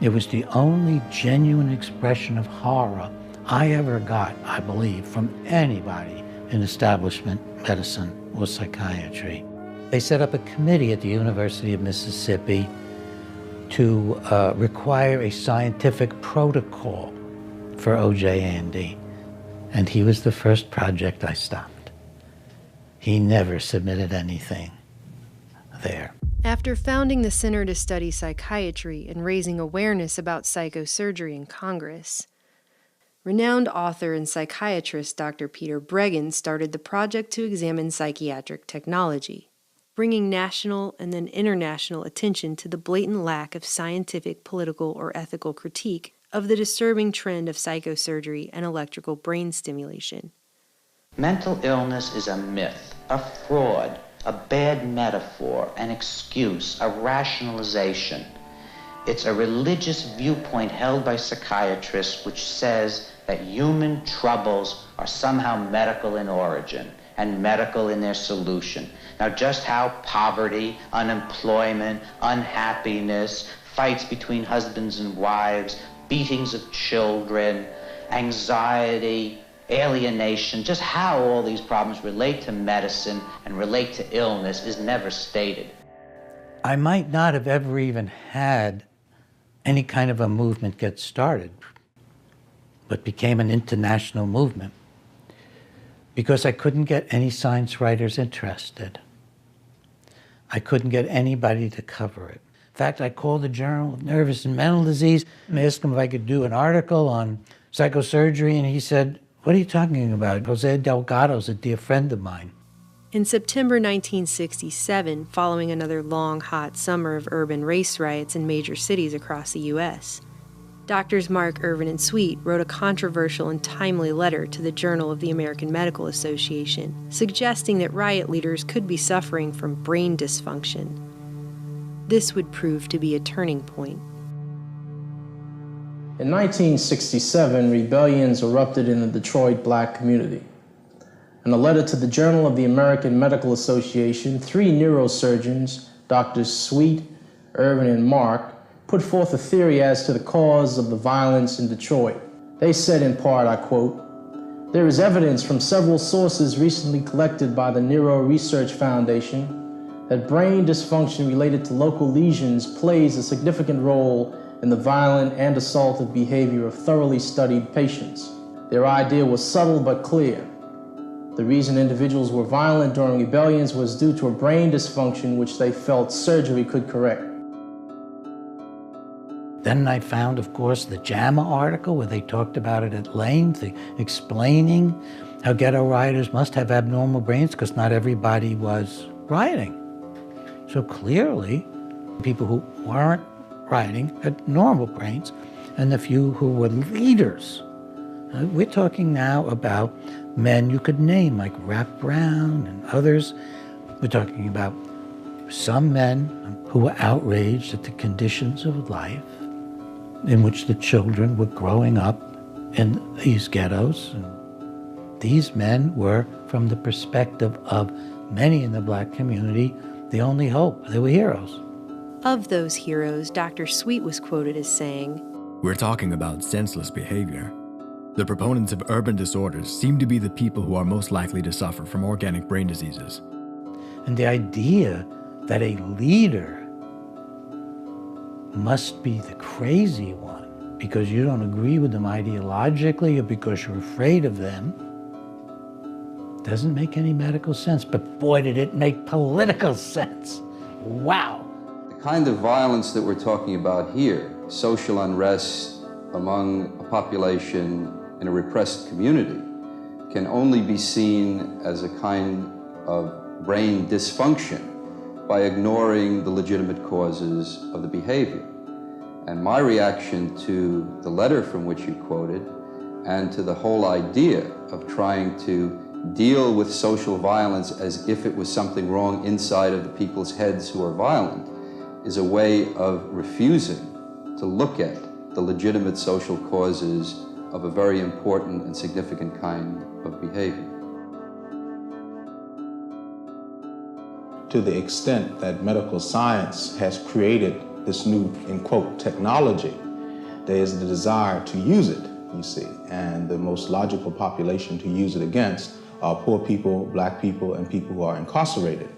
It was the only genuine expression of horror I ever got, I believe, from anybody in establishment medicine or psychiatry. They set up a committee at the University of Mississippi to require a scientific protocol for O.J. Andy, and he was the first project I stopped. He never submitted anything there. After founding the Center to Study Psychiatry and raising awareness about psychosurgery in Congress, renowned author and psychiatrist Dr. Peter Breggin started the project to examine psychiatric technology, bringing national and then international attention to the blatant lack of scientific, political, or ethical critique of the disturbing trend of psychosurgery and electrical brain stimulation. Mental illness is a myth, a fraud, a bad metaphor, an excuse, a rationalization. It's a religious viewpoint held by psychiatrists which says that human troubles are somehow medical in origin and medical in their solution. Now, just how poverty, unemployment, unhappiness, fights between husbands and wives, beatings of children, anxiety, alienation, just how all these problems relate to medicine and relate to illness is never stated. I might not have ever even had any kind of a movement get started, but became an international movement because I couldn't get any science writers interested. I couldn't get anybody to cover it. In fact, I called the Journal of Nervous and Mental Disease and asked him if I could do an article on psychosurgery, and he said, what are you talking about? Jose Delgado's a dear friend of mine. In September 1967, following another long, hot summer of urban race riots in major cities across the U.S., Doctors Mark, Irvin, and Sweet wrote a controversial and timely letter to the Journal of the American Medical Association, suggesting that riot leaders could be suffering from brain dysfunction. This would prove to be a turning point. In 1967, rebellions erupted in the Detroit black community. In a letter to the Journal of the American Medical Association, 3 neurosurgeons, Drs. Sweet, Irvin, and Mark, put forth a theory as to the cause of the violence in Detroit. They said in part, I quote, "There is evidence from several sources recently collected by the Neuro Research Foundation that brain dysfunction related to local lesions plays a significant role in the violent and assaultive behavior of thoroughly studied patients. Their idea was subtle but clear. The reason individuals were violent during rebellions was due to a brain dysfunction which they felt surgery could correct." Then I found, of course, the JAMA article where they talked about it at length, explaining how ghetto rioters must have abnormal brains because not everybody was rioting. So clearly, people who weren't rioting had normal brains, and the few who were leaders. We're talking now about men you could name, like Rap Brown and others. We're talking about some men who were outraged at the conditions of life in which the children were growing up in these ghettos. And these men were, from the perspective of many in the black community, the only hope. They were heroes. Of those heroes, Dr. Sweet was quoted as saying, "We're talking about senseless behavior. The proponents of urban disorders seem to be the people who are most likely to suffer from organic brain diseases." And the idea that a leader must be the crazy one because you don't agree with them ideologically or because you're afraid of them Doesn't make any medical sense, but boy, did it make political sense. Wow. The kind of violence that we're talking about here, social unrest among a population in a repressed community, can only be seen as a kind of brain dysfunction by ignoring the legitimate causes of the behavior. And my reaction to the letter from which you quoted and to the whole idea of trying to deal with social violence as if it was something wrong inside of the people's heads who are violent is a way of refusing to look at the legitimate social causes of a very important and significant kind of behavior. To the extent that medical science has created this new, in quote, technology, there is the desire to use it, you see, and the most logical population to use it against are poor people, black people, and people who are incarcerated.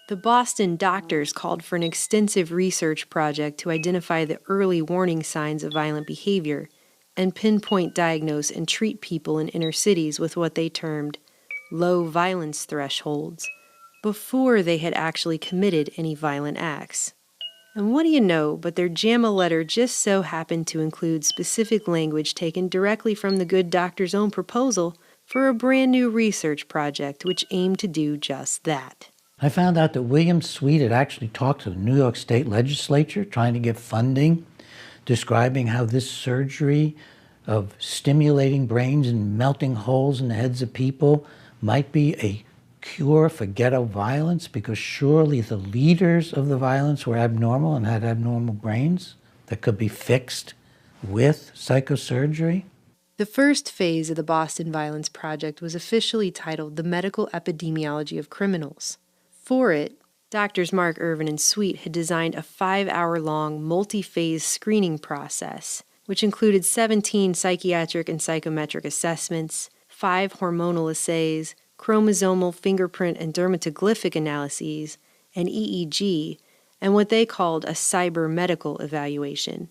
The Boston doctors called for an extensive research project to identify the early warning signs of violent behavior and pinpoint, diagnose, and treat people in inner cities with what they termed low violence thresholds before they had actually committed any violent acts. And what do you know, but their JAMA letter just so happened to include specific language taken directly from the good doctor's own proposal for a brand new research project which aimed to do just that. I found out that William Sweet had actually talked to the New York State Legislature trying to get funding, describing how this surgery of stimulating brains and melting holes in the heads of people might be a cure for ghetto violence, because surely the leaders of the violence were abnormal and had abnormal brains that could be fixed with psychosurgery. The first phase of the Boston Violence Project was officially titled The Medical Epidemiology of Criminals. For it, Doctors Mark Irvin and Sweet had designed a 5-hour-long multi-phase screening process, which included 17 psychiatric and psychometric assessments, 5 hormonal assays, chromosomal, fingerprint, and dermatoglyphic analyses, an EEG, and what they called a cyber-medical evaluation.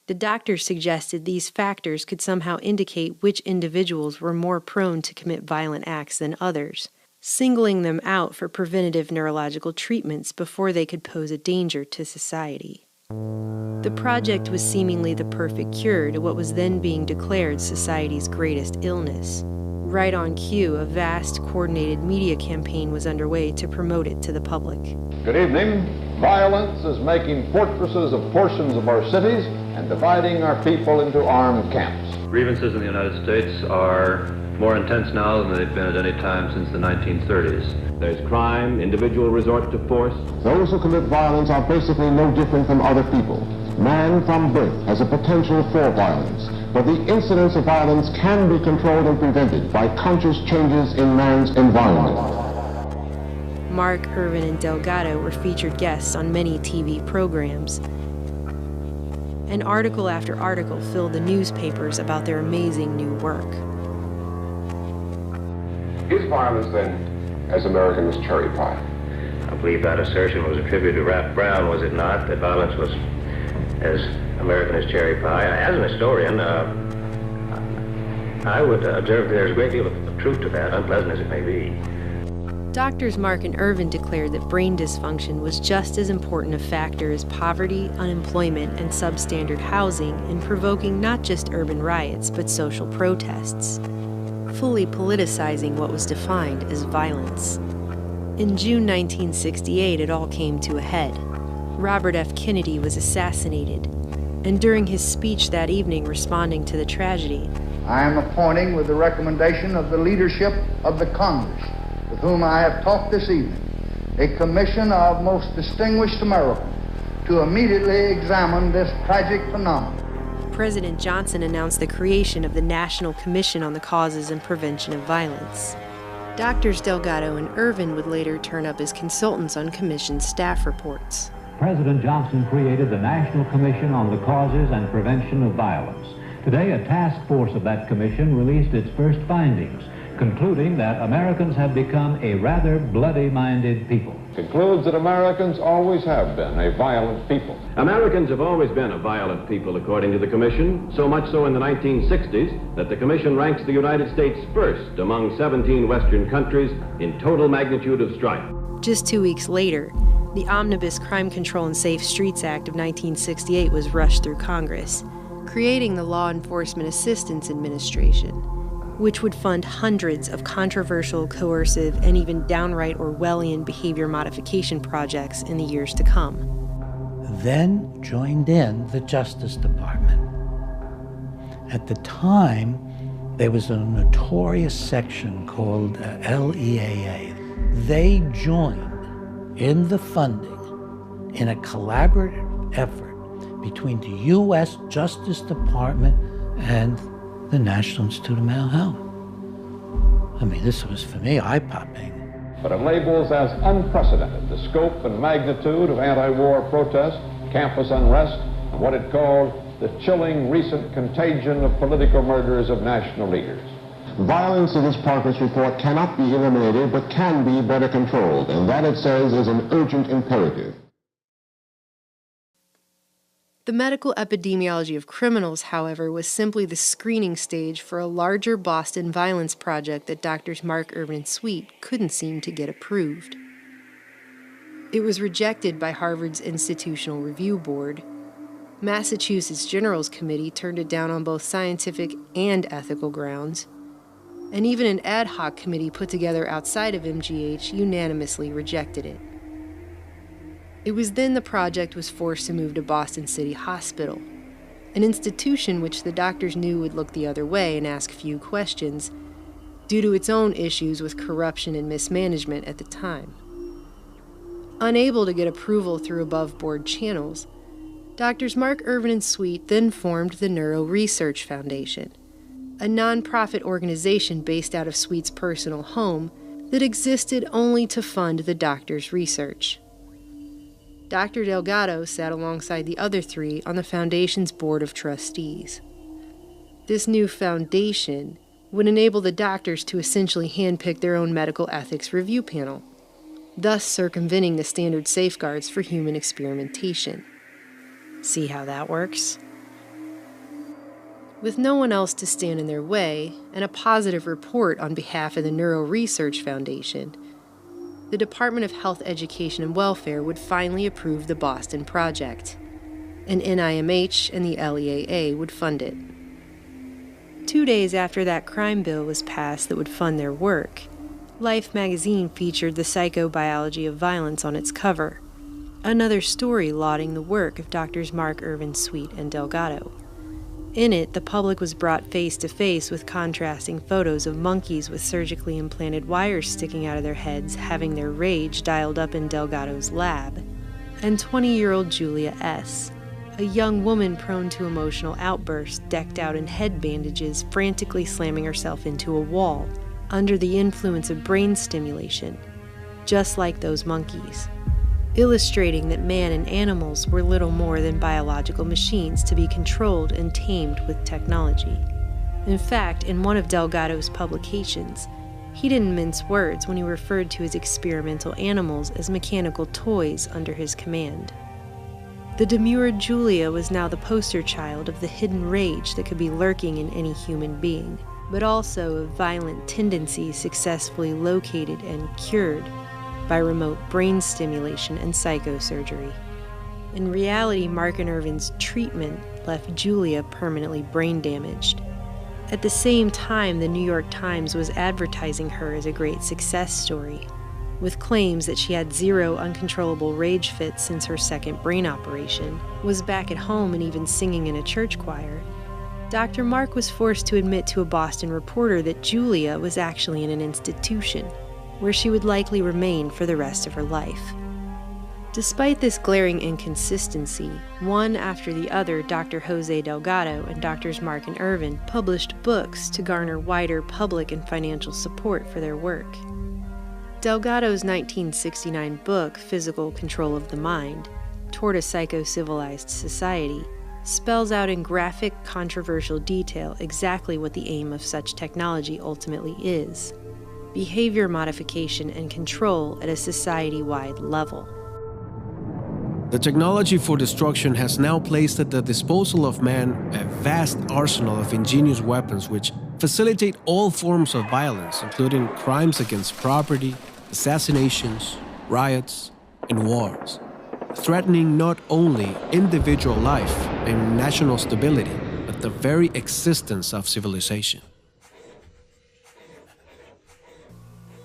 The doctors suggested these factors could somehow indicate which individuals were more prone to commit violent acts than others, singling them out for preventative neurological treatments before they could pose a danger to society. The project was seemingly the perfect cure to what was then being declared society's greatest illness. Right on cue, a vast, coordinated media campaign was underway to promote it to the public. Good evening. Violence is making fortresses of portions of our cities and dividing our people into armed camps. Grievances in the United States are more intense now than they've been at any time since the 1930s. There's crime, individual resort to force. Those who commit violence are basically no different from other people. Man from birth has a potential for violence, but the incidence of violence can be controlled and prevented by conscious changes in man's environment. Mark, Irvin, and Delgado were featured guests on many TV programs. And article after article filled the newspapers about their amazing new work. Is violence, then, as American as cherry pie? I believe that assertion was attributed to Ralph Brown, was it not? That violence was as American as cherry pie. As an historian, I would observe that there's a great deal of truth to that, unpleasant as it may be. Doctors Mark and Irvin declared that brain dysfunction was just as important a factor as poverty, unemployment, and substandard housing in provoking not just urban riots, but social protests, fully politicizing what was defined as violence. In June 1968, it all came to a head. Robert F. Kennedy was assassinated, and during his speech that evening responding to the tragedy, I am appointing, with the recommendation of the leadership of the Congress, with whom I have talked this evening, a commission of most distinguished Americans to immediately examine this tragic phenomenon. President Johnson announced the creation of the National Commission on the Causes and Prevention of Violence. Doctors Delgado and Irvin would later turn up as consultants on commission's staff reports. President Johnson created the National Commission on the Causes and Prevention of Violence. Today, a task force of that commission released its first findings, concluding that Americans have become a rather bloody-minded people. Concludes that Americans always have been a violent people. Americans have always been a violent people, according to the Commission, so much so in the 1960s that the Commission ranks the United States first among 17 Western countries in total magnitude of strife. Just 2 weeks later, the Omnibus Crime Control and Safe Streets Act of 1968 was rushed through Congress, creating the Law Enforcement Assistance Administration, which would fund hundreds of controversial, coercive, and even downright Orwellian behavior modification projects in the years to come. Then joined in the Justice Department. At the time, there was a notorious section called LEAA. They joined in the funding in a collaborative effort between the U.S. Justice Department and the National Institute of Mental Health. I mean, this was, for me, eye-popping. But it labels as unprecedented the scope and magnitude of anti-war protest, campus unrest, and what it called the chilling recent contagion of political murders of national leaders. Violence in this progress report cannot be eliminated, but can be better controlled, and that, it says, is an urgent imperative. The medical epidemiology of criminals, however, was simply the screening stage for a larger Boston violence project that Drs. Mark Irvin and Sweet couldn't seem to get approved. It was rejected by Harvard's Institutional Review Board. Massachusetts General's Committee turned it down on both scientific and ethical grounds. And even an ad hoc committee put together outside of MGH unanimously rejected it. It was then the project was forced to move to Boston City Hospital, an institution which the doctors knew would look the other way and ask few questions due to its own issues with corruption and mismanagement at the time. Unable to get approval through above-board channels, Drs. Mark Irvin and Sweet then formed the Neuro Research Foundation, a nonprofit organization based out of Sweet's personal home that existed only to fund the doctor's research. Dr. Delgado sat alongside the other three on the foundation's board of trustees. This new foundation would enable the doctors to essentially handpick their own medical ethics review panel, thus circumventing the standard safeguards for human experimentation. See how that works? With no one else to stand in their way, and a positive report on behalf of the Neuro Research Foundation, the Department of Health, Education, and Welfare would finally approve the Boston project, and NIMH and the LEAA would fund it. 2 days after that crime bill was passed that would fund their work, Life magazine featured the psychobiology of violence on its cover, another story lauding the work of Drs. Mark Irvin, Sweet, and Delgado. In it, the public was brought face to face with contrasting photos of monkeys with surgically implanted wires sticking out of their heads having their rage dialed up in Delgado's lab, and 20-year-old Julia S., a young woman prone to emotional outbursts decked out in head bandages frantically slamming herself into a wall under the influence of brain stimulation, just like those monkeys, illustrating that man and animals were little more than biological machines to be controlled and tamed with technology. In fact, in one of Delgado's publications, he didn't mince words when he referred to his experimental animals as mechanical toys under his command. The demure Julia was now the poster child of the hidden rage that could be lurking in any human being, but also of violent tendencies successfully located and cured by remote brain stimulation and psychosurgery. In reality, Mark and Irvin's treatment left Julia permanently brain damaged. At the same time, the New York Times was advertising her as a great success story, with claims that she had 0 uncontrollable rage fits since her second brain operation, was back at home and even singing in a church choir. Dr. Mark was forced to admit to a Boston reporter that Julia was actually in an institution, where she would likely remain for the rest of her life. Despite this glaring inconsistency, one after the other, Dr. Jose Delgado and Drs. Mark and Irvin published books to garner wider public and financial support for their work. Delgado's 1969 book, Physical Control of the Mind, Toward a Psycho-Civilized Society, spells out in graphic, controversial detail exactly what the aim of such technology ultimately is: behavior modification and control at a society-wide level. The technology for destruction has now placed at the disposal of man a vast arsenal of ingenious weapons which facilitate all forms of violence, including crimes against property, assassinations, riots, and wars, threatening not only individual life and national stability, but the very existence of civilization.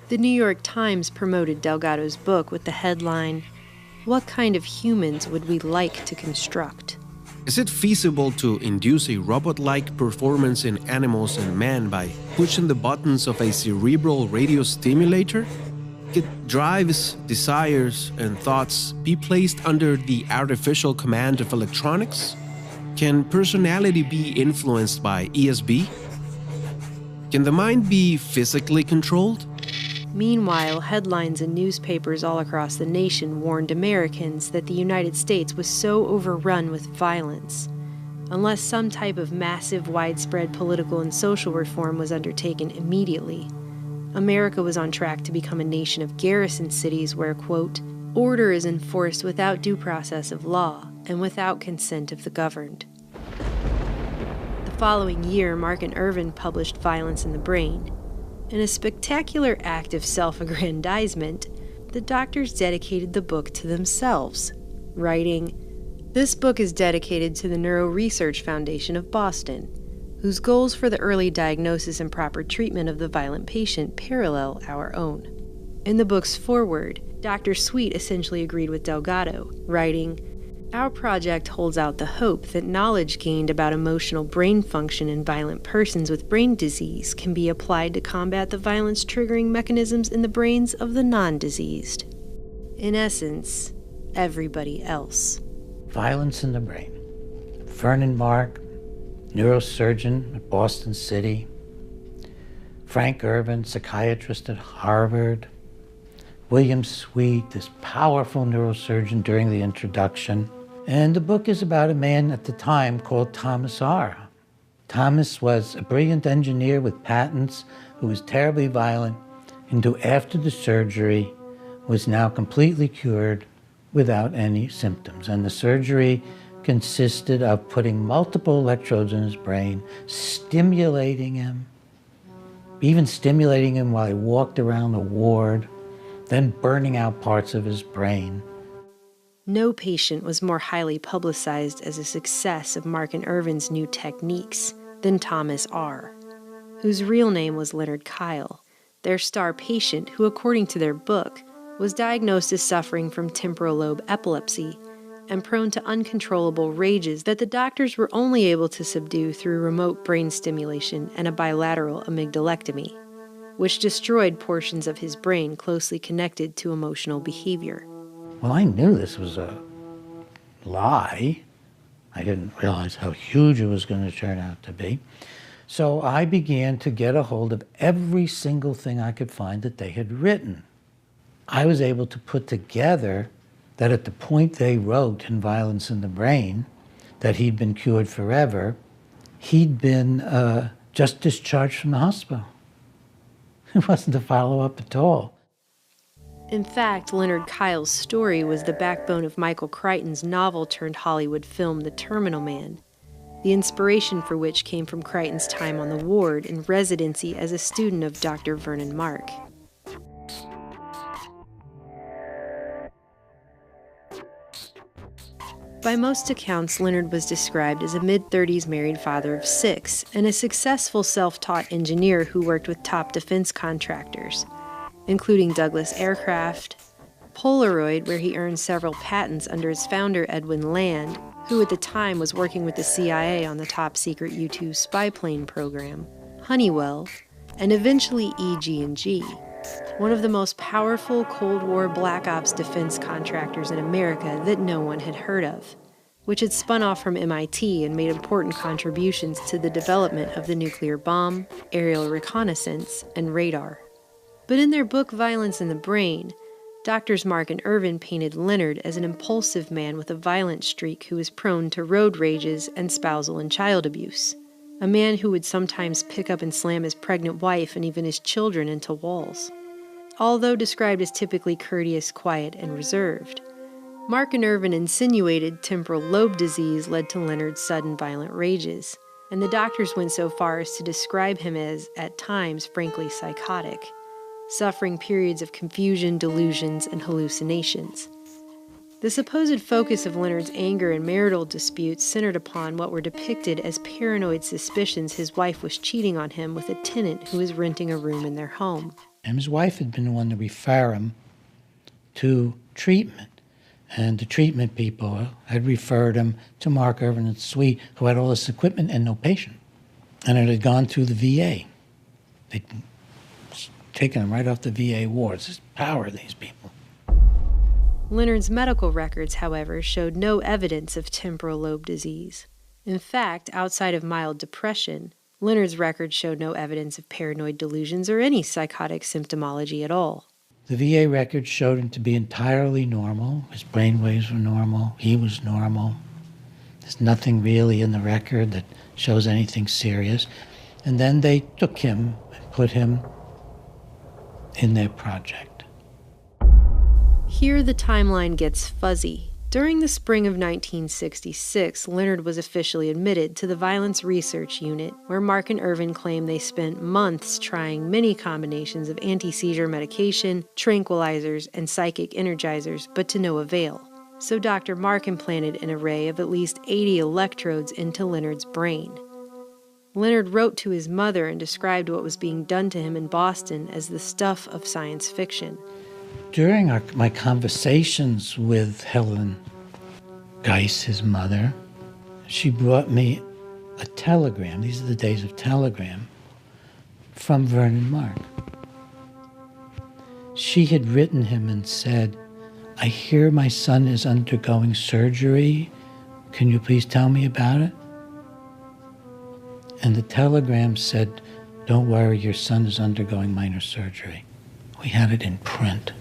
The New York Times promoted Delgado's book with the headline, "What kind of humans would we like to construct?" Is it feasible to induce a robot-like performance in animals and man by pushing the buttons of a cerebral radio stimulator? Could drives, desires, and thoughts be placed under the artificial command of electronics? Can personality be influenced by ESB? Can the mind be physically controlled? Meanwhile, headlines in newspapers all across the nation warned Americans that the United States was so overrun with violence. Unless some type of massive, widespread political and social reform was undertaken immediately, America was on track to become a nation of garrison cities where, quote, order is enforced without due process of law and without consent of the governed. The following year, Mark and Irvin published Violence in the Brain. In a spectacular act of self-aggrandizement, the doctors dedicated the book to themselves, writing, "This book is dedicated to the Neuro Research Foundation of Boston, whose goals for the early diagnosis and proper treatment of the violent patient parallel our own." In the book's foreword, Dr. Sweet essentially agreed with Delgado, writing, "Our project holds out the hope that knowledge gained about emotional brain function in violent persons with brain disease can be applied to combat the violence-triggering mechanisms in the brains of the non-diseased. In essence, everybody else." Violence in the Brain. Vernon Mark, neurosurgeon at Boston City. Frank Irvin, psychiatrist at Harvard. William Sweet, this powerful neurosurgeon during the introduction. And the book is about a man at the time called Thomas R. Thomas was a brilliant engineer with patents who was terribly violent and who, after the surgery, was now completely cured without any symptoms. And the surgery consisted of putting multiple electrodes in his brain, stimulating him, even stimulating him while he walked around the ward, then burning out parts of his brain. No patient was more highly publicized as a success of Mark and Irvin's new techniques than Thomas R., whose real name was Leonard Kyle, their star patient who, according to their book, was diagnosed as suffering from temporal lobe epilepsy and prone to uncontrollable rages that the doctors were only able to subdue through remote brain stimulation and a bilateral amygdalectomy, which destroyed portions of his brain closely connected to emotional behavior. Well, I knew this was a lie. I didn't realize how huge it was going to turn out to be. So I began to get a hold of every single thing I could find that they had written. I was able to put together that at the point they wrote in Violence in the Brain that he'd been cured forever, he'd been just discharged from the hospital. It wasn't a follow-up at all. In fact, Leonard Kyle's story was the backbone of Michael Crichton's novel-turned-Hollywood film The Terminal Man, the inspiration for which came from Crichton's time on the ward in residency as a student of Dr. Vernon Mark. By most accounts, Leonard was described as a mid-30s married father of 6 and a successful self-taught engineer who worked with top defense contractors, including Douglas Aircraft, Polaroid, where he earned several patents under its founder, Edwin Land, who at the time was working with the CIA on the top-secret U-2 spy plane program, Honeywell, and eventually EG&G, one of the most powerful Cold War Black Ops defense contractors in America that no one had heard of, which had spun off from MIT and made important contributions to the development of the nuclear bomb, aerial reconnaissance, and radar. But in their book Violence in the Brain, Doctors Mark and Irvin painted Leonard as an impulsive man with a violent streak who was prone to road rages and spousal and child abuse. A man who would sometimes pick up and slam his pregnant wife and even his children into walls. Although described as typically courteous, quiet, and reserved, Mark and Irvin insinuated temporal lobe disease led to Leonard's sudden violent rages, and the doctors went so far as to describe him as, at times, frankly psychotic, suffering periods of confusion, delusions, and hallucinations. The supposed focus of Leonard's anger and marital disputes centered upon what were depicted as paranoid suspicions his wife was cheating on him with a tenant who was renting a room in their home. And his wife had been the one to refer him to treatment. And the treatment people had referred him to Mark Irvin and Sweet, who had all this equipment and no patient. And it had gone through the VA. They'd taken him right off the VA wards. There's power, these people. Leonard's medical records, however, showed no evidence of temporal lobe disease. In fact, outside of mild depression, Leonard's records showed no evidence of paranoid delusions or any psychotic symptomology at all. The VA records showed him to be entirely normal. His brain waves were normal. He was normal. There's nothing really in the record that shows anything serious. And then they took him and put him in their project. Here the timeline gets fuzzy. During the spring of 1966, Leonard was officially admitted to the Violence Research Unit, where Mark and Irvin claim they spent months trying many combinations of anti-seizure medication, tranquilizers, and psychic energizers, but to no avail. So Dr. Mark implanted an array of at least 80 electrodes into Leonard's brain. Leonard wrote to his mother and described what was being done to him in Boston as the stuff of science fiction. During my conversations with Helen Dykes, his mother, she brought me a telegram. These are the days of telegram from Vernon Mark. She had written him and said, "I hear my son is undergoing surgery. Can you please tell me about it?" And the telegram said, "Don't worry, your son is undergoing minor surgery." We had it in print.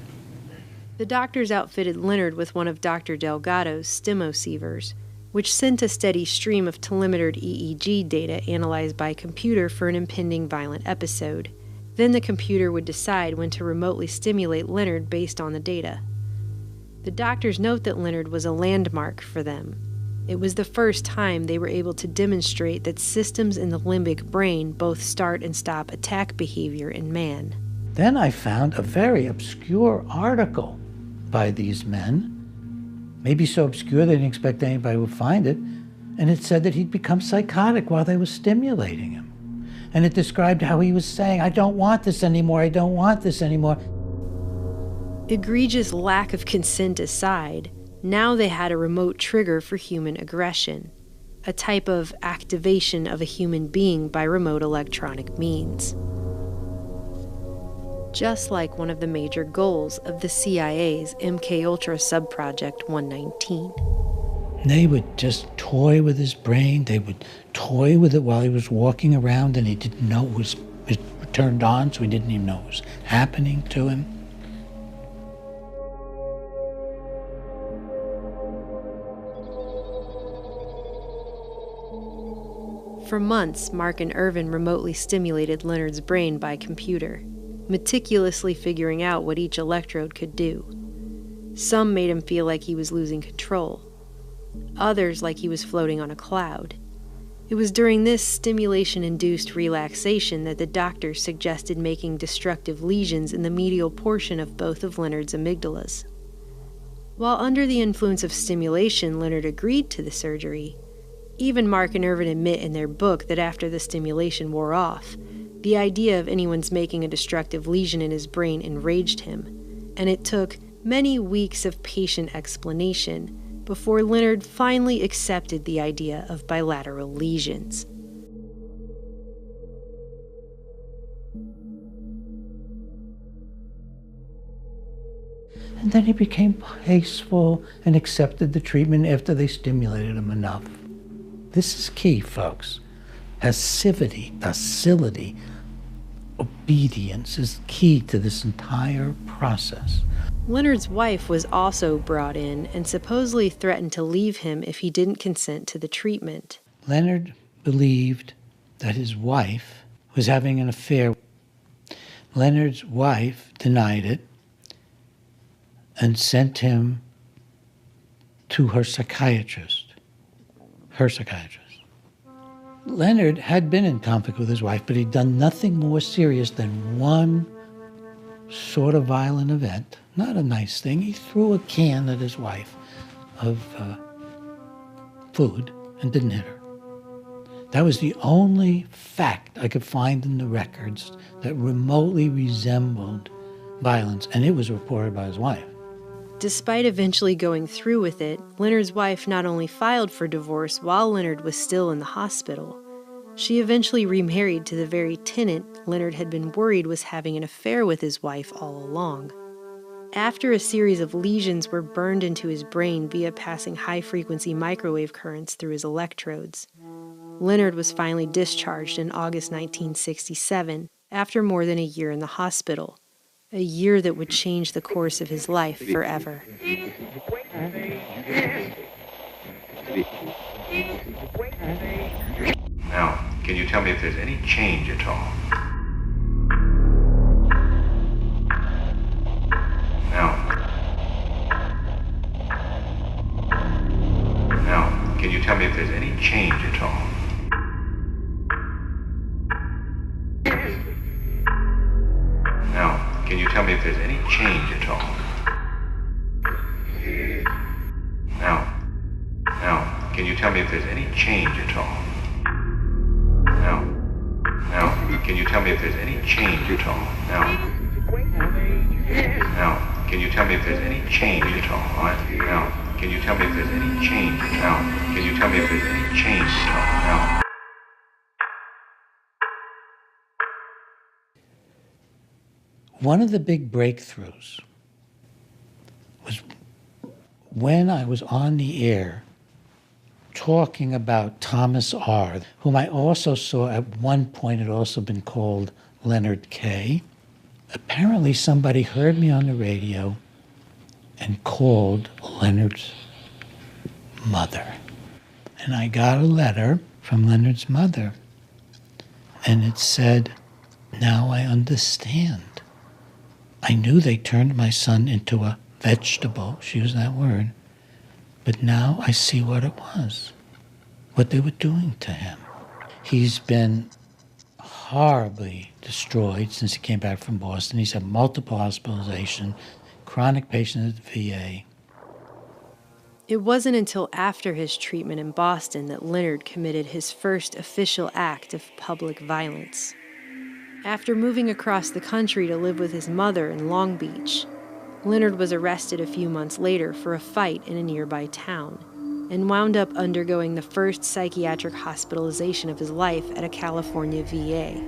The doctors outfitted Leonard with one of Dr. Delgado's stimosievers, which sent a steady stream of telemetered EEG data analyzed by computer for an impending violent episode. Then the computer would decide when to remotely stimulate Leonard based on the data. The doctors note that Leonard was a landmark for them. It was the first time they were able to demonstrate that systems in the limbic brain both start and stop attack behavior in man. Then I found a very obscure article by these men, maybe so obscure they didn't expect anybody would find it, and it said that he'd become psychotic while they were stimulating him. And it described how he was saying, "I don't want this anymore, I don't want this anymore." Egregious lack of consent aside, now they had a remote trigger for human aggression, a type of activation of a human being by remote electronic means. Just like one of the major goals of the CIA's MKUltra subproject 119. They would just toy with his brain. They would toy with it while he was walking around, and he didn't know it was turned on, so he didn't even know what was happening to him. For months, Mark and Irvin remotely stimulated Leonard's brain by computer, meticulously figuring out what each electrode could do. Some made him feel like he was losing control. Others like he was floating on a cloud. It was during this stimulation-induced relaxation that the doctors suggested making destructive lesions in the medial portion of both of Leonard's amygdalas. While under the influence of stimulation, Leonard agreed to the surgery. Even Mark and Irvin admit in their book that after the stimulation wore off, the idea of anyone's making a destructive lesion in his brain enraged him, and it took many weeks of patient explanation before Leonard finally accepted the idea of bilateral lesions. And then he became peaceful and accepted the treatment after they stimulated him enough. This is key, folks. Passivity, docility, obedience is key to this entire process. Leonard's wife was also brought in and supposedly threatened to leave him if he didn't consent to the treatment. Leonard believed that his wife was having an affair. Leonard's wife denied it and sent him to her psychiatrist. Leonard had been in conflict with his wife, but he'd done nothing more serious than one sort of violent event. Not a nice thing. He threw a can at his wife of food and didn't hit her. That was the only fact I could find in the records that remotely resembled violence, and it was reported by his wife. Despite eventually going through with it, Leonard's wife not only filed for divorce while Leonard was still in the hospital, she eventually remarried to the very tenant Leonard had been worried was having an affair with his wife all along. After a series of lesions were burned into his brain via passing high-frequency microwave currents through his electrodes, Leonard was finally discharged in August 1967 after more than a year in the hospital, a year that would change the course of his life forever. Now, can you tell me if there's any change at all? Now, can you tell me if there's any change at all? Now, can you tell me if there's any change at all? Now, can you tell me if there's any change at all? Now, can you tell me if there's any change at all? Now, can you tell me if there's any change at all? Now, can you tell me if there's any change? Now, can you tell me if there's any change at all? Now. One of the big breakthroughs was when I was on the air talking about Thomas R., whom I also saw at one point had also been called Leonard K. Apparently somebody heard me on the radio and called Leonard's mother. And I got a letter from Leonard's mother, and it said, "Now I understand. I knew they turned my son into a vegetable," she used that word, "but now I see what it was, what they were doing to him. He's been horribly destroyed since he came back from Boston. He's had multiple hospitalizations, chronic patient at the VA." It wasn't until after his treatment in Boston that Leonard committed his first official act of public violence. After moving across the country to live with his mother in Long Beach, Leonard was arrested a few months later for a fight in a nearby town and wound up undergoing the first psychiatric hospitalization of his life at a California VA.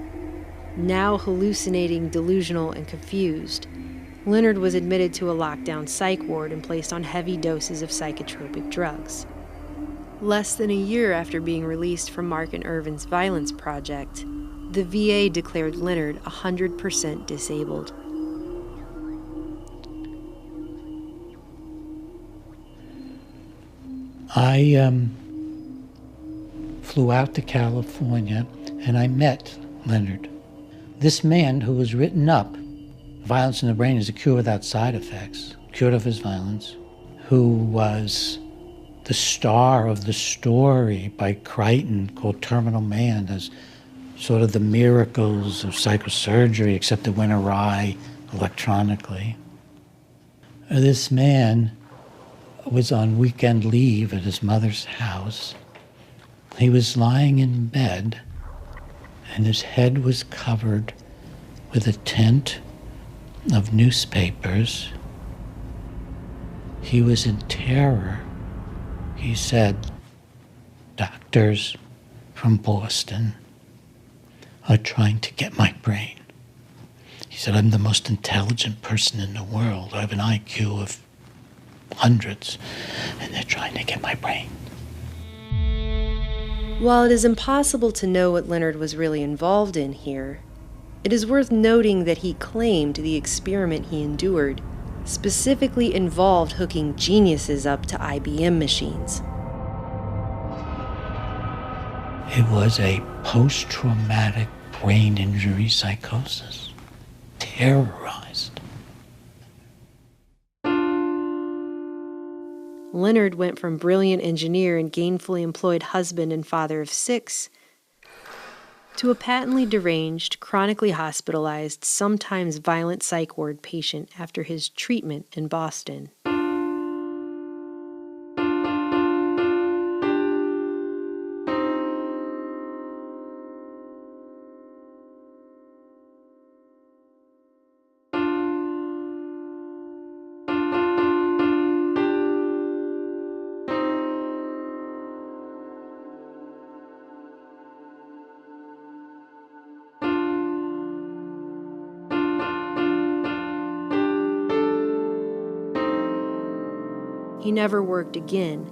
Now hallucinating, delusional, and confused, Leonard was admitted to a lockdown psych ward and placed on heavy doses of psychotropic drugs. Less than a year after being released from Mark and Irvin's violence project, the VA declared Leonard 100% disabled. I flew out to California and I met Leonard. This man who was written up, Violence in the Brain is a Cure Without Side Effects, cured of his violence, who was the star of the story by Crichton called Terminal Man, as sort of the miracles of psychosurgery, except it went awry electronically. This man was on weekend leave at his mother's house. He was lying in bed, and his head was covered with a tent of newspapers. He was in terror. He said, "Doctors from Boston are trying to get my brain." He said, "I'm the most intelligent person in the world. I have an IQ of hundreds, and they're trying to get my brain." While it is impossible to know what Leonard was really involved in here, it is worth noting that he claimed the experiment he endured specifically involved hooking geniuses up to IBM machines. It was a post-traumatic brain injury psychosis. Terrorized. Leonard went from brilliant engineer and gainfully employed husband and father of 6 to a patently deranged, chronically hospitalized, sometimes violent psych ward patient after his treatment in Boston. He never worked again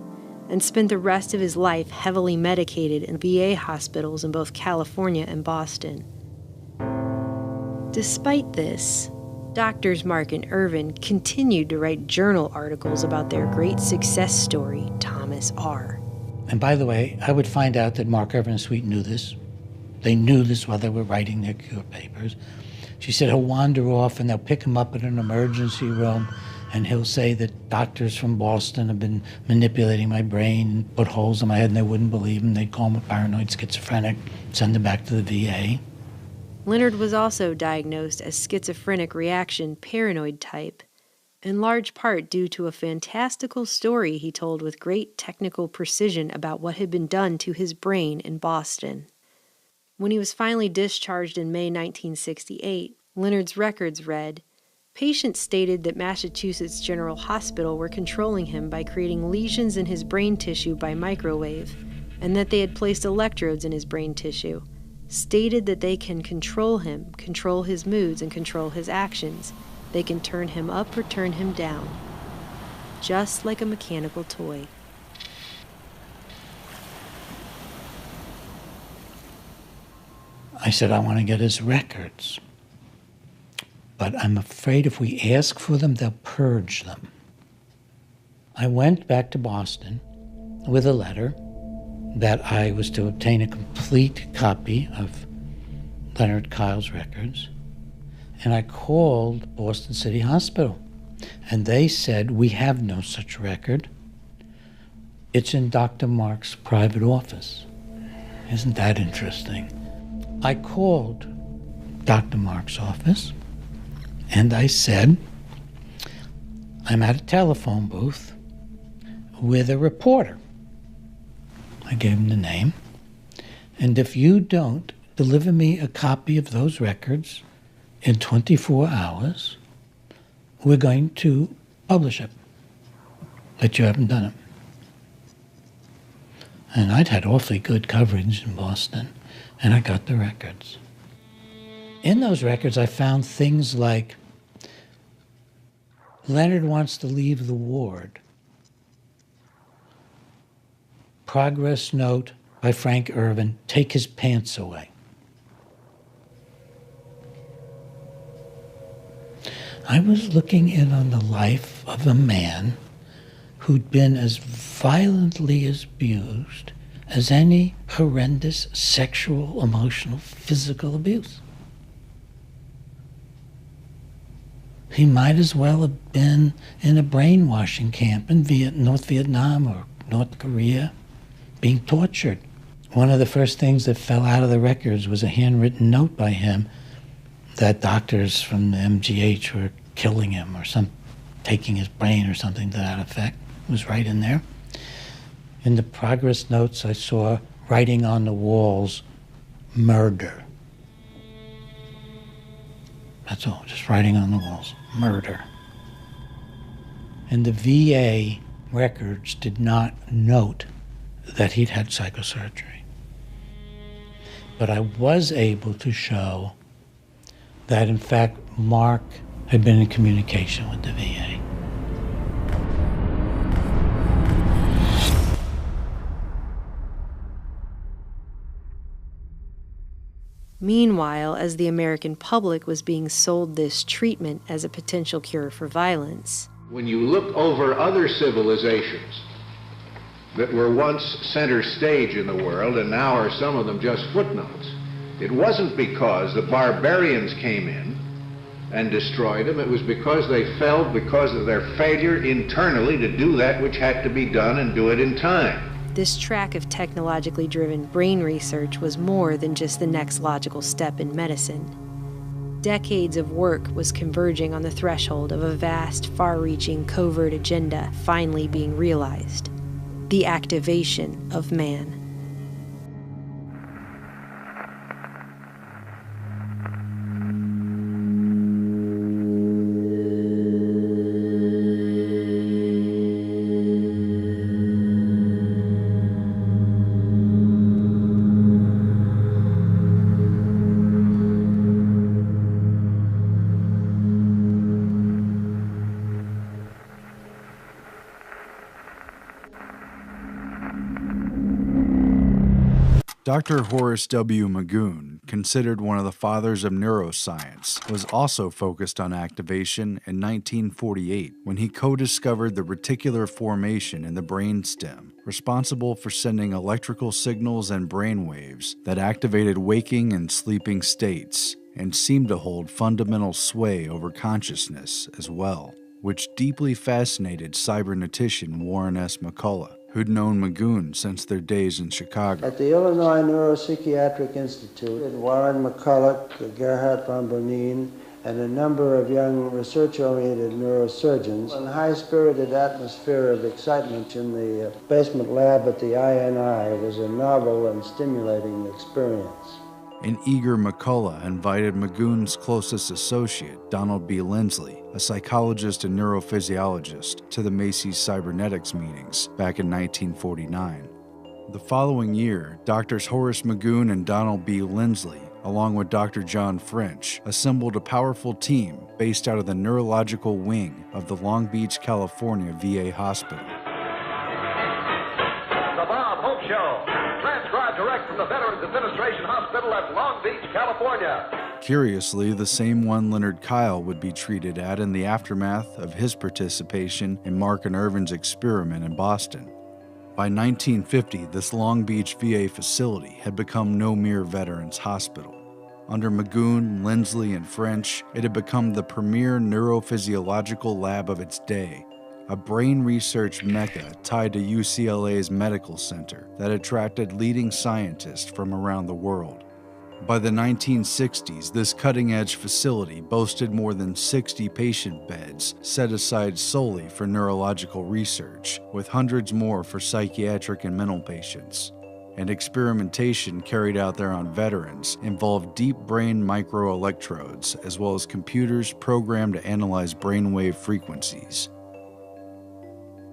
and spent the rest of his life heavily medicated in VA hospitals in both California and Boston. Despite this, Doctors Mark and Irvin continued to write journal articles about their great success story, Thomas R. And by the way, I would find out that Mark, Irvin, and Sweet knew this. They knew this while they were writing their cure papers. She said he'll wander off and they'll pick him up in an emergency room and he'll say that doctors from Boston have been manipulating my brain and put holes in my head and they wouldn't believe him. They'd call him a paranoid schizophrenic, send him back to the VA. Leonard was also diagnosed as schizophrenic reaction paranoid type, in large part due to a fantastical story he told with great technical precision about what had been done to his brain in Boston. When he was finally discharged in May 1968, Leonard's records read, "Patients stated that Massachusetts General Hospital were controlling him by creating lesions in his brain tissue by microwave, and that they had placed electrodes in his brain tissue. Stated that they can control him, control his moods, and control his actions. They can turn him up or turn him down. Just like a mechanical toy." I said, I want to get his records. But I'm afraid if we ask for them, they'll purge them. I went back to Boston with a letter that I was to obtain a complete copy of Leonard Kyle's records. And I called Boston City Hospital. And they said, we have no such record. It's in Dr. Mark's private office. Isn't that interesting? I called Dr. Mark's office and I said, I'm at a telephone booth with a reporter. I gave him the name. And if you don't deliver me a copy of those records in 24 hours, we're going to publish it, that you haven't done it. And I'd had awfully good coverage in Boston, and I got the records. In those records, I found things like, Leonard wants to leave the ward. Progress note by Frank Irvin, take his pants away. I was looking in on the life of a man who'd been as violently abused as any horrendous sexual, emotional, physical abuse. He might as well have been in a brainwashing camp in North Vietnam or North Korea, being tortured. One of the first things that fell out of the records was a handwritten note by him that doctors from the MGH were killing him or taking his brain or something to that effect. It was right in there. In the progress notes, I saw writing on the walls, murder. That's all, just writing on the walls, murder. And the VA records did not note that he'd had psychosurgery. But I was able to show that, in fact, Mark had been in communication with the VA. Meanwhile, as the American public was being sold this treatment as a potential cure for violence, when you look over other civilizations that were once center stage in the world and now are some of them just footnotes, it wasn't because the barbarians came in and destroyed them. It was because they fell because of their failure internally to do that which had to be done and do it in time. this track of technologically driven brain research was more than just the next logical step in medicine. Decades of work was converging on the threshold of a vast, far-reaching, covert agenda finally being realized: the activation of man. Dr. Horace W. Magoon, considered one of the fathers of neuroscience, was also focused on activation in 1948 when he co-discovered the reticular formation in the brainstem, responsible for sending electrical signals and brain waves that activated waking and sleeping states and seemed to hold fundamental sway over consciousness as well, which deeply fascinated cybernetician Warren S. McCullough, who'd known Magoon since their days in Chicago. At the Illinois Neuropsychiatric Institute, Warren McCullough, Gerhard von Bonin, and a number of young research-oriented neurosurgeons, an high-spirited atmosphere of excitement in the basement lab at the INI was a novel and stimulating experience. An eager McCullough invited Magoon's closest associate, Donald B. Lindsley, a psychologist and neurophysiologist, to the Macy's cybernetics meetings back in 1949. The following year, Drs. Horace Magoon and Donald B. Lindsley, along with Dr. John French, assembled a powerful team based out of the neurological wing of the Long Beach, California VA hospital. The Bob Hope Show, transcribed direct from the Veterans Administration Hospital at Long Beach, California. Curiously, the same one Leonard Kyle would be treated at in the aftermath of his participation in Mark and Irvin's experiment in Boston. By 1950, this Long Beach VA facility had become no mere veterans hospital. Under Magoon, Lindsley, and French, it had become the premier neurophysiological lab of its day, a brain research mecca tied to UCLA's medical center that attracted leading scientists from around the world. By the 1960s, this cutting-edge facility boasted more than 60 patient beds set aside solely for neurological research, with hundreds more for psychiatric and mental patients. And experimentation carried out there on veterans involved deep brain microelectrodes, as well as computers programmed to analyze brainwave frequencies.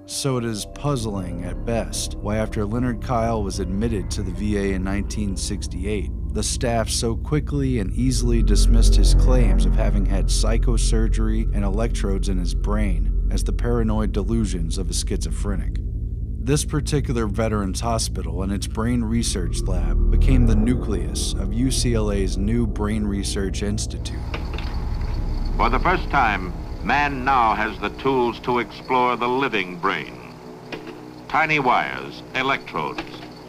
So it is puzzling at best why, after Leonard Kyle was admitted to the VA in 1968, the staff so quickly and easily dismissed his claims of having had psychosurgery and electrodes in his brain as the paranoid delusions of a schizophrenic. This particular veterans hospital and its brain research lab became the nucleus of UCLA's new Brain Research Institute. For the first time, man now has the tools to explore the living brain. Tiny wires, electrodes,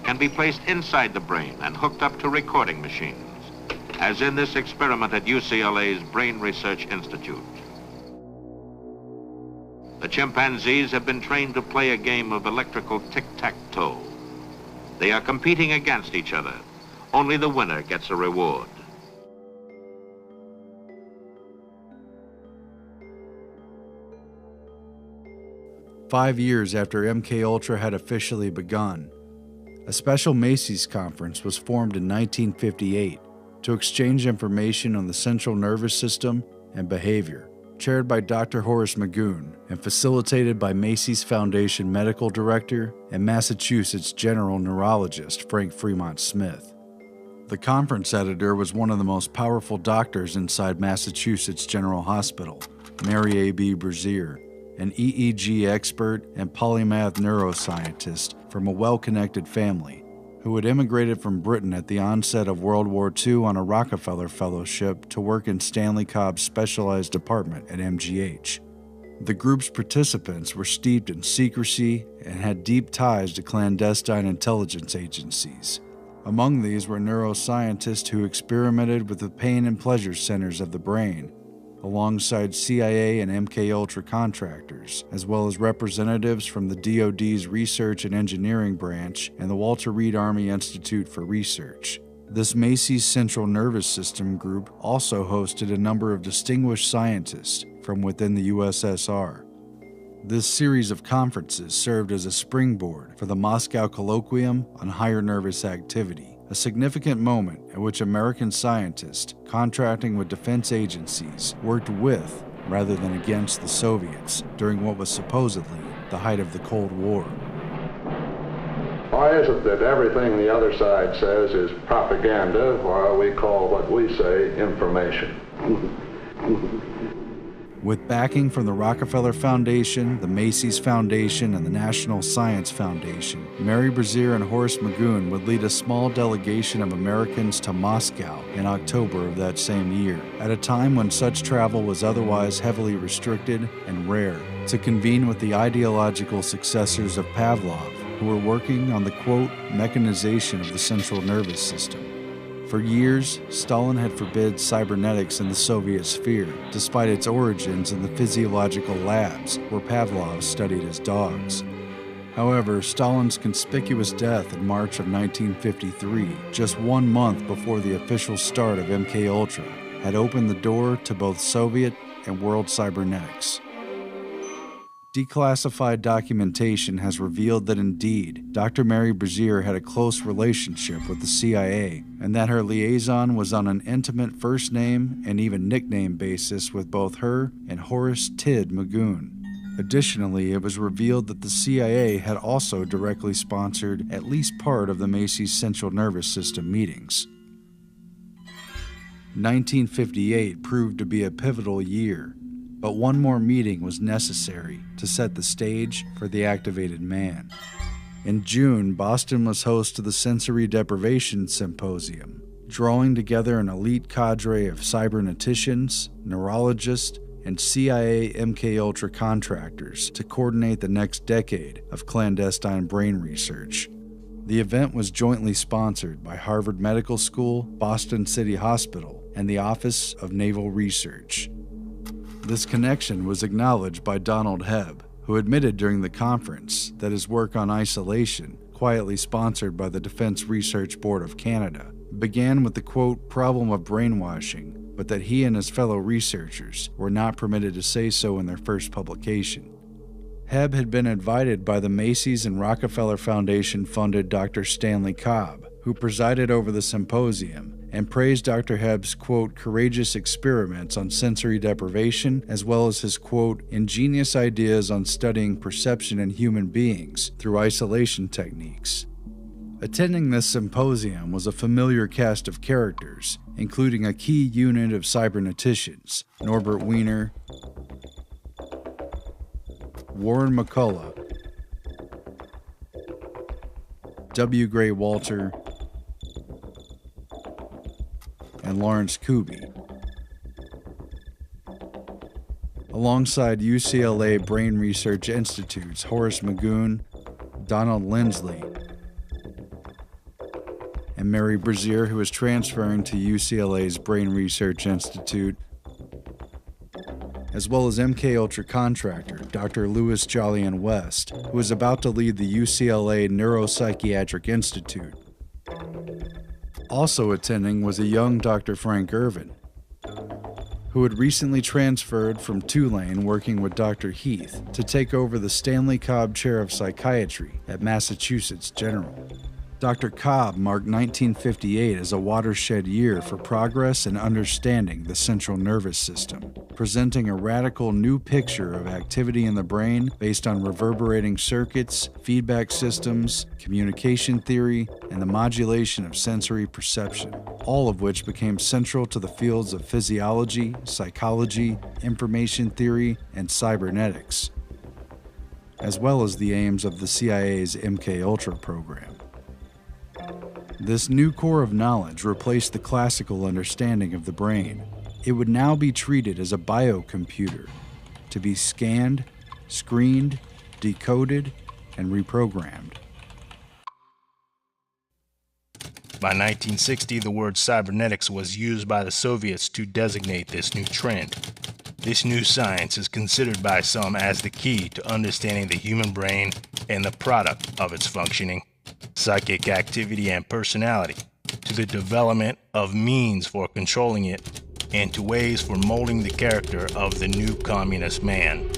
can be placed inside the brain and hooked up to recording machines, as in this experiment at UCLA's Brain Research Institute. The chimpanzees have been trained to play a game of electrical tic-tac-toe. They are competing against each other. Only the winner gets a reward. "5 years after MKUltra had officially begun, a special Macy's conference was formed in 1958 to exchange information on the central nervous system and behavior, chaired by Dr. Horace Magoon and facilitated by Macy's Foundation Medical Director and Massachusetts General Neurologist Frank Fremont Smith. The conference editor was one of the most powerful doctors inside Massachusetts General Hospital, Mary A.B. Brazier, an EEG expert and polymath neuroscientist from a well-connected family, who had immigrated from Britain at the onset of World War II on a Rockefeller Fellowship to work in Stanley Cobb's specialized department at MGH. The group's participants were steeped in secrecy and had deep ties to clandestine intelligence agencies. Among these were neuroscientists who experimented with the pain and pleasure centers of the brain, alongside CIA and MKUltra contractors, as well as representatives from the DoD's Research and Engineering Branch and the Walter Reed Army Institute for Research. This Macy's Central Nervous System group also hosted a number of distinguished scientists from within the USSR. This series of conferences served as a springboard for the Moscow Colloquium on Higher Nervous Activity, a significant moment at which American scientists contracting with defense agencies worked with, rather than against, the Soviets during what was supposedly the height of the Cold War. Why is it that everything the other side says is propaganda while we call what we say information? With backing from the Rockefeller Foundation, the Macy's Foundation, and the National Science Foundation, Mary Brazier and Horace Magoon would lead a small delegation of Americans to Moscow in October of that same year, at a time when such travel was otherwise heavily restricted and rare, to convene with the ideological successors of Pavlov, who were working on the, quote, mechanization of the central nervous system. For years, Stalin had forbid cybernetics in the Soviet sphere, despite its origins in the physiological labs where Pavlov studied his dogs. However, Stalin's conspicuous death in March of 1953, just 1 month before the official start of MKUltra, had opened the door to both Soviet and world cybernetics. Declassified documentation has revealed that indeed, Dr. Mary Brazier had a close relationship with the CIA, and that her liaison was on an intimate first name and even nickname basis with both her and Horace Tid Magoon. Additionally, it was revealed that the CIA had also directly sponsored at least part of the Macy's Central Nervous System meetings. 1958 proved to be a pivotal year, but one more meeting was necessary to set the stage for the activated man. In June, Boston was host to the Sensory Deprivation Symposium, drawing together an elite cadre of cyberneticians, neurologists, and CIA MKUltra contractors to coordinate the next decade of clandestine brain research. The event was jointly sponsored by Harvard Medical School, Boston City Hospital, and the Office of Naval Research. This connection was acknowledged by Donald Hebb, who admitted during the conference that his work on isolation, quietly sponsored by the Defense Research Board of Canada, began with the, quote, problem of brainwashing, but that he and his fellow researchers were not permitted to say so in their first publication. Hebb had been invited by the Macy's and Rockefeller Foundation-funded Dr. Stanley Cobb, who presided over the symposium, and praised Dr. Hebb's, quote, courageous experiments on sensory deprivation, as well as his, quote, ingenious ideas on studying perception in human beings through isolation techniques. Attending this symposium was a familiar cast of characters, including a key unit of cyberneticians, Norbert Wiener, Warren McCullough, W. Gray Walter, and Lawrence Kuby, alongside UCLA Brain Research Institute's Horace Magoon, Donald Lindsley, and Mary Brazier, who was transferring to UCLA's Brain Research Institute, as well as MKUltra contractor Dr. Louis Jolyon West, who was about to lead the UCLA Neuropsychiatric Institute. Also attending was a young Dr. Frank Irvin, who had recently transferred from Tulane working with Dr. Heath to take over the Stanley Cobb Chair of Psychiatry at Massachusetts General. Dr. Cobb marked 1958 as a watershed year for progress in understanding the central nervous system, presenting a radical new picture of activity in the brain based on reverberating circuits, feedback systems, communication theory, and the modulation of sensory perception, all of which became central to the fields of physiology, psychology, information theory, and cybernetics, as well as the aims of the CIA's MKUltra program. This new core of knowledge replaced the classical understanding of the brain. It would now be treated as a biocomputer, to be scanned, screened, decoded, and reprogrammed. By 1960, the word cybernetics was used by the Soviets to designate this new trend. This new science is considered by some as the key to understanding the human brain and the product of its functioning, psychic activity and personality, to the development of means for controlling it, and to ways for molding the character of the new communist man.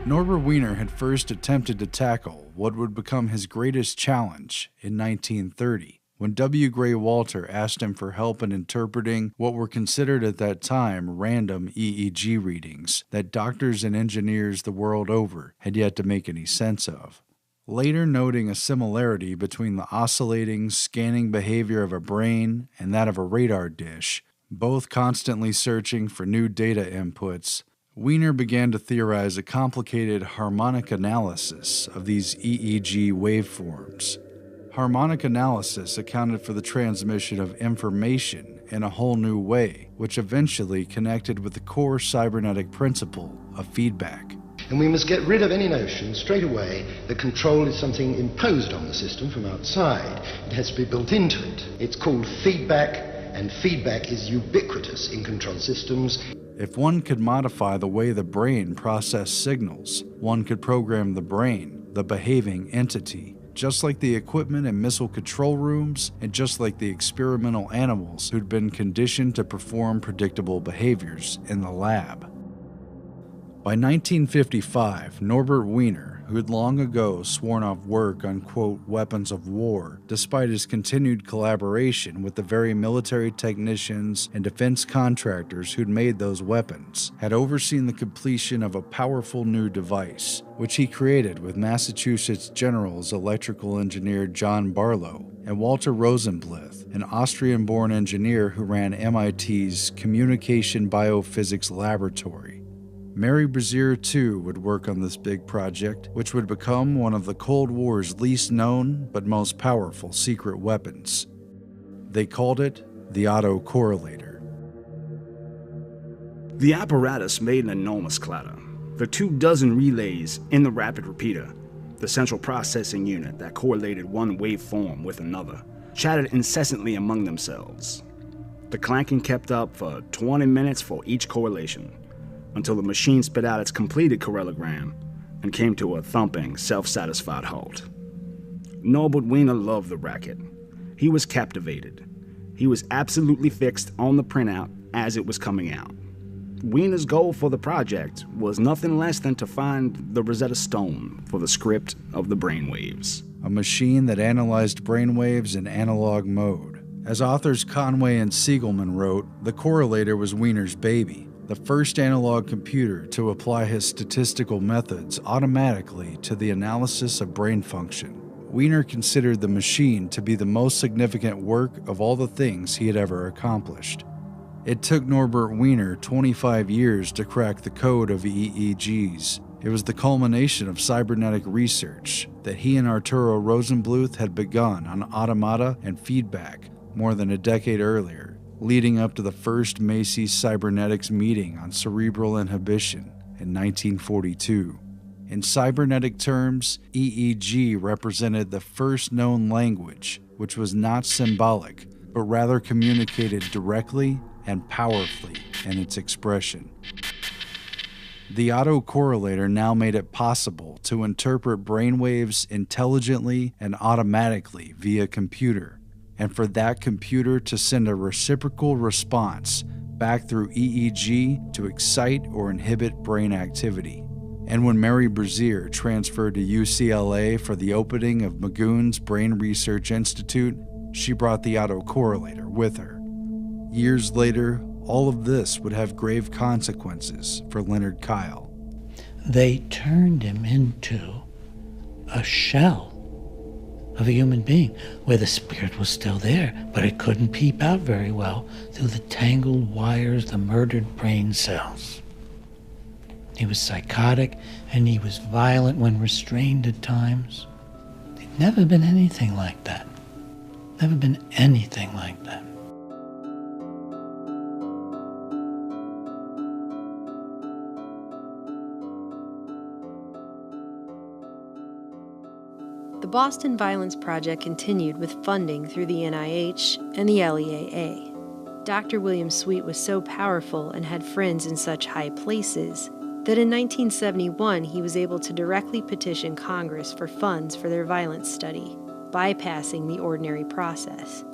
Norbert Wiener had first attempted to tackle what would become his greatest challenge in 1930, when W. Gray Walter asked him for help in interpreting what were considered at that time random EEG readings that doctors and engineers the world over had yet to make any sense of. Later noting a similarity between the oscillating, scanning behavior of a brain and that of a radar dish, both constantly searching for new data inputs, Wiener began to theorize a complicated harmonic analysis of these EEG waveforms. Harmonic analysis accounted for the transmission of information in a whole new way, which eventually connected with the core cybernetic principle of feedback. And we must get rid of any notion straight away that control is something imposed on the system from outside. It has to be built into it. It's called feedback, and feedback is ubiquitous in control systems. If one could modify the way the brain processed signals, one could program the brain, the behaving entity, just like the equipment in missile control rooms and just like the experimental animals who'd been conditioned to perform predictable behaviors in the lab. By 1955, Norbert Wiener, who had long ago sworn off work on, quote, weapons of war, despite his continued collaboration with the very military technicians and defense contractors who'd made those weapons, had overseen the completion of a powerful new device, which he created with Massachusetts General's electrical engineer John Barlow and Walter Rosenblith, an Austrian-born engineer who ran MIT's Communication Biophysics Laboratory. Mary Brazier, too, would work on this big project, which would become one of the Cold War's least known but most powerful secret weapons. They called it the autocorrelator. The apparatus made an enormous clatter. The 24 relays in the rapid repeater, the central processing unit that correlated one waveform with another, chatted incessantly among themselves. The clanking kept up for 20 minutes for each correlation, until the machine spit out its completed correlogram and came to a thumping, self-satisfied halt. Norbert Wiener loved the racket. He was captivated. He was absolutely fixed on the printout as it was coming out. Wiener's goal for the project was nothing less than to find the Rosetta Stone for the script of the brainwaves. A machine that analyzed brainwaves in analog mode. As authors Conway and Siegelman wrote, the correlator was Wiener's baby, the first analog computer to apply his statistical methods automatically to the analysis of brain function. Wiener considered the machine to be the most significant work of all the things he had ever accomplished. It took Norbert Wiener 25 years to crack the code of EEGs. It was the culmination of cybernetic research that he and Arturo Rosenbluth had begun on automata and feedback more than a decade earlier, leading up to the first Macy's Cybernetics meeting on cerebral inhibition in 1942. In cybernetic terms, EEG represented the first known language, which was not symbolic, but rather communicated directly and powerfully in its expression. The autocorrelator now made it possible to interpret brainwaves intelligently and automatically via computer, and for that computer to send a reciprocal response back through EEG to excite or inhibit brain activity. And when Mary Brazier transferred to UCLA for the opening of Magoon's Brain Research Institute, she brought the autocorrelator with her. Years later, all of this would have grave consequences for Leonard Kyle. They turned him into a shell of a human being, where the spirit was still there, but it couldn't peep out very well through the tangled wires, the murdered brain cells. He was psychotic, and he was violent when restrained at times. He'd never been anything like that. Never been anything like that. The Boston Violence Project continued with funding through the NIH and the LEAA. Dr. William Sweet was so powerful and had friends in such high places that in 1971 he was able to directly petition Congress for funds for their violence study, bypassing the ordinary process.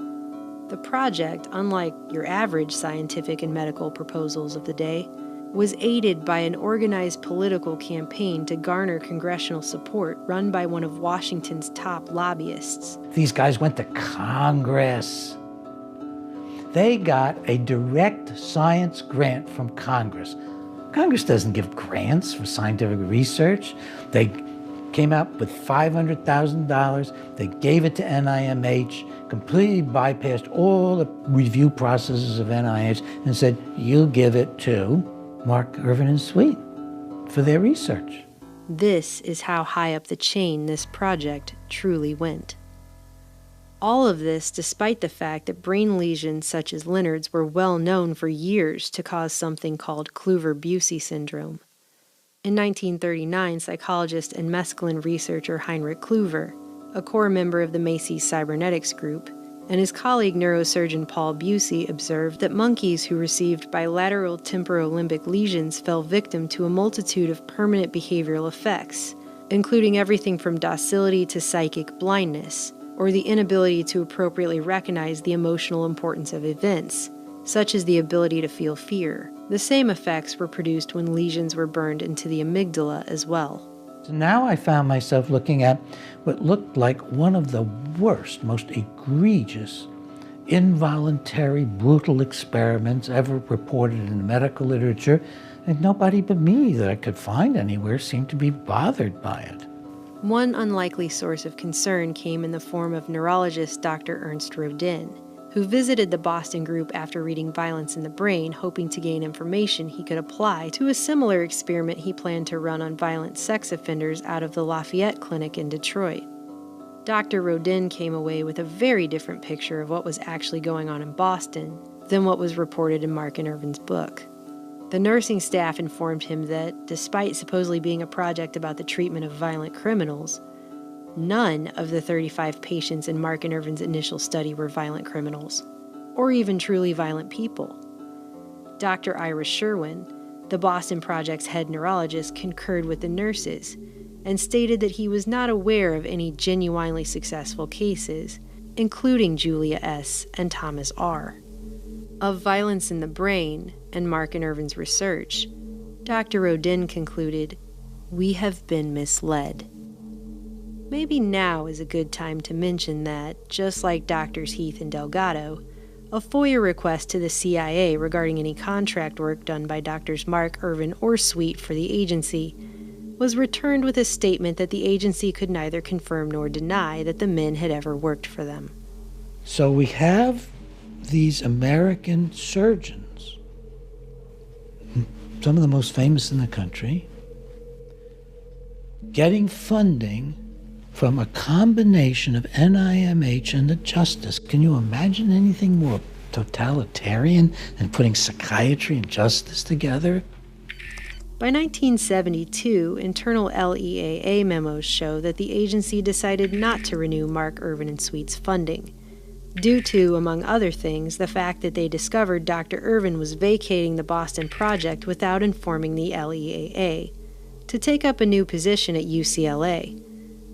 The project, unlike your average scientific and medical proposals of the day, was aided by an organized political campaign to garner congressional support run by one of Washington's top lobbyists. These guys went to Congress. They got a direct science grant from Congress. Congress doesn't give grants for scientific research. They came out with $500,000. They gave it to NIMH, completely bypassed all the review processes of NIH, and said, you give it to Mark, Irvin, and Sweet for their research. This is how high up the chain this project truly went. All of this despite the fact that brain lesions such as Leonard's were well known for years to cause something called Kluver-Bucy syndrome. In 1939, psychologist and mescaline researcher Heinrich Kluver, a core member of the Macy's cybernetics group, and his colleague neurosurgeon Paul Bucy observed that monkeys who received bilateral temporolimbic lesions fell victim to a multitude of permanent behavioral effects, including everything from docility to psychic blindness, or the inability to appropriately recognize the emotional importance of events, such as the ability to feel fear. The same effects were produced when lesions were burned into the amygdala as well. So now I found myself looking at what looked like one of the worst, most egregious, involuntary, brutal experiments ever reported in the medical literature, and nobody but me that I could find anywhere seemed to be bothered by it. One unlikely source of concern came in the form of neurologist Dr. Ernst Rodin, who visited the Boston group after reading Violence in the Brain, hoping to gain information he could apply to a similar experiment he planned to run on violent sex offenders out of the Lafayette Clinic in Detroit. Dr. Rodin came away with a very different picture of what was actually going on in Boston than what was reported in Mark and Irvin's book. The nursing staff informed him that, despite supposedly being a project about the treatment of violent criminals, none of the 35 patients in Mark and Irvin's initial study were violent criminals, or even truly violent people. Dr. Ira Sherwin, the Boston Project's head neurologist, concurred with the nurses and stated that he was not aware of any genuinely successful cases, including Julia S. and Thomas R. Of Violence in the Brain and Mark and Irvin's research, Dr. Rodin concluded, "We have been misled." Maybe now is a good time to mention that, just like Drs. Heath and Delgado, a FOIA request to the CIA regarding any contract work done by Drs. Mark, Irvin, or Sweet for the agency was returned with a statement that the agency could neither confirm nor deny that the men had ever worked for them. So we have these American surgeons, some of the most famous in the country, getting funding from a combination of NIMH and the Justice. Can you imagine anything more totalitarian than putting psychiatry and justice together? By 1972, internal LEAA memos show that the agency decided not to renew Mark, Irvin, and Sweet's funding, due to, among other things, the fact that they discovered Dr. Irvin was vacating the Boston Project without informing the LEAA, to take up a new position at UCLA,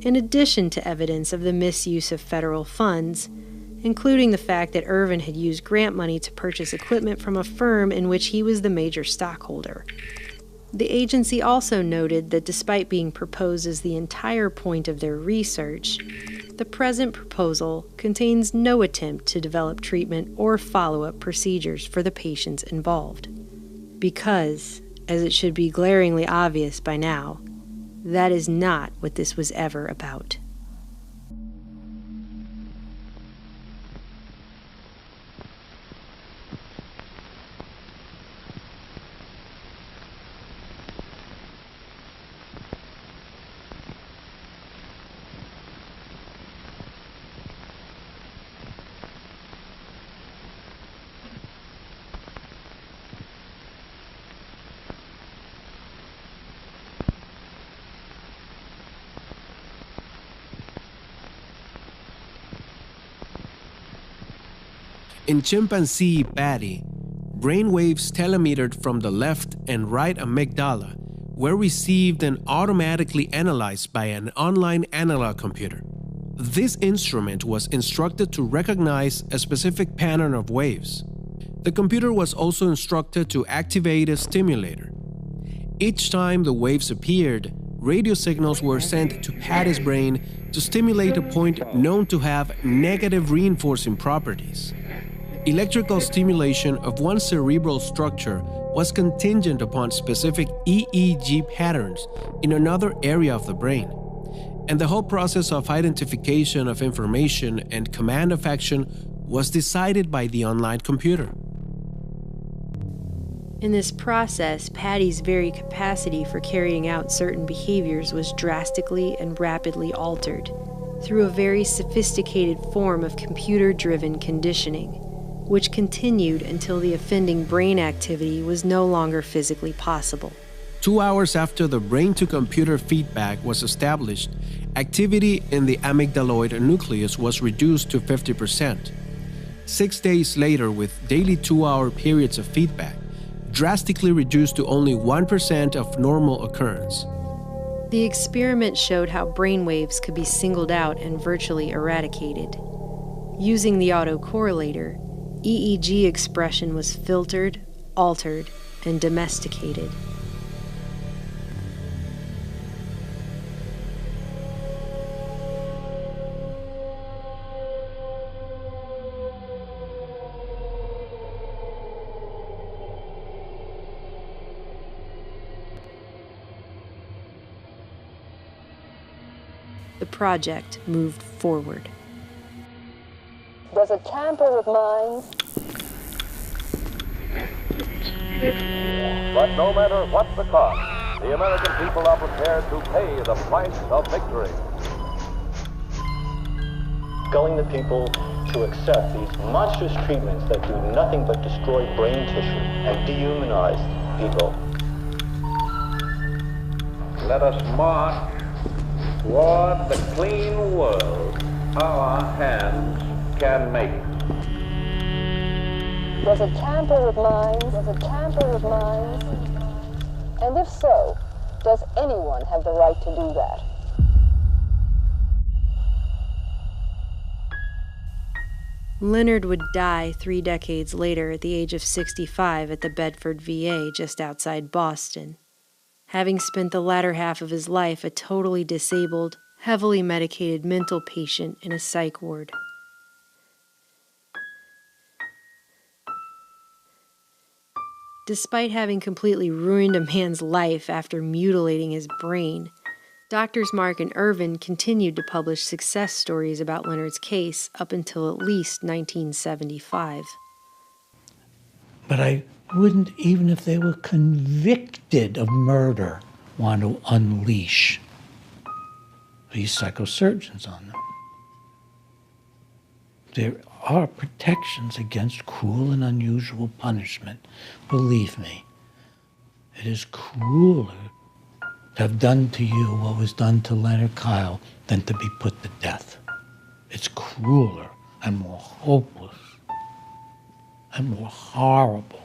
in addition to evidence of the misuse of federal funds, including the fact that Irvin had used grant money to purchase equipment from a firm in which he was the major stockholder. The agency also noted that despite being proposed as the entire point of their research, the present proposal contains no attempt to develop treatment or follow-up procedures for the patients involved. Because, as it should be glaringly obvious by now, that is not what this was ever about. In chimpanzee Patty, brainwaves telemetered from the left and right amygdala were received and automatically analyzed by an online analog computer. This instrument was instructed to recognize a specific pattern of waves. The computer was also instructed to activate a stimulator. Each time the waves appeared, radio signals were sent to Patty's brain to stimulate a point known to have negative reinforcing properties. Electrical stimulation of one cerebral structure was contingent upon specific EEG patterns in another area of the brain, and the whole process of identification of information and command of action was decided by the online computer. In this process, Patty's very capacity for carrying out certain behaviors was drastically and rapidly altered through a very sophisticated form of computer-driven conditioning, which continued until the offending brain activity was no longer physically possible. 2 hours after the brain-to-computer feedback was established, activity in the amygdaloid nucleus was reduced to 50%. 6 days later, with daily 2-hour periods of feedback, drastically reduced to only 1% of normal occurrence. The experiment showed how brainwaves could be singled out and virtually eradicated. Using the autocorrelator, EEG expression was filtered, altered, and domesticated. The project moved forward. Does it tamper with minds? But no matter what the cost, the American people are prepared to pay the price of victory. Telling the people to accept these monstrous treatments that do nothing but destroy brain tissue and dehumanize people. Let us march toward the clean world our hands can make. Does it tamper with minds? Does it tamper with minds? And if so, does anyone have the right to do that? Leonard would die 3 decades later at the age of 65 at the Bedford VA just outside Boston, having spent the latter half of his life a totally disabled, heavily medicated mental patient in a psych ward. Despite having completely ruined a man's life after mutilating his brain, Doctors Mark and Irvin continued to publish success stories about Leonard's case up until at least 1975. But I wouldn't, even if they were convicted of murder, want to unleash these psychosurgeons on them. There are protections against cruel and unusual punishment. Believe me, it is crueler to have done to you what was done to Leonard Kyle than to be put to death. It's crueler and more hopeless and more horrible.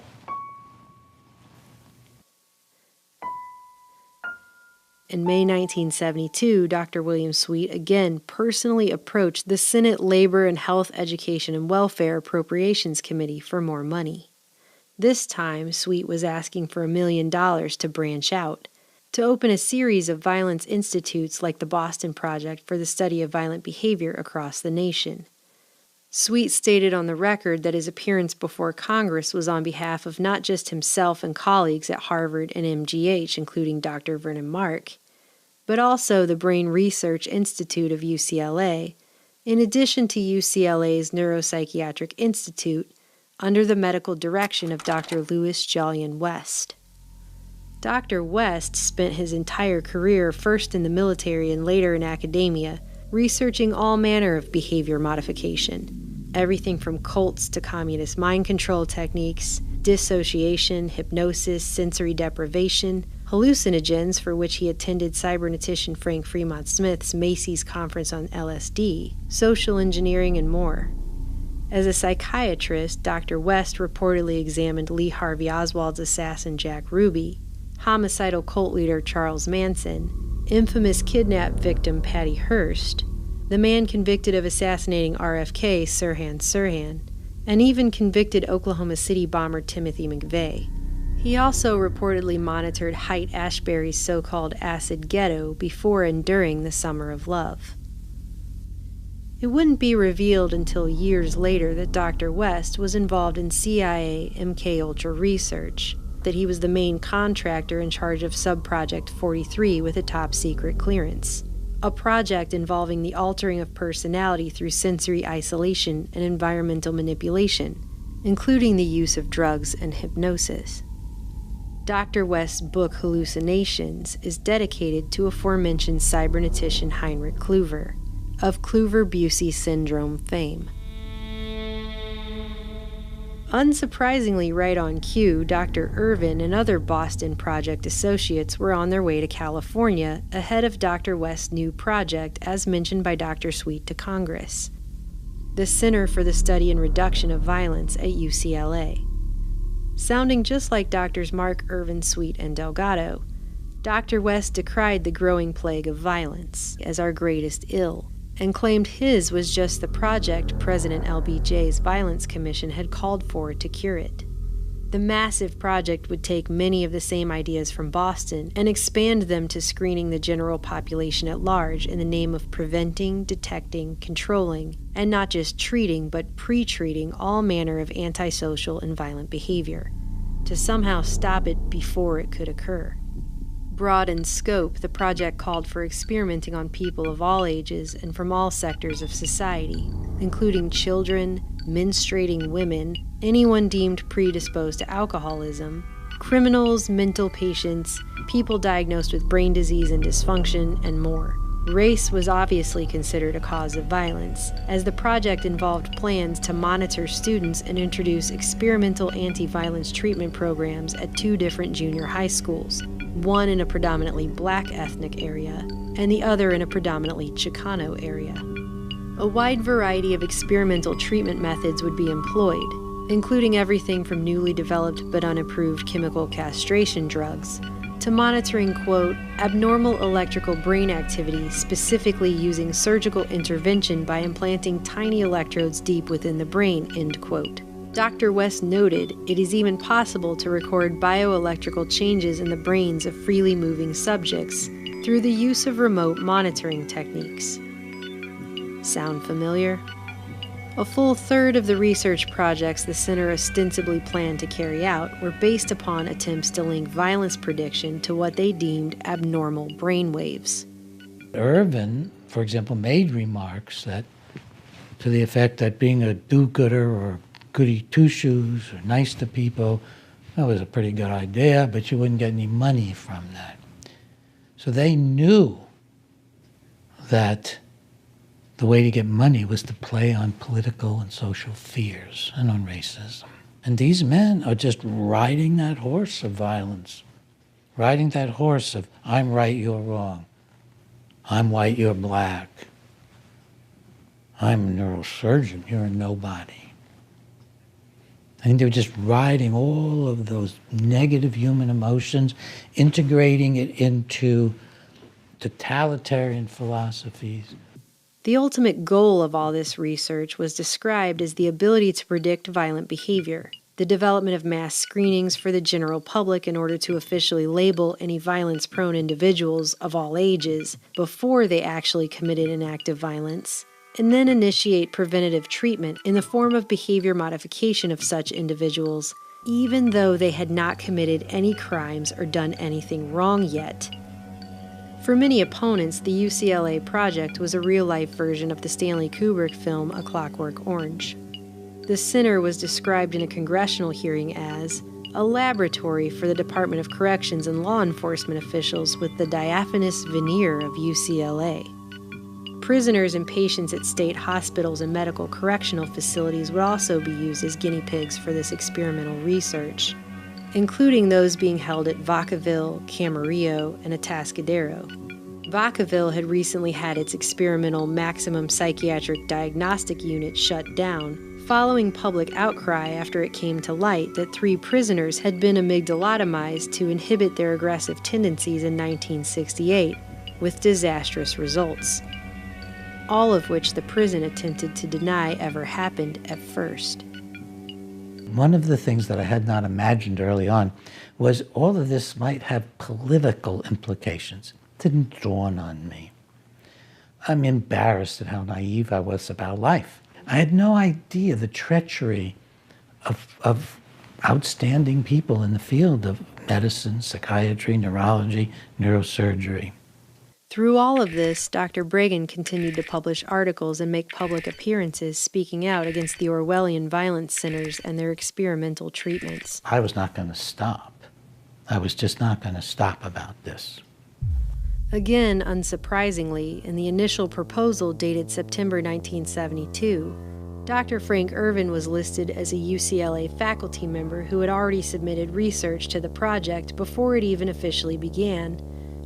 In May 1972, Dr. William Sweet again personally approached the Senate Labor and Health Education and Welfare Appropriations Committee for more money. This time, Sweet was asking for $1 million to branch out, to open a series of violence institutes like the Boston Project for the study of violent behavior across the nation. Sweet stated on the record that his appearance before Congress was on behalf of not just himself and colleagues at Harvard and MGH, including Dr. Vernon Mark, but also the Brain Research Institute of UCLA, in addition to UCLA's Neuropsychiatric Institute, under the medical direction of Dr. Louis Jolyon West. Dr. West spent his entire career first in the military and later in academia, researching all manner of behavior modification, everything from cults to communist mind control techniques, dissociation, hypnosis, sensory deprivation, hallucinogens, for which he attended cybernetician Frank Fremont Smith's Macy's conference on LSD, social engineering, and more. As a psychiatrist, Dr. West reportedly examined Lee Harvey Oswald's assassin Jack Ruby, homicidal cult leader Charles Manson, infamous kidnap victim Patty Hearst, the man convicted of assassinating RFK Sirhan Sirhan, and even convicted Oklahoma City bomber Timothy McVeigh. He also reportedly monitored Haight-Ashbury's so-called acid ghetto before and during the Summer of Love. It wouldn't be revealed until years later that Dr. West was involved in CIA MKUltra research, that he was the main contractor in charge of Subproject 43 with a top-secret clearance, a project involving the altering of personality through sensory isolation and environmental manipulation, including the use of drugs and hypnosis. Dr. West's book Hallucinations is dedicated to aforementioned cybernetician Heinrich Kluver, of Kluver-Bucy syndrome fame. Unsurprisingly, right on cue, Dr. Irvin and other Boston Project associates were on their way to California ahead of Dr. West's new project, as mentioned by Dr. Sweet to Congress, the Center for the Study and Reduction of Violence at UCLA. Sounding just like Drs. Mark, Irvin, Sweet, and Delgado, Dr. West decried the growing plague of violence as our greatest ill, and claimed his was just the project President LBJ's Violence Commission had called for to cure it. The massive project would take many of the same ideas from Boston and expand them to screening the general population at large in the name of preventing, detecting, controlling, and not just treating but pre-treating all manner of antisocial and violent behavior, to somehow stop it before it could occur. Broad in scope, the project called for experimenting on people of all ages and from all sectors of society, including children, menstruating women, anyone deemed predisposed to alcoholism, criminals, mental patients, people diagnosed with brain disease and dysfunction, and more. Race was obviously considered a cause of violence, as the project involved plans to monitor students and introduce experimental anti-violence treatment programs at 2 different junior high schools, one in a predominantly black ethnic area and the other in a predominantly Chicano area. A wide variety of experimental treatment methods would be employed, including everything from newly developed but unapproved chemical castration drugs to monitoring, quote, abnormal electrical brain activity, specifically using surgical intervention by implanting tiny electrodes deep within the brain, end quote. Dr. West noted it is even possible to record bioelectrical changes in the brains of freely moving subjects through the use of remote monitoring techniques. Sound familiar? A full third of the research projects the center ostensibly planned to carry out were based upon attempts to link violence prediction to what they deemed abnormal brain waves. Irvin, for example, made remarks that to the effect that being a do-gooder or goody two-shoes or nice to people, that was a pretty good idea, but you wouldn't get any money from that. So they knew that the way to get money was to play on political and social fears and on racism. And these men are just riding that horse of violence, riding that horse of I'm right, you're wrong, I'm white, you're black, I'm a neurosurgeon, you're a nobody. I think they were just riding all of those negative human emotions, integrating it into totalitarian philosophies. The ultimate goal of all this research was described as the ability to predict violent behavior, the development of mass screenings for the general public in order to officially label any violence-prone individuals of all ages before they actually committed an act of violence, and then initiate preventative treatment in the form of behavior modification of such individuals, even though they had not committed any crimes or done anything wrong yet. For many opponents, the UCLA project was a real-life version of the Stanley Kubrick film A Clockwork Orange. The center was described in a congressional hearing as a laboratory for the Department of Corrections and law enforcement officials with the diaphanous veneer of UCLA. Prisoners and patients at state hospitals and medical correctional facilities would also be used as guinea pigs for this experimental research, including those being held at Vacaville, Camarillo, and Atascadero. Vacaville had recently had its experimental maximum psychiatric diagnostic unit shut down following public outcry after it came to light that 3 prisoners had been amygdalotomized to inhibit their aggressive tendencies in 1968, with disastrous results, all of which the prison attempted to deny ever happened at first. One of the things that I had not imagined early on was all of this might have political implications. It didn't dawn on me. I'm embarrassed at how naive I was about life. I had no idea the treachery of outstanding people in the field of medicine, psychiatry, neurology, neurosurgery. Through all of this, Dr. Bregan continued to publish articles and make public appearances speaking out against the Orwellian violence centers and their experimental treatments. I was not going to stop. I was just not going to stop about this. Again, unsurprisingly, in the initial proposal dated September 1972, Dr. Frank Irvin was listed as a UCLA faculty member who had already submitted research to the project before it even officially began,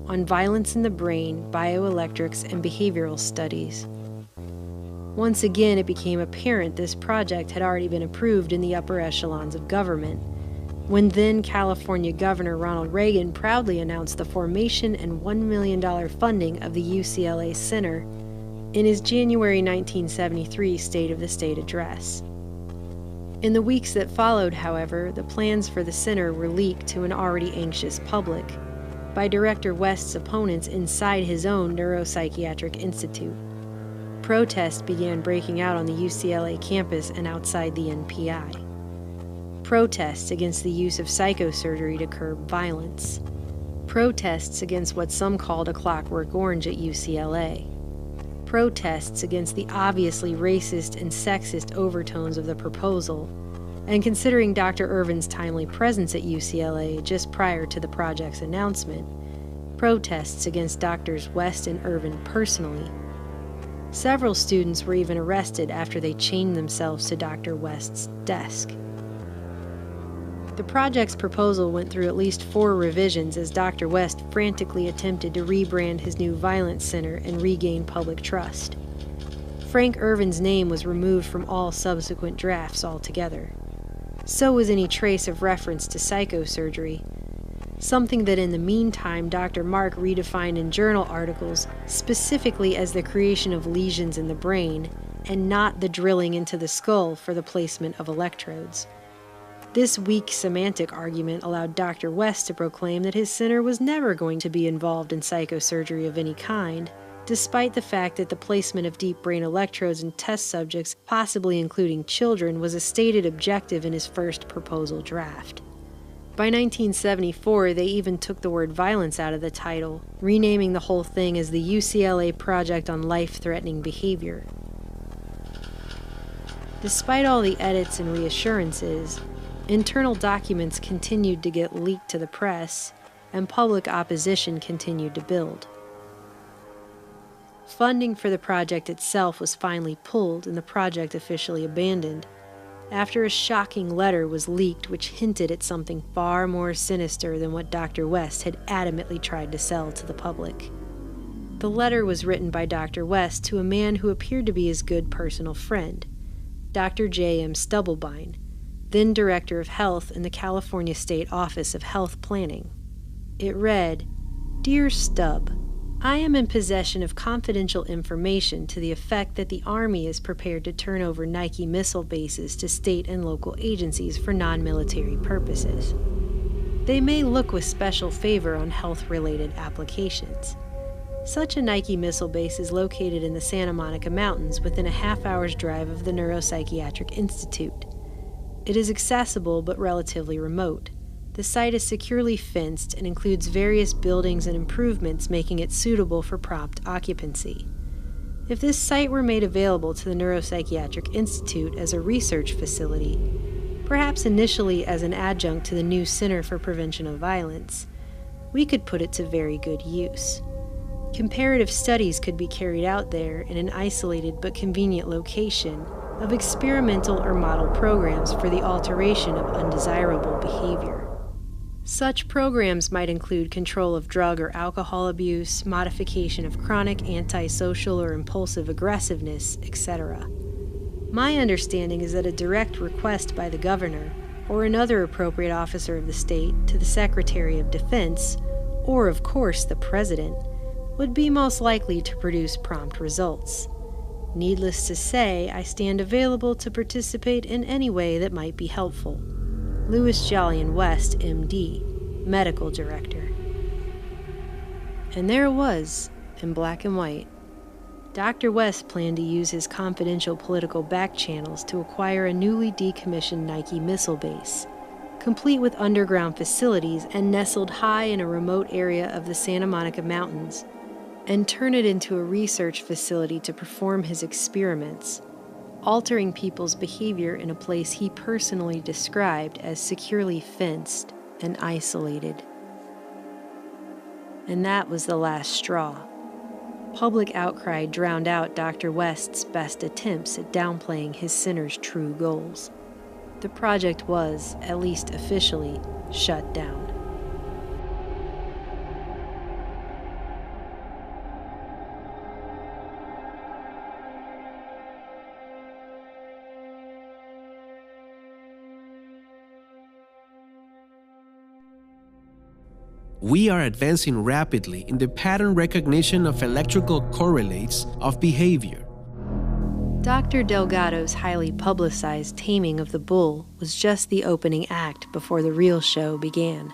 on violence in the brain, bioelectrics, and behavioral studies. Once again, it became apparent this project had already been approved in the upper echelons of government, when then California Governor Ronald Reagan proudly announced the formation and $1 million funding of the UCLA Center in his January 1973 State of the State address. In the weeks that followed, however, the plans for the center were leaked to an already anxious public by Director West's opponents inside his own neuropsychiatric institute. Protests began breaking out on the UCLA campus and outside the NPI. Protests against the use of psychosurgery to curb violence. Protests against what some called a clockwork orange at UCLA. Protests against the obviously racist and sexist overtones of the proposal, and considering Dr. Irvin's timely presence at UCLA just prior to the project's announcement, protests against Drs. West and Irvin personally. Several students were even arrested after they chained themselves to Dr. West's desk. The project's proposal went through at least 4 revisions as Dr. West frantically attempted to rebrand his new violence center and regain public trust. Frank Irvin's name was removed from all subsequent drafts altogether. So was any trace of reference to psychosurgery, something that in the meantime Dr. Mark redefined in journal articles specifically as the creation of lesions in the brain and not the drilling into the skull for the placement of electrodes. This weak semantic argument allowed Dr. West to proclaim that his center was never going to be involved in psychosurgery of any kind, despite the fact that the placement of deep brain electrodes in test subjects, possibly including children, was a stated objective in his first proposal draft. By 1974, they even took the word violence out of the title, renaming the whole thing as the UCLA Project on Life-Threatening Behavior. Despite all the edits and reassurances, internal documents continued to get leaked to the press, and public opposition continued to build. Funding for the project itself was finally pulled and the project officially abandoned, after a shocking letter was leaked which hinted at something far more sinister than what Dr. West had adamantly tried to sell to the public. The letter was written by Dr. West to a man who appeared to be his good personal friend, Dr. J.M. Stubblebine, then Director of Health in the California State Office of Health Planning. It read, "Dear Stubb, I am in possession of confidential information to the effect that the Army is prepared to turn over Nike missile bases to state and local agencies for non-military purposes. They may look with special favor on health-related applications. Such a Nike missile base is located in the Santa Monica Mountains within a half-hour's drive of the Neuropsychiatric Institute. It is accessible but relatively remote. The site is securely fenced and includes various buildings and improvements making it suitable for prompt occupancy. If this site were made available to the Neuropsychiatric Institute as a research facility, perhaps initially as an adjunct to the new Center for Prevention of Violence, we could put it to very good use. Comparative studies could be carried out there in an isolated but convenient location of experimental or model programs for the alteration of undesirable behavior. Such programs might include control of drug or alcohol abuse, modification of chronic antisocial or impulsive aggressiveness, etc. My understanding is that a direct request by the governor or another appropriate officer of the state to the Secretary of Defense, or of course the President, would be most likely to produce prompt results. Needless to say, I stand available to participate in any way that might be helpful. Louis Jolyon West, M.D., Medical Director. And there it was, in black and white. Dr. West planned to use his confidential political back channels to acquire a newly decommissioned Nike missile base, complete with underground facilities and nestled high in a remote area of the Santa Monica Mountains, and turn it into a research facility to perform his experiments, altering people's behavior in a place he personally described as securely fenced and isolated. And that was the last straw. Public outcry drowned out Dr. West's best attempts at downplaying his sinner's true goals. The project was, at least officially, shut down. We are advancing rapidly in the pattern recognition of electrical correlates of behavior. Dr. Delgado's highly publicized taming of the bull was just the opening act before the real show began.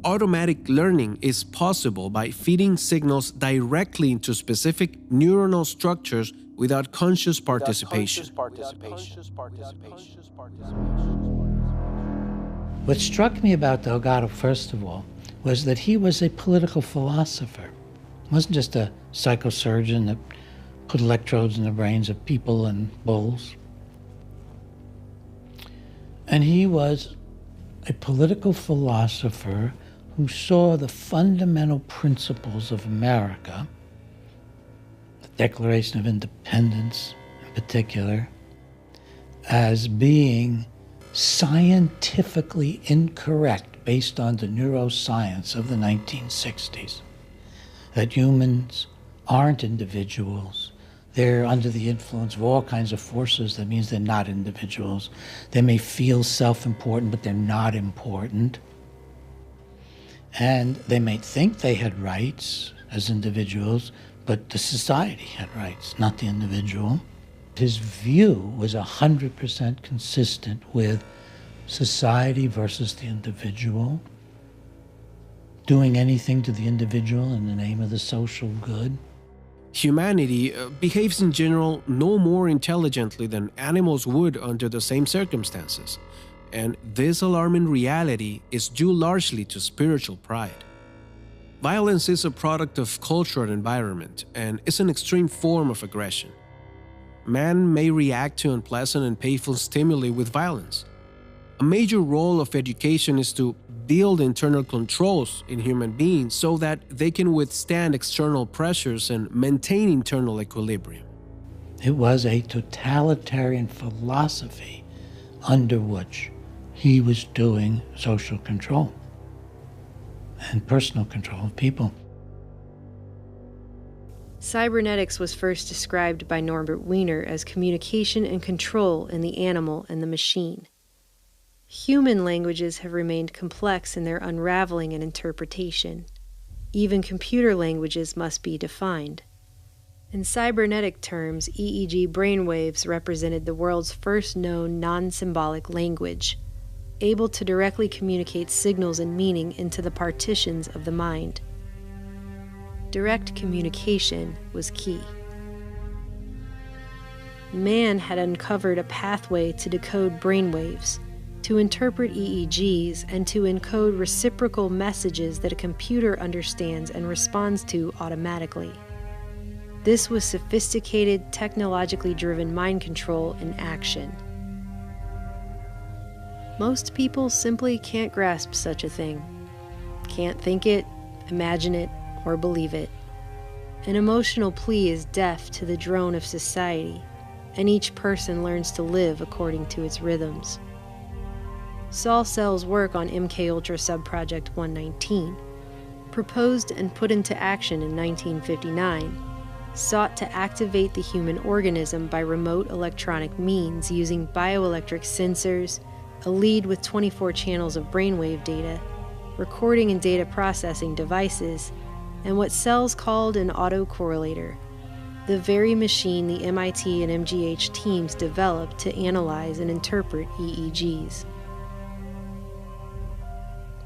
Automatic learning is possible by feeding signals directly into specific neuronal structures without conscious participation. What struck me about Delgado, first of all, was that he was a political philosopher. He wasn't just a psychosurgeon that put electrodes in the brains of people and bulls. And he was a political philosopher who saw the fundamental principles of America, the Declaration of Independence in particular, as being scientifically incorrect based on the neuroscience of the 1960s. That humans aren't individuals. They're under the influence of all kinds of forces. That means they're not individuals. They may feel self-important, but they're not important. And they may think they had rights as individuals, but the society had rights, not the individual. His view was 100% consistent with society versus the individual, doing anything to the individual in the name of the social good. Humanity behaves in general no more intelligently than animals would under the same circumstances. And this alarming reality is due largely to spiritual pride. Violence is a product of culture and environment, and is an extreme form of aggression. Man may react to unpleasant and painful stimuli with violence. A major role of education is to build internal controls in human beings so that they can withstand external pressures and maintain internal equilibrium. It was a totalitarian philosophy under which he was doing social control and personal control of people. Cybernetics was first described by Norbert Wiener as communication and control in the animal and the machine. Human languages have remained complex in their unraveling and interpretation. Even computer languages must be defined. In cybernetic terms, EEG brainwaves represented the world's first known non-symbolic language, able to directly communicate signals and meaning into the partitions of the mind. Direct communication was key. Man had uncovered a pathway to decode brainwaves, to interpret EEGs, and to encode reciprocal messages that a computer understands and responds to automatically. This was sophisticated, technologically driven mind control in action. Most people simply can't grasp such a thing. Can't think it, imagine it, or believe it. An emotional plea is deaf to the drone of society, and each person learns to live according to its rhythms. Saul Sells' work on MKUltra Subproject 119, proposed and put into action in 1959, sought to activate the human organism by remote electronic means using bioelectric sensors, a lead with 24 channels of brainwave data, recording and data processing devices, and what Sells called an autocorrelator, the very machine the MIT and MGH teams developed to analyze and interpret EEGs.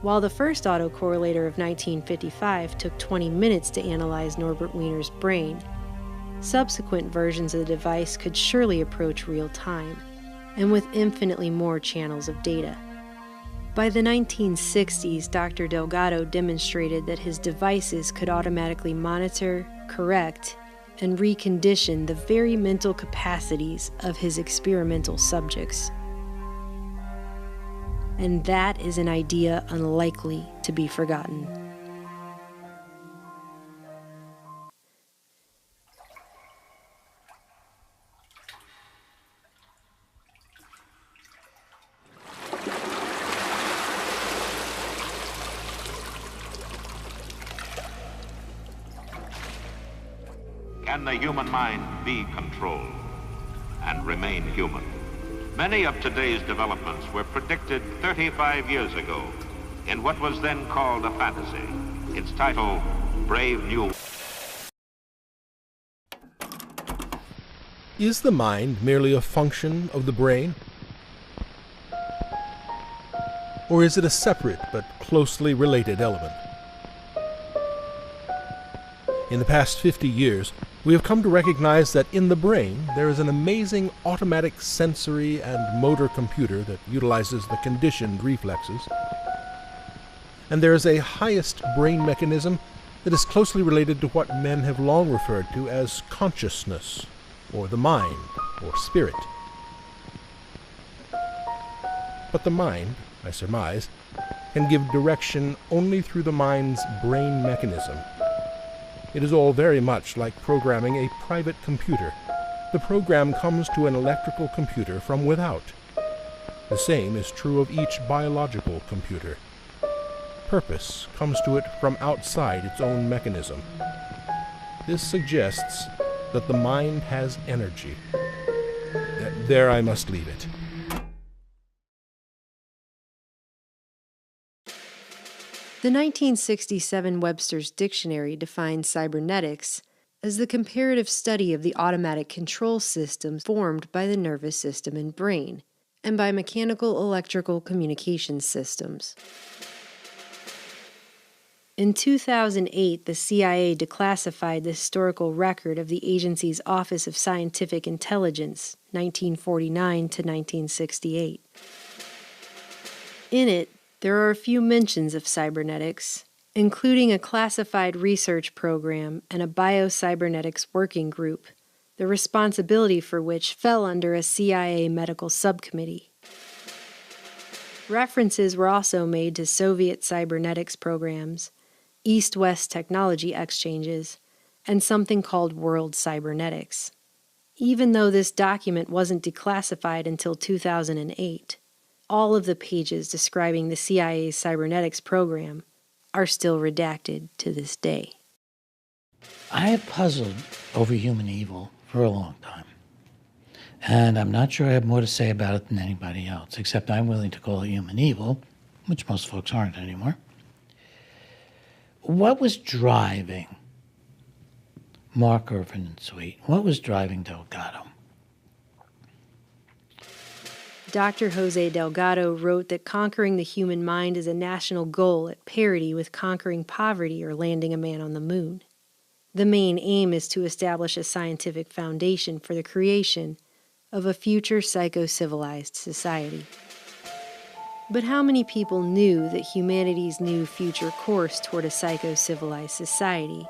While the first autocorrelator of 1955 took 20 minutes to analyze Norbert Wiener's brain, subsequent versions of the device could surely approach real time, and with infinitely more channels of data. By the 1960s, Dr. Delgado demonstrated that his devices could automatically monitor, correct, and recondition the very mental capacities of his experimental subjects. And that is an idea unlikely to be forgotten. Can the human mind be controlled and remain human? Many of today's developments were predicted 35 years ago in what was then called a fantasy. Its title, Brave New World. Is the mind merely a function of the brain? Or is it a separate but closely related element? In the past 50 years, we have come to recognize that in the brain there is an amazing automatic sensory and motor computer that utilizes the conditioned reflexes. And there is a highest brain mechanism that is closely related to what men have long referred to as consciousness, or the mind, or spirit. But the mind, I surmise, can give direction only through the mind's brain mechanism. It is all very much like programming a private computer. The program comes to an electrical computer from without. The same is true of each biological computer. Purpose comes to it from outside its own mechanism. This suggests that the mind has energy. There I must leave it. The 1967 Webster's Dictionary defines cybernetics as the comparative study of the automatic control systems formed by the nervous system and brain, and by mechanical-electrical communication systems. In 2008, the CIA declassified the historical record of the agency's Office of Scientific Intelligence, 1949 to 1968. In it, there are a few mentions of cybernetics, including a classified research program and a biocybernetics working group, the responsibility for which fell under a CIA medical subcommittee. References were also made to Soviet cybernetics programs, East-West technology exchanges, and something called World Cybernetics, even though this document wasn't declassified until 2008. All of the pages describing the CIA's cybernetics program are still redacted to this day. I have puzzled over human evil for a long time. And I'm not sure I have more to say about it than anybody else, except I'm willing to call it human evil, which most folks aren't anymore. What was driving Mark Irvin and Sweet? What was driving Delgado? Dr. Jose Delgado wrote that conquering the human mind is a national goal at parity with conquering poverty or landing a man on the moon. The main aim is to establish a scientific foundation for the creation of a future psycho-civilized society. But how many people knew that humanity's new future course toward a psycho-civilized society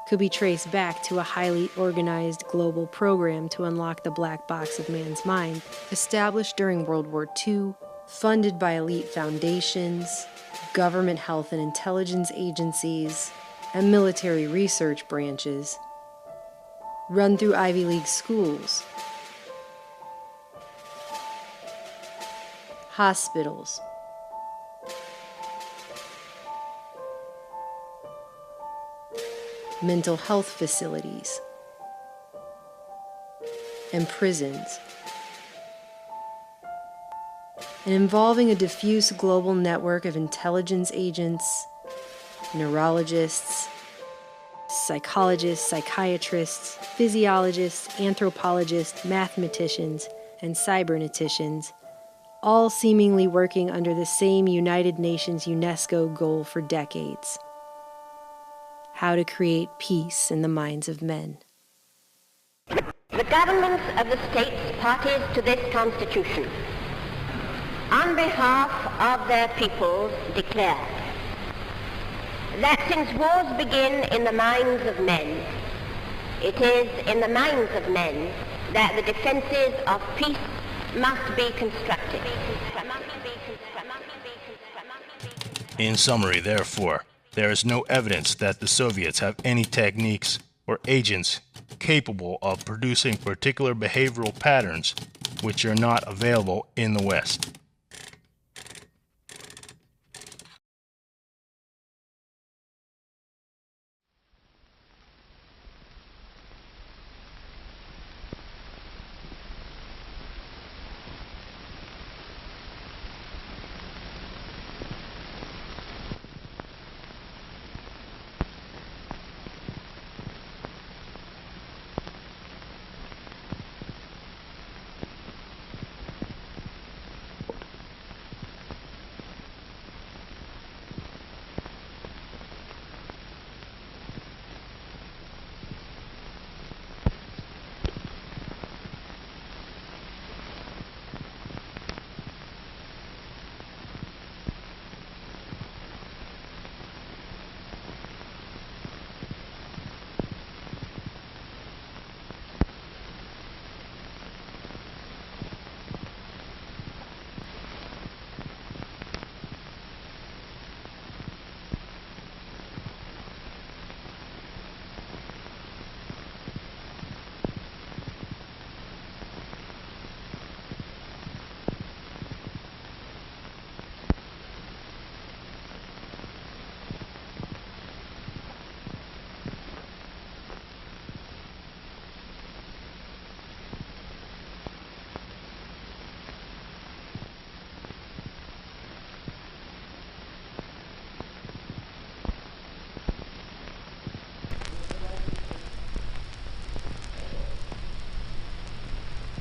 could be traced back to a highly organized global program to unlock the black box of man's mind, established during World War II, funded by elite foundations, government health and intelligence agencies, and military research branches, run through Ivy League schools, hospitals, mental health facilities, and prisons, and involving a diffuse global network of intelligence agents, neurologists, psychologists, psychiatrists, physiologists, anthropologists, mathematicians, and cyberneticians, all seemingly working under the same United Nations UNESCO goal for decades: how to create peace in the minds of men. The governments of the states parties to this Constitution, on behalf of their peoples, declare that since wars begin in the minds of men, it is in the minds of men that the defenses of peace must be constructed. In summary, therefore, there is no evidence that the Soviets have any techniques or agents capable of producing particular behavioral patterns which are not available in the West.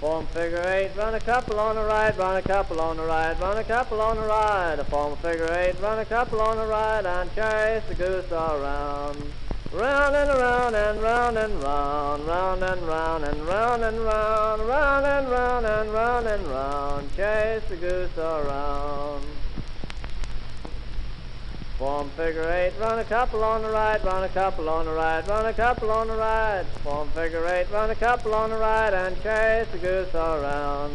Form figure 8, run a couple on the right, run a couple on the right, run a couple on the right. A form figure 8, run a couple on the right, and chase the goose around. Round and around and round and round, round and round and round and round, round and round and round and round, chase the goose around. Form figure 8, run a couple on the right, run a couple on the right, run a couple on the right. Form figure 8, run a couple on the right, and chase the goose around.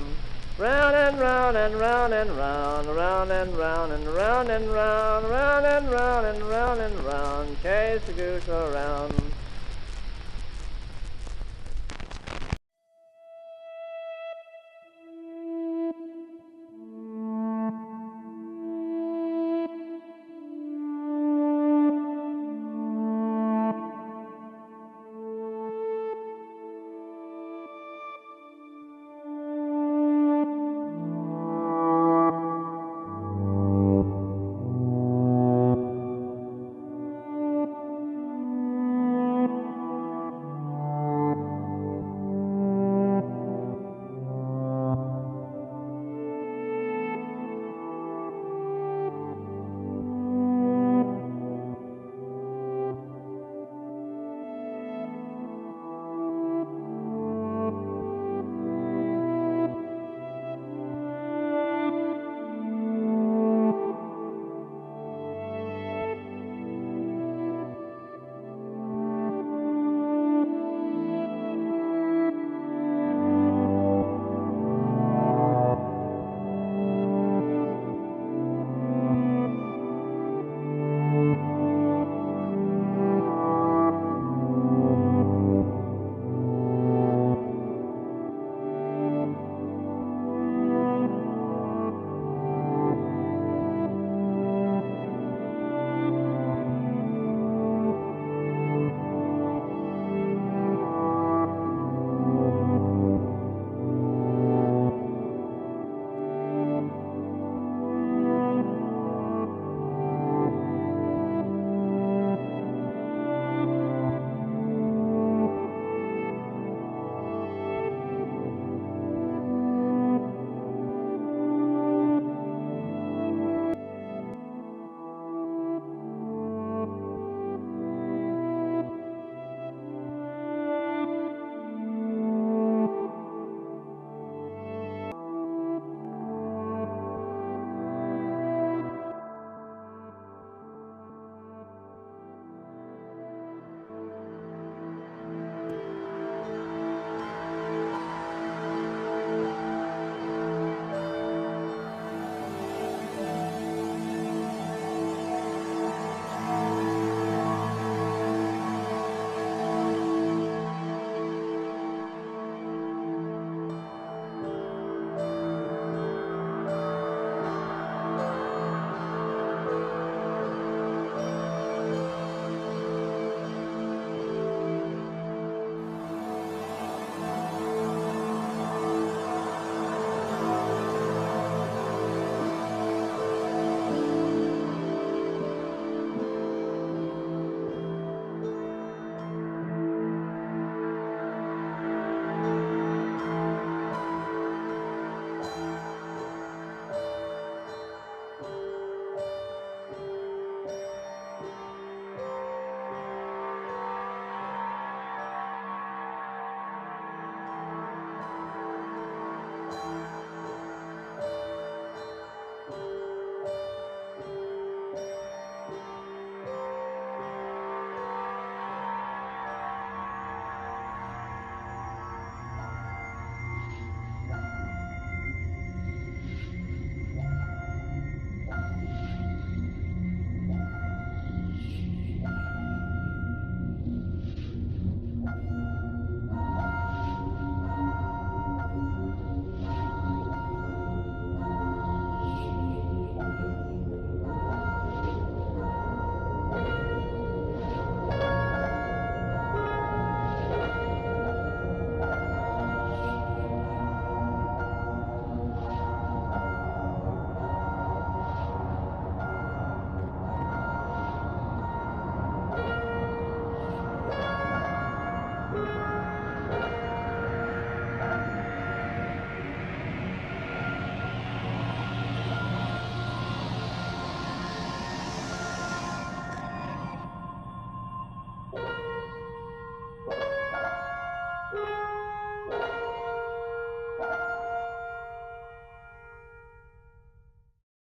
Round and round and round and round, round and round and round and round, round and round and round and round, chase the goose around.